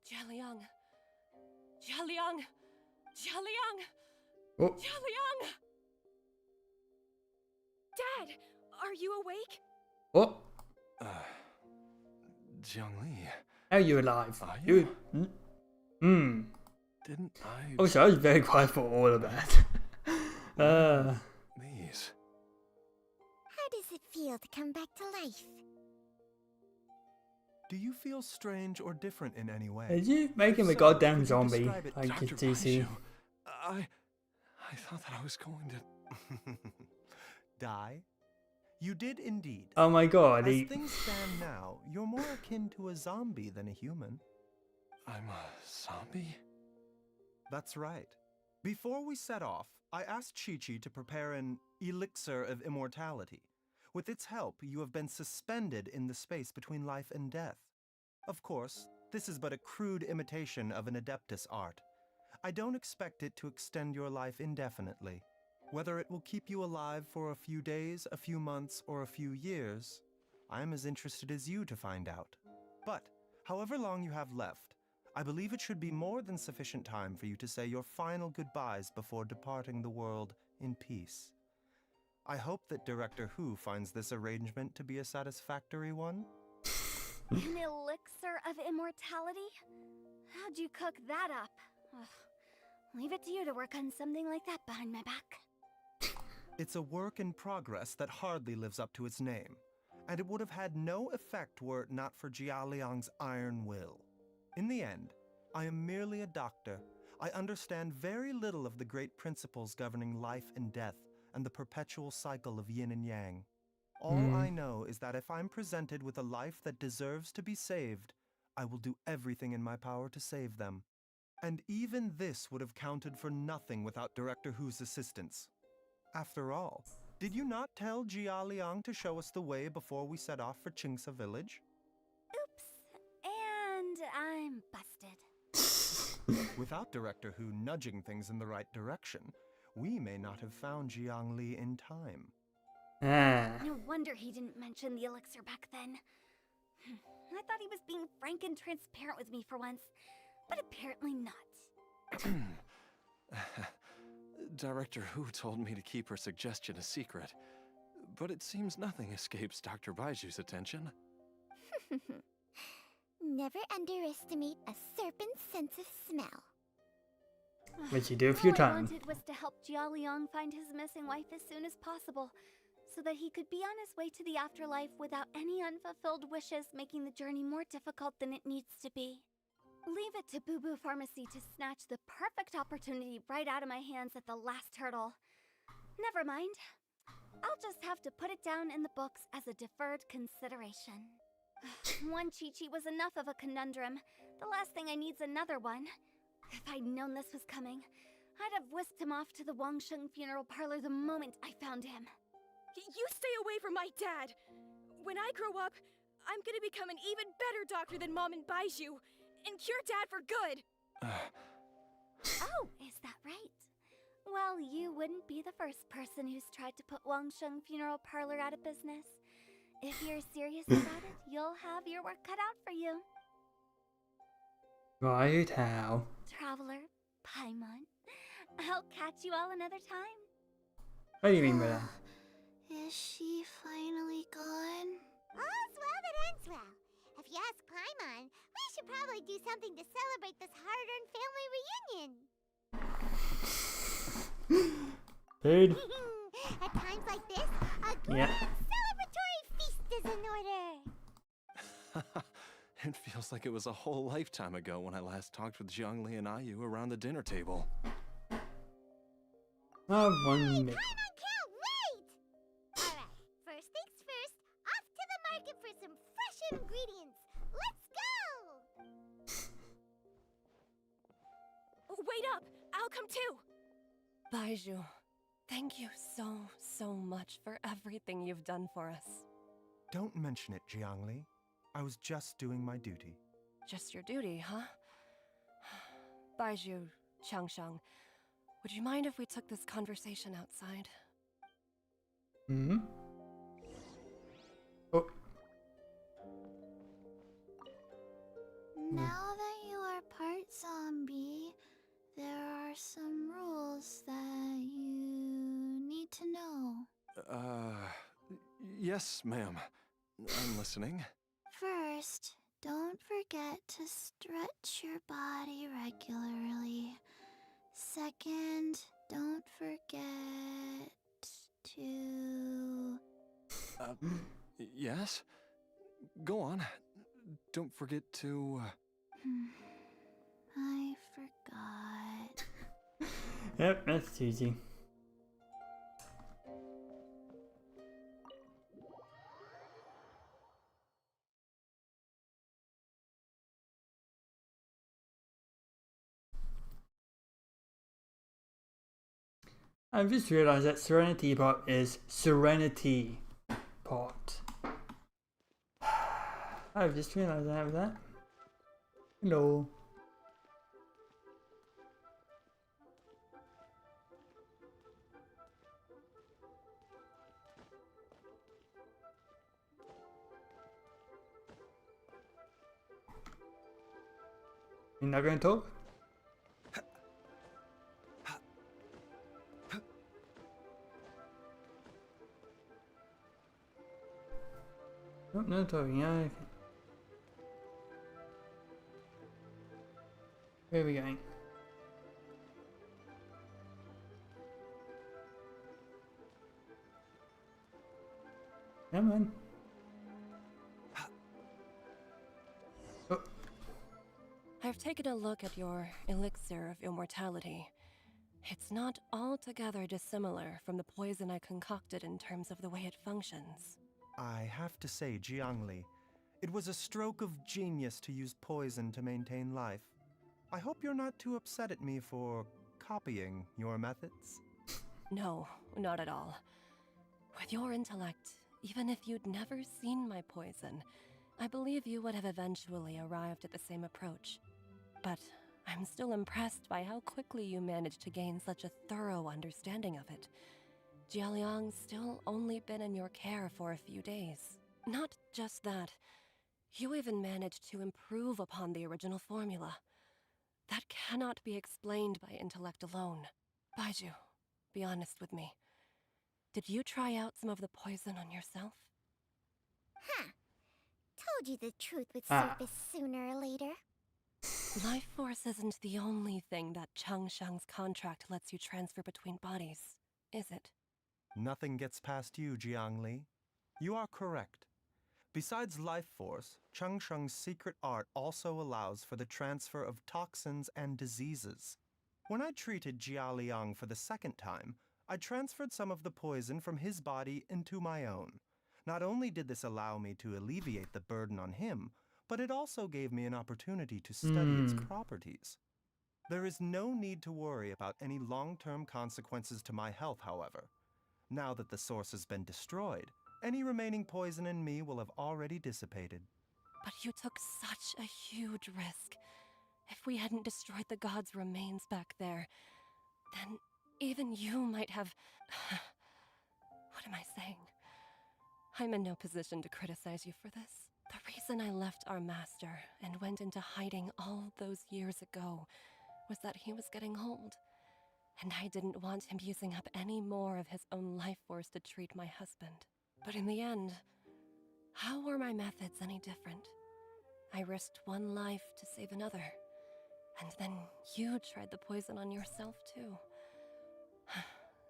Jialiang! Jialiang! Jialiang! Oh. Jialiang! Dad, are you awake? Oh. Zhongli. How are you alive? Are You. Didn't I? Also, I was very quiet for all of that. These. How does it feel to come back to life? Do you feel strange or different in any way? Did you make him a So, goddamn could you zombie? describe it, Like Dr. it's DC. Baizhu, I thought that I was going to die? You did indeed. Oh my god, As things stand now, you're more akin to a zombie than a human. I'm a zombie? That's right. Before we set off, I asked Chi-Chi to prepare an elixir of immortality. With its help, you have been suspended in the space between life and death. Of course, this is but a crude imitation of an Adeptus art. I don't expect it to extend your life indefinitely. Whether it will keep you alive for a few days, a few months, or a few years, I am as interested as you to find out. But, however long you have left, I believe it should be more than sufficient time for you to say your final goodbyes before departing the world in peace. I hope that Director Hu finds this arrangement to be a satisfactory one. An elixir of immortality? How'd you cook that up? Ugh. Leave it to you to work on something like that behind my back. It's a work in progress that hardly lives up to its name, and it would have had no effect were it not for Jialiang's iron will. In the end, I am merely a doctor. I understand very little of the great principles governing life and death and the perpetual cycle of yin and yang. All I know is that if I'm presented with a life that deserves to be saved, I will do everything in my power to save them. And even this would have counted for nothing without Director Hu's assistance. After all, did you not tell Jia Liang to show us the way before we set off for Qingce village? Oops. And I'm busted. Without Director Hu nudging things in the right direction, we may not have found Jiang Li in time. No wonder he didn't mention the elixir back then. I thought he was being frank and transparent with me for once, but apparently not. Director Hu told me to keep her suggestion a secret, but it seems nothing escapes Dr. Baiju's attention. Never underestimate a serpent's sense of smell. Which you do a few All I times. wanted was to help Jia Liang find his missing wife as soon as possible, so that he could be on his way to the afterlife without any unfulfilled wishes making the journey more difficult than it needs to be. Leave it to Boo Boo Pharmacy to snatch the perfect opportunity right out of my hands at the last hurdle. Never mind. I'll just have to put it down in the books as a deferred consideration. One Chi-Chi was enough of a conundrum. The last thing I need's another one. If I'd known this was coming, I'd have whisked him off to the Wangsheng funeral parlor the moment I found him. You stay away from my dad! When I grow up, I'm gonna become an even better doctor than Mom and Baizhu, and cure Dad for good! Oh, is that right? Well, you wouldn't be the first person who's tried to put Wangsheng Funeral Parlor out of business. If you're serious about it, you'll have your work cut out for you. Right, how? Traveler, Paimon, I'll catch you all another time. What do you mean by that? Is she finally gone? All's well that ends well. If you ask Paimon, we should probably do something to celebrate this hard-earned family reunion. Dude. At times like this, a grand celebratory feast is in order. It feels like it was a whole lifetime ago when I last talked with Zhongli and Ayu around the dinner table. Oh, 1 minute. Paimon can't wait! Alright, first things first, off to the market for some fresh ingredients. Let's go! Wait up! I'll come too! Baizhu, thank you so much for everything you've done for us. Don't mention it, Jiangli. I was just doing my duty. Just your duty, huh? Baizhu, Changsheng, would you mind if we took this conversation outside? Hmm? Oh. Now that you are part zombie, there are some rules that you need to know. Yes, ma'am. I'm listening. First, don't forget to stretch your body regularly. Second, don't forget to... Yes? Go on. Don't forget to... I forgot. Yep, that's easy. I've just realized that Serenity Pot is Serenity Pot. I've just realized I have that. Hello. You're not gonna talk? Oh, no talking, yeah, okay. Where are we going? Come on. Oh. I've taken a look at your elixir of immortality. It's not altogether dissimilar from the poison I concocted in terms of the way it functions. I have to say, Jiangli, it was a stroke of genius to use poison to maintain life. I hope you're not too upset at me for copying your methods. No, not at all. With your intellect, even if you'd never seen my poison, I believe you would have eventually arrived at the same approach. But I'm still impressed by how quickly you managed to gain such a thorough understanding of it. Jialiang's still only been in your care for a few days. Not just that, you even managed to improve upon the original formula. That cannot be explained by intellect alone. Baizhu, be honest with me. Did you try out some of the poison on yourself? Huh. Told you the truth would surface sooner or later. Life force isn't the only thing that Changsheng's contract lets you transfer between bodies, is it? Nothing gets past you, Jiangli. You are correct. Besides life force, Changsheng's secret art also allows for the transfer of toxins and diseases. When I treated Jia Liang for the second time, I transferred some of the poison from his body into my own. Not only did this allow me to alleviate the burden on him, but it also gave me an opportunity to study its properties. There is no need to worry about any long-term consequences to my health, however. Now that the source has been destroyed, any remaining poison in me will have already dissipated. But you took such a huge risk. If we hadn't destroyed the god's remains back there, then even you might have... What am I saying? I'm in no position to criticize you for this. The reason I left our master and went into hiding all those years ago was that he was getting old, and I didn't want him using up any more of his own life force to treat my husband. But in the end, how were my methods any different? I risked one life to save another, and then you tried the poison on yourself too.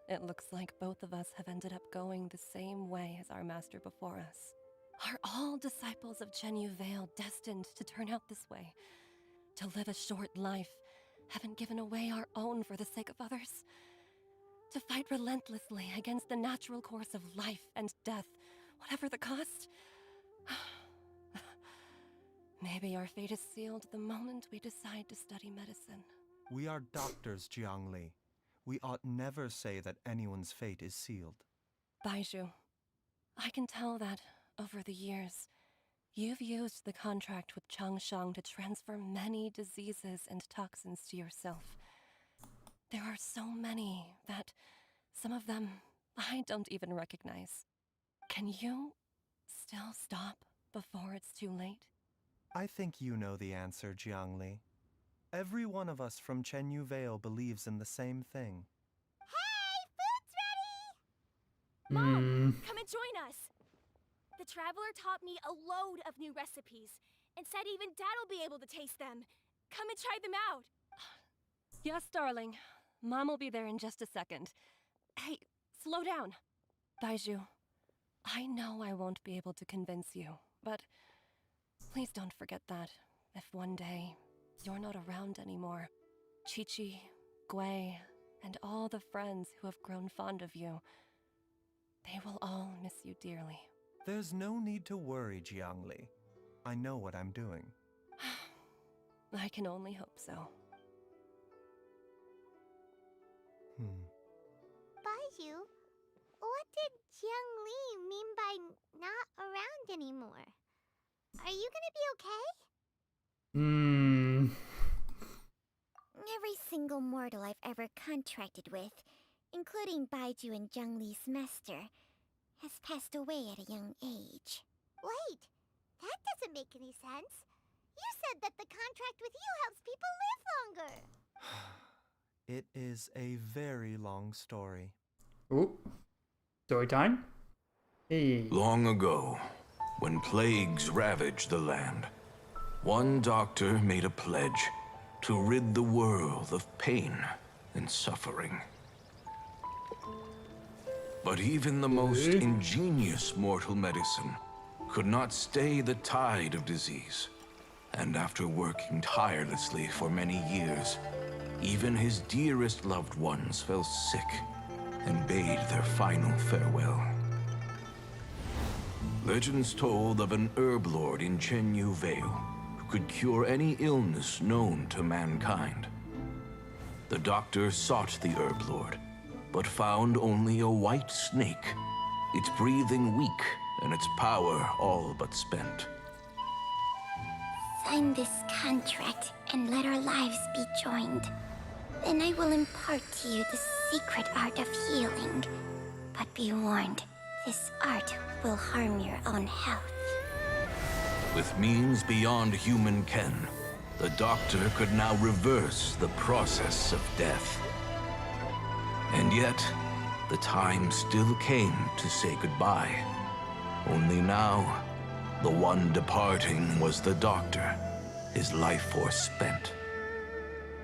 It looks like both of us have ended up going the same way as our master before us. Are all disciples of Chenyu Vale destined to turn out this way? To live a short life, having given away our own for the sake of others? To fight relentlessly against the natural course of life and death, whatever the cost? Maybe our fate is sealed the moment we decide to study medicine. We are doctors, Jiangli. We ought never say that anyone's fate is sealed. Baizhu, I can tell that, over the years, you've used the contract with Changsheng to transfer many diseases and toxins to yourself. There are so many that, some of them, I don't even recognize. Can you still stop before it's too late? I think you know the answer, Jiangli. Every one of us from Chenyu Vale believes in the same thing. Hey, food's ready! Mom, come and join us! The Traveler taught me a load of new recipes, and said even Dad'll be able to taste them. Come and try them out! Yes, darling. Mom will be there in just a second. Hey, slow down. Baizhu, I know I won't be able to convince you, but please don't forget that if one day you're not around anymore, Qiqi, Gui, and all the friends who have grown fond of you, they will all miss you dearly. There's no need to worry, Jiangli. I know what I'm doing. I can only hope so. Baizhu, what did Jiangli mean by not around anymore? Are you gonna be okay? Every single mortal I've ever contracted with, including Baizhu and Zhengli's master, has passed away at a young age. Wait, that doesn't make any sense. You said that the contract with you helps people live longer. It is a very long story. Ooh. Story time? Hey. Long ago, when plagues ravaged the land, one doctor made a pledge to rid the world of pain and suffering. But even the most ingenious mortal medicine could not stay the tide of disease. And after working tirelessly for many years, even his dearest loved ones fell sick and bade their final farewell. Legends told of an herb lord in Chenyu Vale who could cure any illness known to mankind. The doctor sought the herb lord, but found only a white snake, its breathing weak and its power all but spent. Sign this contract and let our lives be joined. Then I will impart to you the secret art of healing. But be warned, this art will harm your own health. With means beyond human ken, the doctor could now reverse the process of death. And yet, the time still came to say goodbye. Only now, the one departing was the doctor, his life force spent.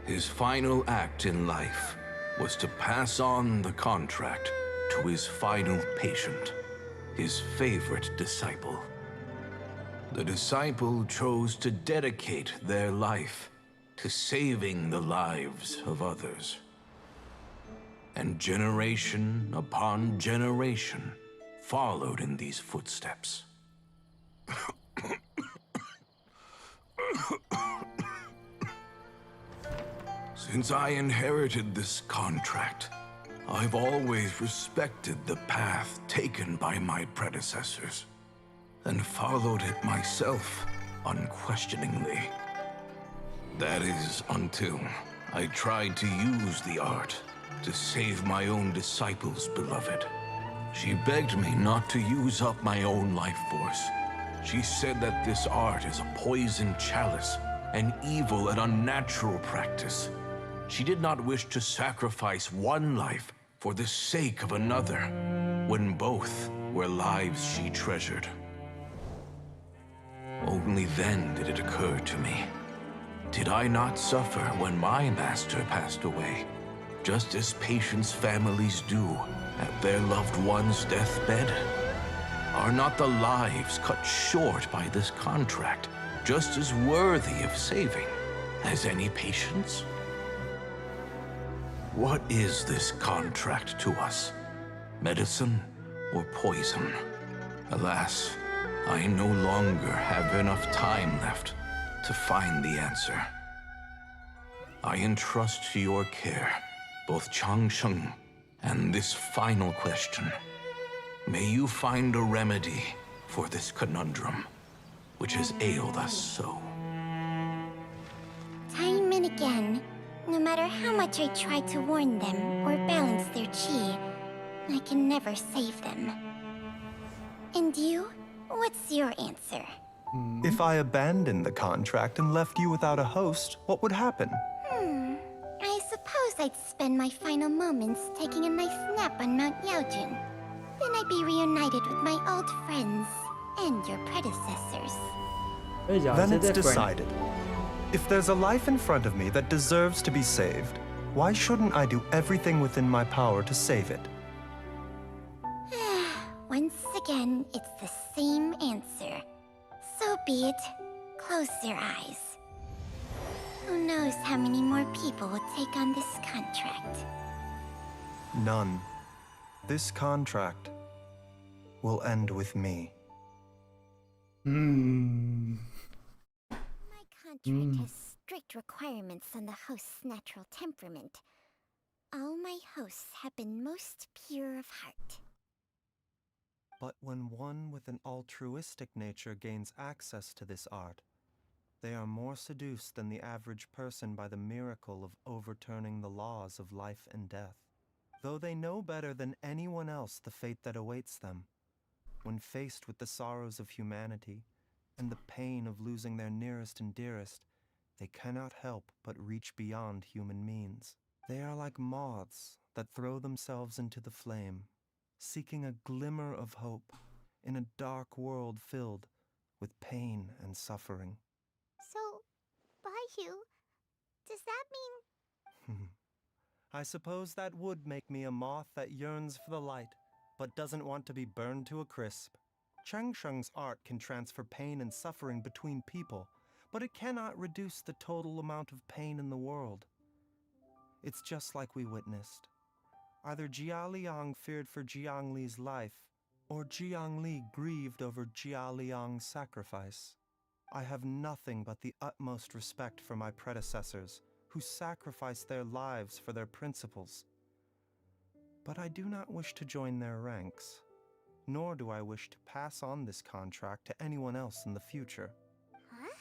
His final act in life was to pass on the contract to his final patient, his favorite disciple. The disciple chose to dedicate their life to saving the lives of others. And generation upon generation followed in these footsteps. Since I inherited this contract, I've always respected the path taken by my predecessors, and followed it myself unquestioningly. That is, until I tried to use the art to save my own disciple's beloved. She begged me not to use up my own life force. She said that this art is a poison chalice, an evil and unnatural practice. She did not wish to sacrifice one life for the sake of another, when both were lives she treasured. Only then did it occur to me. Did I not suffer when my master passed away, just as patients' families do at their loved one's deathbed? Are not the lives cut short by this contract just as worthy of saving as any patient's? What is this contract to us? Medicine or poison? Alas, I no longer have enough time left to find the answer. I entrust to your care both Changsheng and this final question. May you find a remedy for this conundrum, which has ailed us so. Time and again, no matter how much I try to warn them or balance their chi, I can never save them. And you? What's your answer? If I abandoned the contract and left you without a host, what would happen? I suppose I'd spend my final moments taking a nice nap on Mount Yaojun. Then I'd be reunited with my old friends and your predecessors. Then it's decided. If there's a life in front of me that deserves to be saved, why shouldn't I do everything within my power to save it? Once again, it's the same answer. So be it. Close your eyes. Who knows how many more people will take on this contract? None. This contract will end with me. My contract has strict requirements on the host's natural temperament. All my hosts have been most pure of heart. But when one with an altruistic nature gains access to this art, they are more seduced than the average person by the miracle of overturning the laws of life and death. Though they know better than anyone else the fate that awaits them, when faced with the sorrows of humanity and the pain of losing their nearest and dearest, they cannot help but reach beyond human means. They are like moths that throw themselves into the flame, seeking a glimmer of hope in a dark world filled with pain and suffering. So, Baizhu, does I suppose that would make me a moth that yearns for the light, but doesn't want to be burned to a crisp. Cheng Sheng's art can transfer pain and suffering between people, but it cannot reduce the total amount of pain in the world. It's just like we witnessed. Either Jia Liang feared for Jiang Li's life, or Jiang Li grieved over Jia Liang's sacrifice. I have nothing but the utmost respect for my predecessors, who sacrificed their lives for their principles. But I do not wish to join their ranks, nor do I wish to pass on this contract to anyone else in the future. Huh?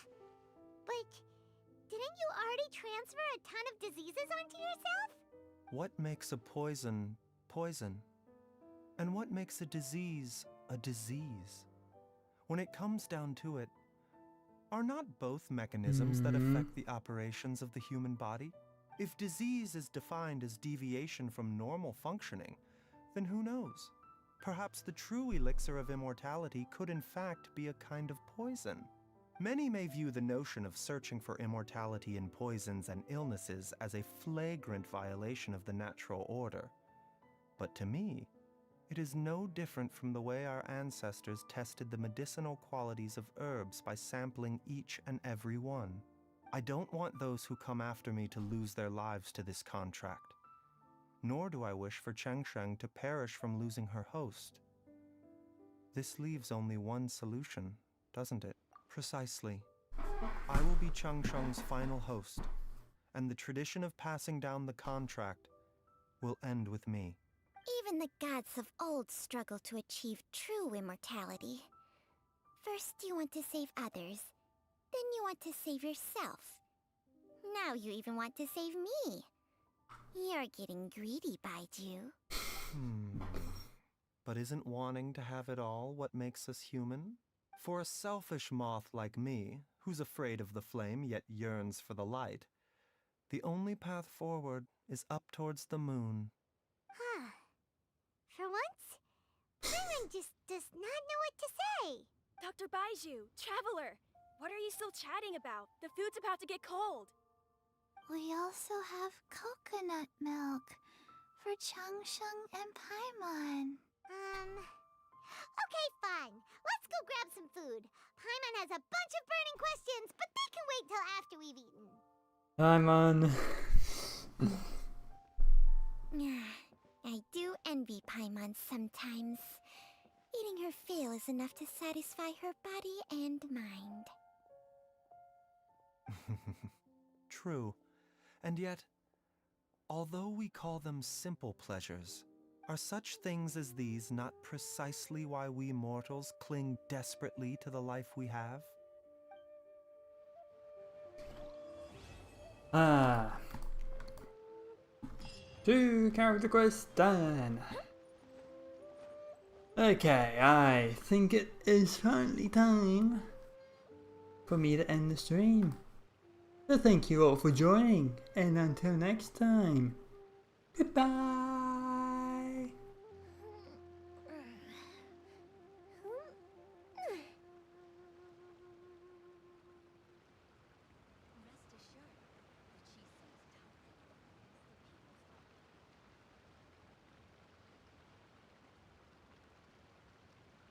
But didn't you already transfer a ton of diseases onto yourself? What makes a poison, poison? And what makes a disease, a disease? When it comes down to it, are not both mechanisms that affect the operations of the human body? If disease is defined as deviation from normal functioning, then who knows? Perhaps the true elixir of immortality could in fact be a kind of poison. Many may view the notion of searching for immortality in poisons and illnesses as a flagrant violation of the natural order. But to me, it is no different from the way our ancestors tested the medicinal qualities of herbs by sampling each and every one. I don't want those who come after me to lose their lives to this contract. Nor do I wish for Cheng Sheng to perish from losing her host. This leaves only one solution, doesn't it? Precisely. I will be Cheng Sheng's final host, and the tradition of passing down the contract will end with me. Even the gods of old struggle to achieve true immortality. First you want to save others, then you want to save yourself. Now you even want to save me. You're getting greedy, Baizhu. But isn't wanting to have it all what makes us human? For a selfish moth like me, who's afraid of the flame yet yearns for the light, the only path forward is up towards the moon. Huh. For once, Paimon just does not know what to say. Dr. Baizhu, Traveler, what are you still chatting about? The food's about to get cold. We also have coconut milk for Cheng Sheng and Paimon. Okay, fine. Let's go grab some food. Paimon has a bunch of burning questions, but they can wait till after we've eaten. Paimon. I do envy Paimon sometimes. Eating her fill is enough to satisfy her body and mind. True. And yet, although we call them simple pleasures, are such things as these not precisely why we mortals cling desperately to the life we have? Ah. 2 character quests done. Okay, I think it is finally time for me to end the stream. So thank you all for joining, and until next time, goodbye.